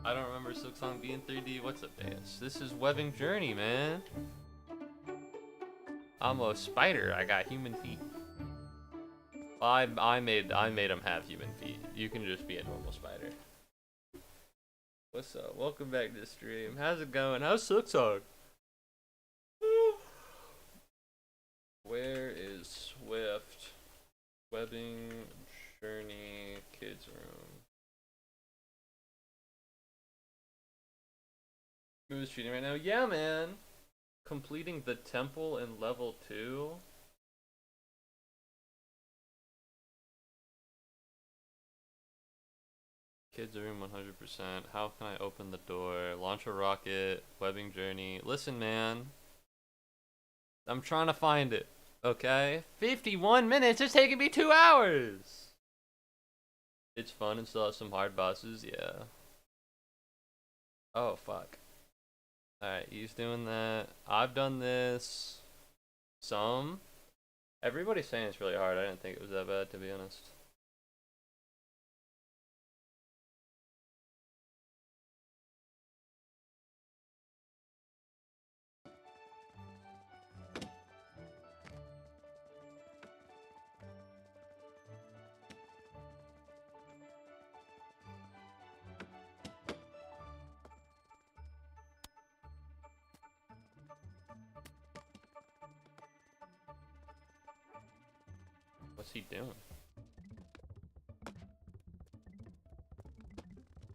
I don't remember Silksong being 3D. What's up, Deus? This is Webbing Journey, man. I'm a spider. I got human feet. I made him have human feet. You can just be a normal spider. What's up? Welcome back to the stream. How's it going? How's Silksong? Where is Swift? Webbing Journey Kids Room. Who's cheating right now? Yeah, man. Completing the temple in level 2. Kids room 100%. How can I open the door? Launch a rocket. Webbing Journey. Listen, man. I'm trying to find it. Okay? 51 minutes? It's taking me 2 hours! It's fun and still has some hard bosses? Yeah. Oh, fuck. Alright, he's doing that. I've done this. Some. Everybody's saying it's really hard. I didn't think it was that bad, to be honest. What's he doing?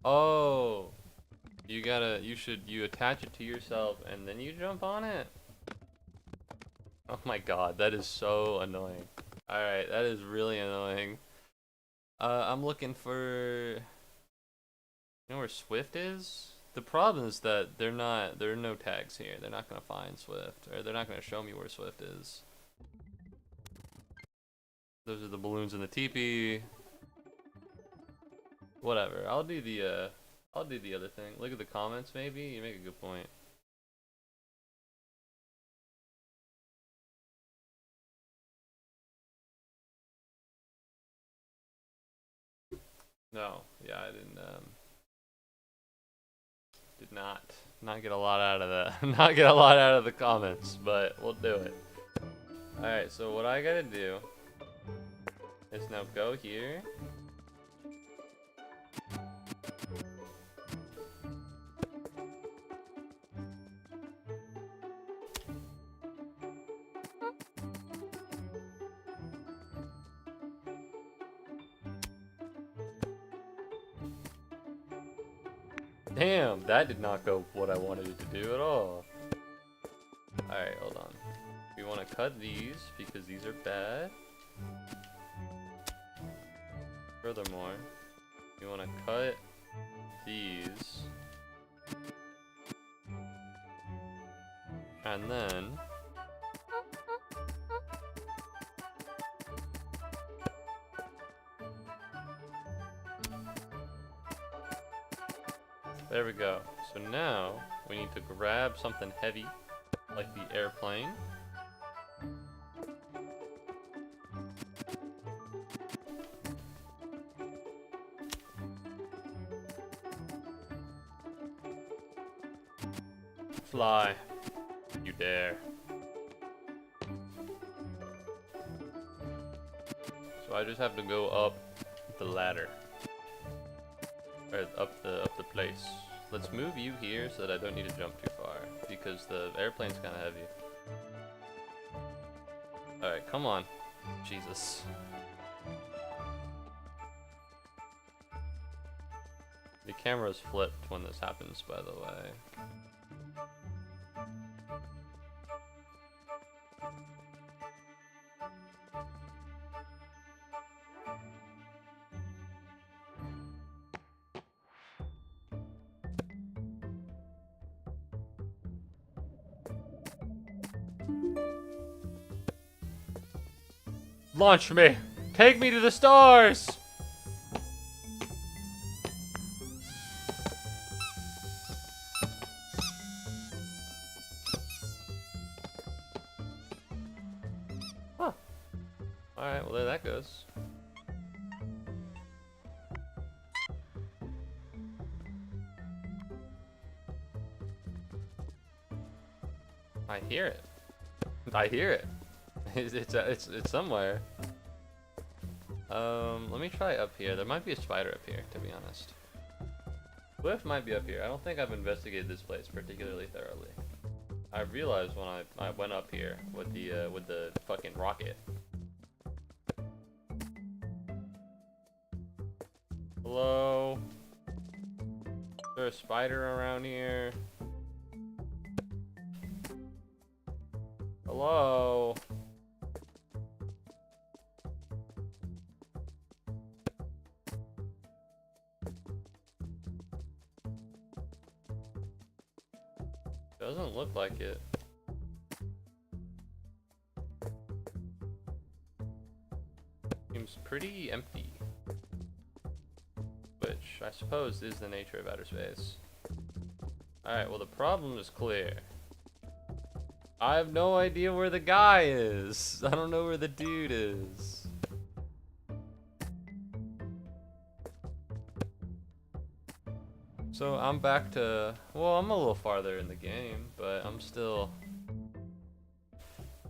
Oh, you attach it to yourself and then you jump on it? Oh my god, that is so annoying. Alright, that is really annoying. I'm looking for... You know where Swift is? The problem is that there are no tags here. They're not gonna find Swift, or they're not gonna show me where Swift is. Those are the balloons in the teepee. Whatever. I'll do the other thing. Look at the comments maybe. You make a good point. No, yeah, I didn't did not get a lot out of the not get a lot out of the comments, but we'll do it. Alright, so what I gotta do is now go here. Damn, that did not go what I wanted it to do at all. Alright, hold on. We want to cut these because these are bad. Furthermore, we want to cut these. And then there we go. So now we need to grab something heavy, like the airplane. Fly, you dare. So I just have to go up the ladder. Or up the place. Let's move you here so that I don't need to jump too far, because the airplane's kind of heavy. Alright, come on. Jesus. The camera's flipped when this happens, by the way. Launch me! Take me to the stars! Huh. Alright, well there that goes. I hear it. I hear it. It's somewhere. Let me try up here. There might be a spider up here, to be honest. Swift might be up here. I don't think I've investigated this place particularly thoroughly. I realized when I went up here with the fucking rocket. Hello? Is there a spider around here? Hello? Doesn't look like it. Seems pretty empty. Which I suppose is the nature of outer space. Alright, well the problem is clear. I have no idea where the guy is. I don't know where the dude is. So I'm back to, well, I'm a little farther in the game, but I'm still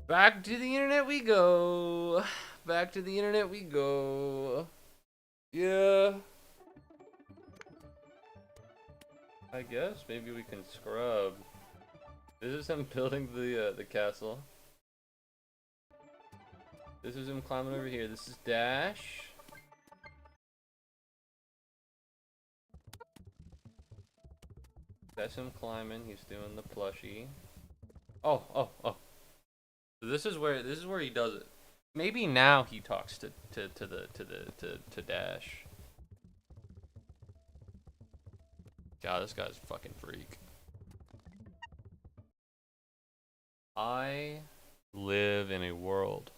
back to the internet we go. Back to the internet we go. Yeah. I guess maybe we can scrub. This is him building the castle. This is him climbing over here. This is Dash. That's him climbing. He's doing the plushie. Oh. So this is where he does it. Maybe now he talks to Dash. God, this guy's a fucking freak. I live in a world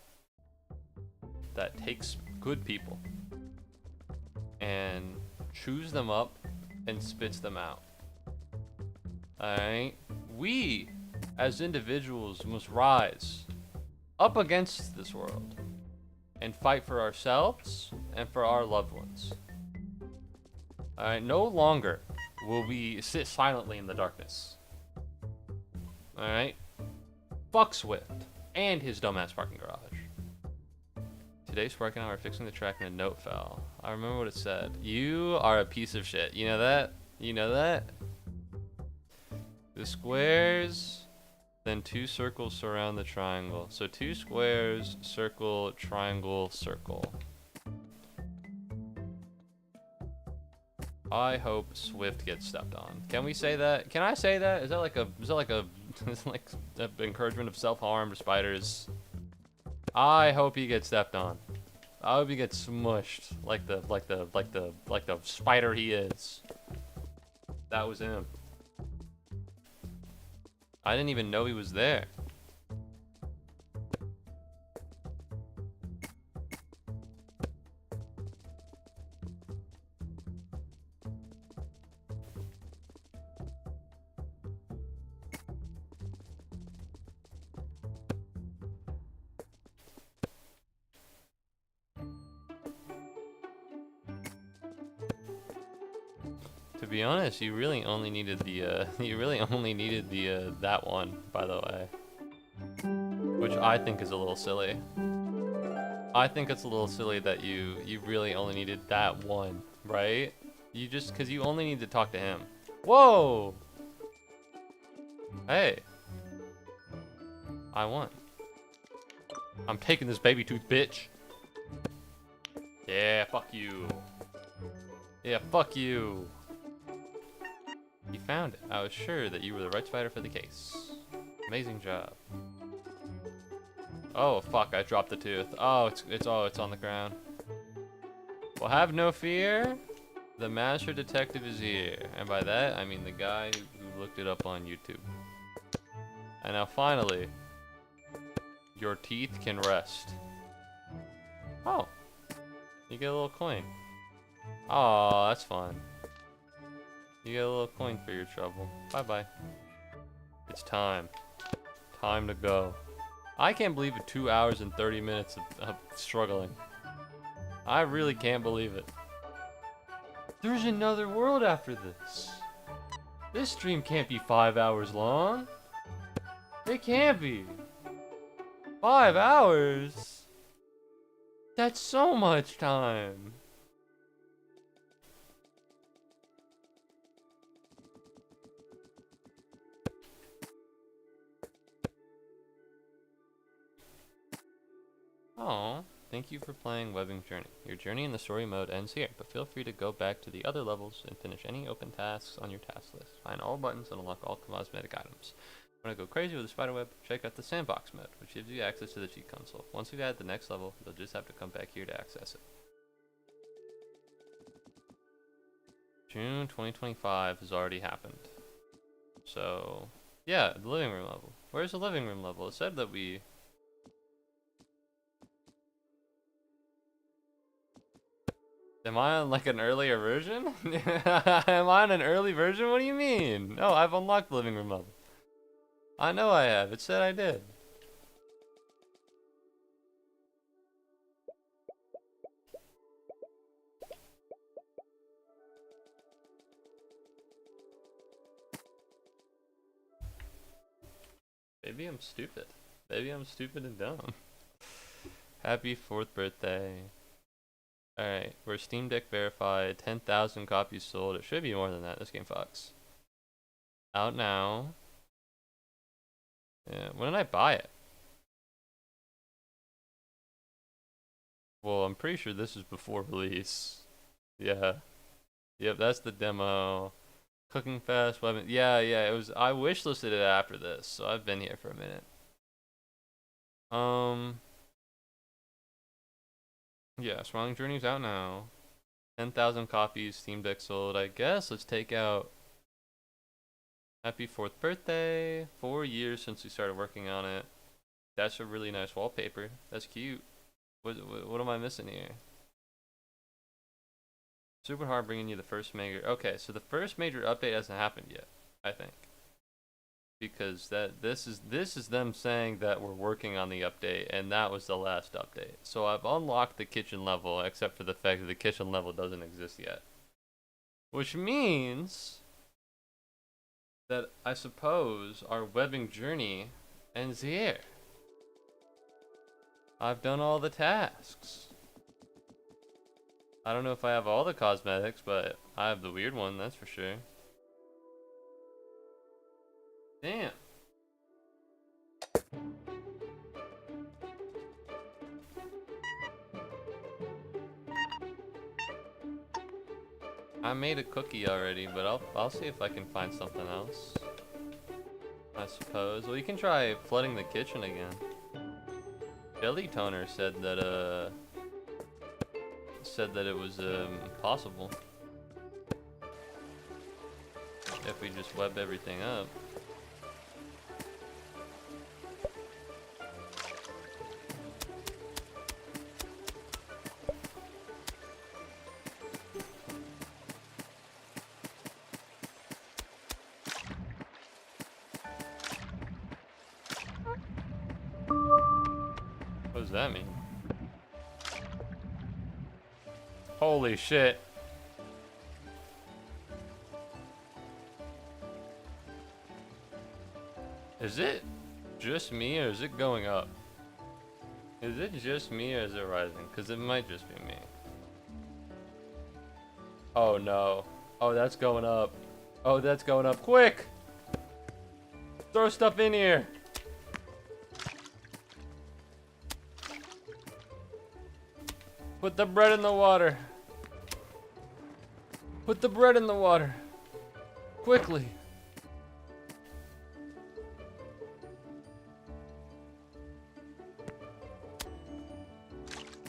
that takes good people and chews them up and spits them out. Alright? We, as individuals, must rise up against this world and fight for ourselves and for our loved ones. Alright? No longer will we sit silently in the darkness. Alright? Fuck Swift and his dumbass parking garage. Today, Spark and I were fixing the track and a note fell. I remember what it said. You are a piece of shit. You know that? You know that? The squares, then 2 circles surround the triangle. So 2 squares, circle, triangle, circle. I hope Swift gets stepped on. Can we say that? Can I say that? Is that like a is it like an encouragement of self-harm to spiders? I hope he gets stepped on. I hope he gets smushed like the spider he is. That was him. I didn't even know he was there. To be honest, you really only needed the that one, by the way. Which I think is a little silly. I think it's a little silly that you really only needed that one, right? You just, cause you only need to talk to him. Whoa! Hey. I won. I'm taking this baby tooth, bitch. Yeah, fuck you. Yeah, fuck you. You found it. I was sure that you were the right spider for the case. Amazing job. Oh fuck! I dropped the tooth. Oh, it's on the ground. Well, have no fear. The master detective is here, and by that I mean the guy who looked it up on YouTube. And now finally, your teeth can rest. Oh, you get a little coin. Oh, that's fun. You get a little coin for your trouble. Bye-bye. It's time. Time to go. I can't believe it. 2 hours and 30 minutes of struggling. I really can't believe it. There's another world after this. This stream can't be 5 hours long. It can't be. 5 hours? That's so much time. Oh, thank you for playing Webbing Journey. Your journey in the story mode ends here, but feel free to go back to the other levels and finish any open tasks on your task list. Find all buttons and unlock all cosmetic items. Want to go crazy with the spiderweb? Check out the sandbox mode, which gives you access to the cheat console. Once we add the next level, you'll just have to come back here to access it. June 2025 has already happened. So, yeah, the living room level. Where's the living room level? It said that we... Am I on like an earlier version? Am I on an early version? What do you mean? No, I've unlocked the living room level. I know I have. It said I did. Maybe I'm stupid. Maybe I'm stupid and dumb. Happy 4th birthday. Alright, we're Steam Deck verified. 10,000 copies sold. It should be more than that. This game fucks. Out now. Yeah, when did I buy it? Well, I'm pretty sure this is before release. Yeah. Yep, that's the demo. Cooking fast weapon. Yeah, yeah, it was. I wishlisted it after this, so I've been here for a minute. Yeah, Smiling Journey's out now. 10,000 copies, Steam Deck sold. I guess let's take out Happy 4th birthday. 4 years since we started working on it. That's a really nice wallpaper. That's cute. What am I missing here? Super hard bringing you the first major. Okay, so the first major update hasn't happened yet, I think. Because this is them saying that we're working on the update, and that was the last update. So I've unlocked the kitchen level, except for the fact that the kitchen level doesn't exist yet. Which means that I suppose our webbing journey ends here. I've done all the tasks. I don't know if I have all the cosmetics, but I have the weird one, that's for sure. Damn. I made a cookie already, but I'll see if I can find something else. I suppose. Well, you can try flooding the kitchen again. Jelly Toner said that it was possible if we just web everything up. What does that mean? Holy shit. Is it just me or is it going up? Is it just me or is it rising? Because it might just be me. Oh no. Oh, that's going up. Oh, that's going up. Quick! Throw stuff in here. Put the bread in the water. Put the bread in the water. Quickly.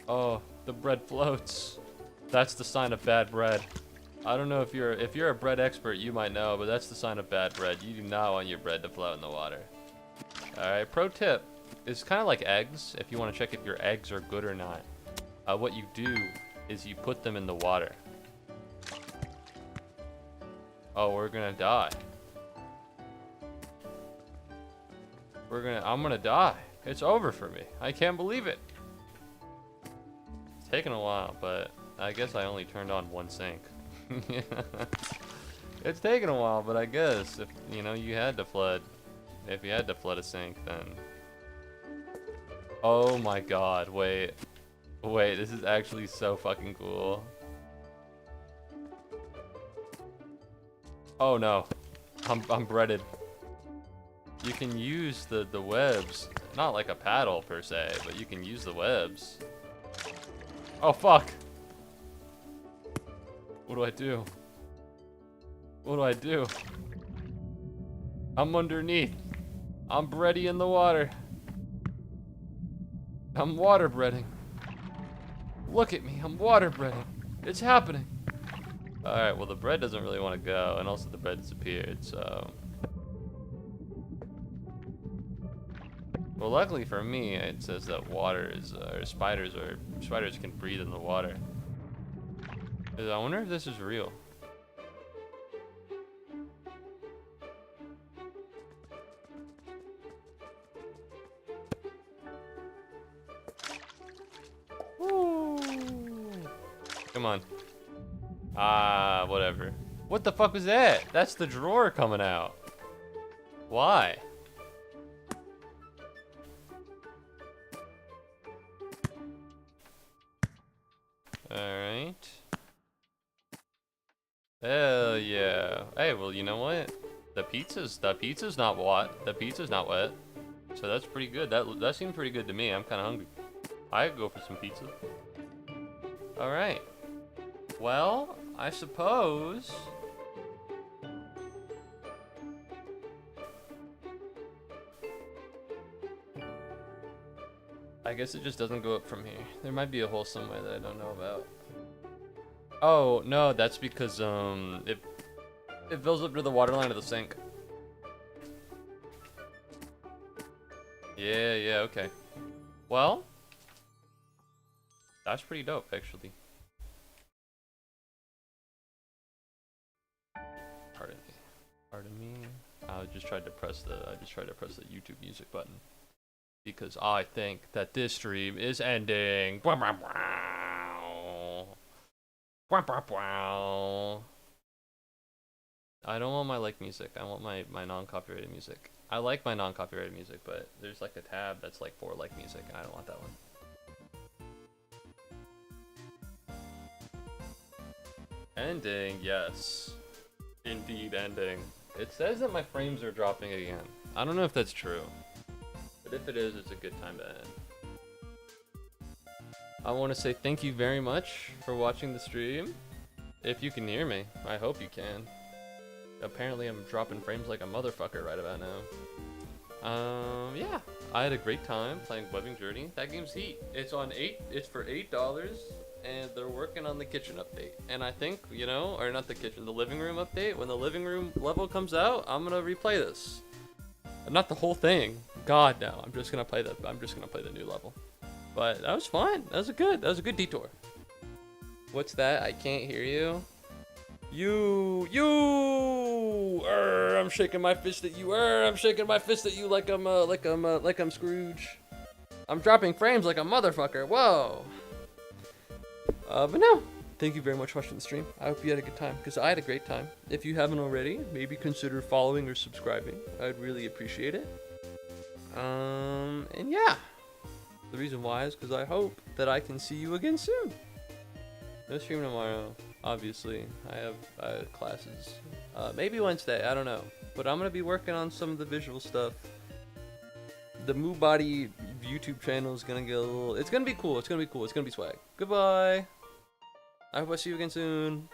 Oh, the bread floats. That's the sign of bad bread. I don't know if you're a bread expert, you might know, but that's the sign of bad bread. You do not want your bread to float in the water. Alright, pro tip. It's kind of like eggs, if you want to check if your eggs are good or not. What you do is you put them in the water. Oh, we're gonna die. I'm gonna die. It's over for me. I can't believe it. It's taken a while, but I guess I only turned on one sink. It's taken a while, but I guess if you had to flood, if you had to flood a sink, then. Oh my God! Wait, this is actually so fucking cool. Oh no, I'm breaded. You can use the webs, not like a paddle per se, but you can use the webs. Oh fuck! What do I do? What do I do? I'm underneath. I'm bready in the water. I'm water breading. Look at me, I'm water breading. It's happening. Alright, well the bread doesn't really want to go, and also the bread disappeared, so. Well, luckily for me, it says that water is, spiders can breathe in the water. I wonder if this is real. Woo. Come on. Ah, whatever. What the fuck was that? That's the drawer coming out. Why? Alright. Hell yeah. Hey, well, you know what? The pizza's not wet. The pizza's not wet. So that's pretty good. That seemed pretty good to me. I'm kind of hungry. I could go for some pizza. Alright. Well, I suppose... I guess it just doesn't go up from here. There might be a hole somewhere that I don't know about. Oh, no, that's because, it fills up to the water line of the sink. Yeah, okay. Well, that's pretty dope, actually. Pardon me. I just tried to press the YouTube music button because I think that this stream is ending. I don't want my like music. I want my non-copyrighted music. I like my non-copyrighted music, but there's like a tab that's like for like music, and I don't want that one. Ending, yes. Indeed ending. It says that my frames are dropping again. I don't know if that's true, but if it is, it's a good time to end. I want to say thank you very much for watching the stream. If you can hear me, I hope you can. Apparently I'm dropping frames like a motherfucker right about now. Yeah, I had a great time playing Webbing Journey. That game's heat. It's for $8, and they're working on the kitchen update. And I think, you know, or not the kitchen, the living room update. When the living room level comes out, I'm gonna replay this. Not the whole thing. God, no. I'm just gonna play the new level. But that was fun. That was a good detour. What's that? I can't hear you. I'm shaking my fist at you. I'm shaking my fist at you like I'm Scrooge. I'm dropping frames like a motherfucker. Whoa. But no. Thank you very much for watching the stream. I hope you had a good time, because I had a great time. If you haven't already, maybe consider following or subscribing. I'd really appreciate it. And yeah. The reason why is because I hope that I can see you again soon. No stream tomorrow, obviously. I have classes. Maybe Wednesday, I don't know. But I'm going to be working on some of the visual stuff. The Muubody YouTube channel is going to get a little... It's going to be cool. It's going to be swag. Goodbye. I hope I see you again soon.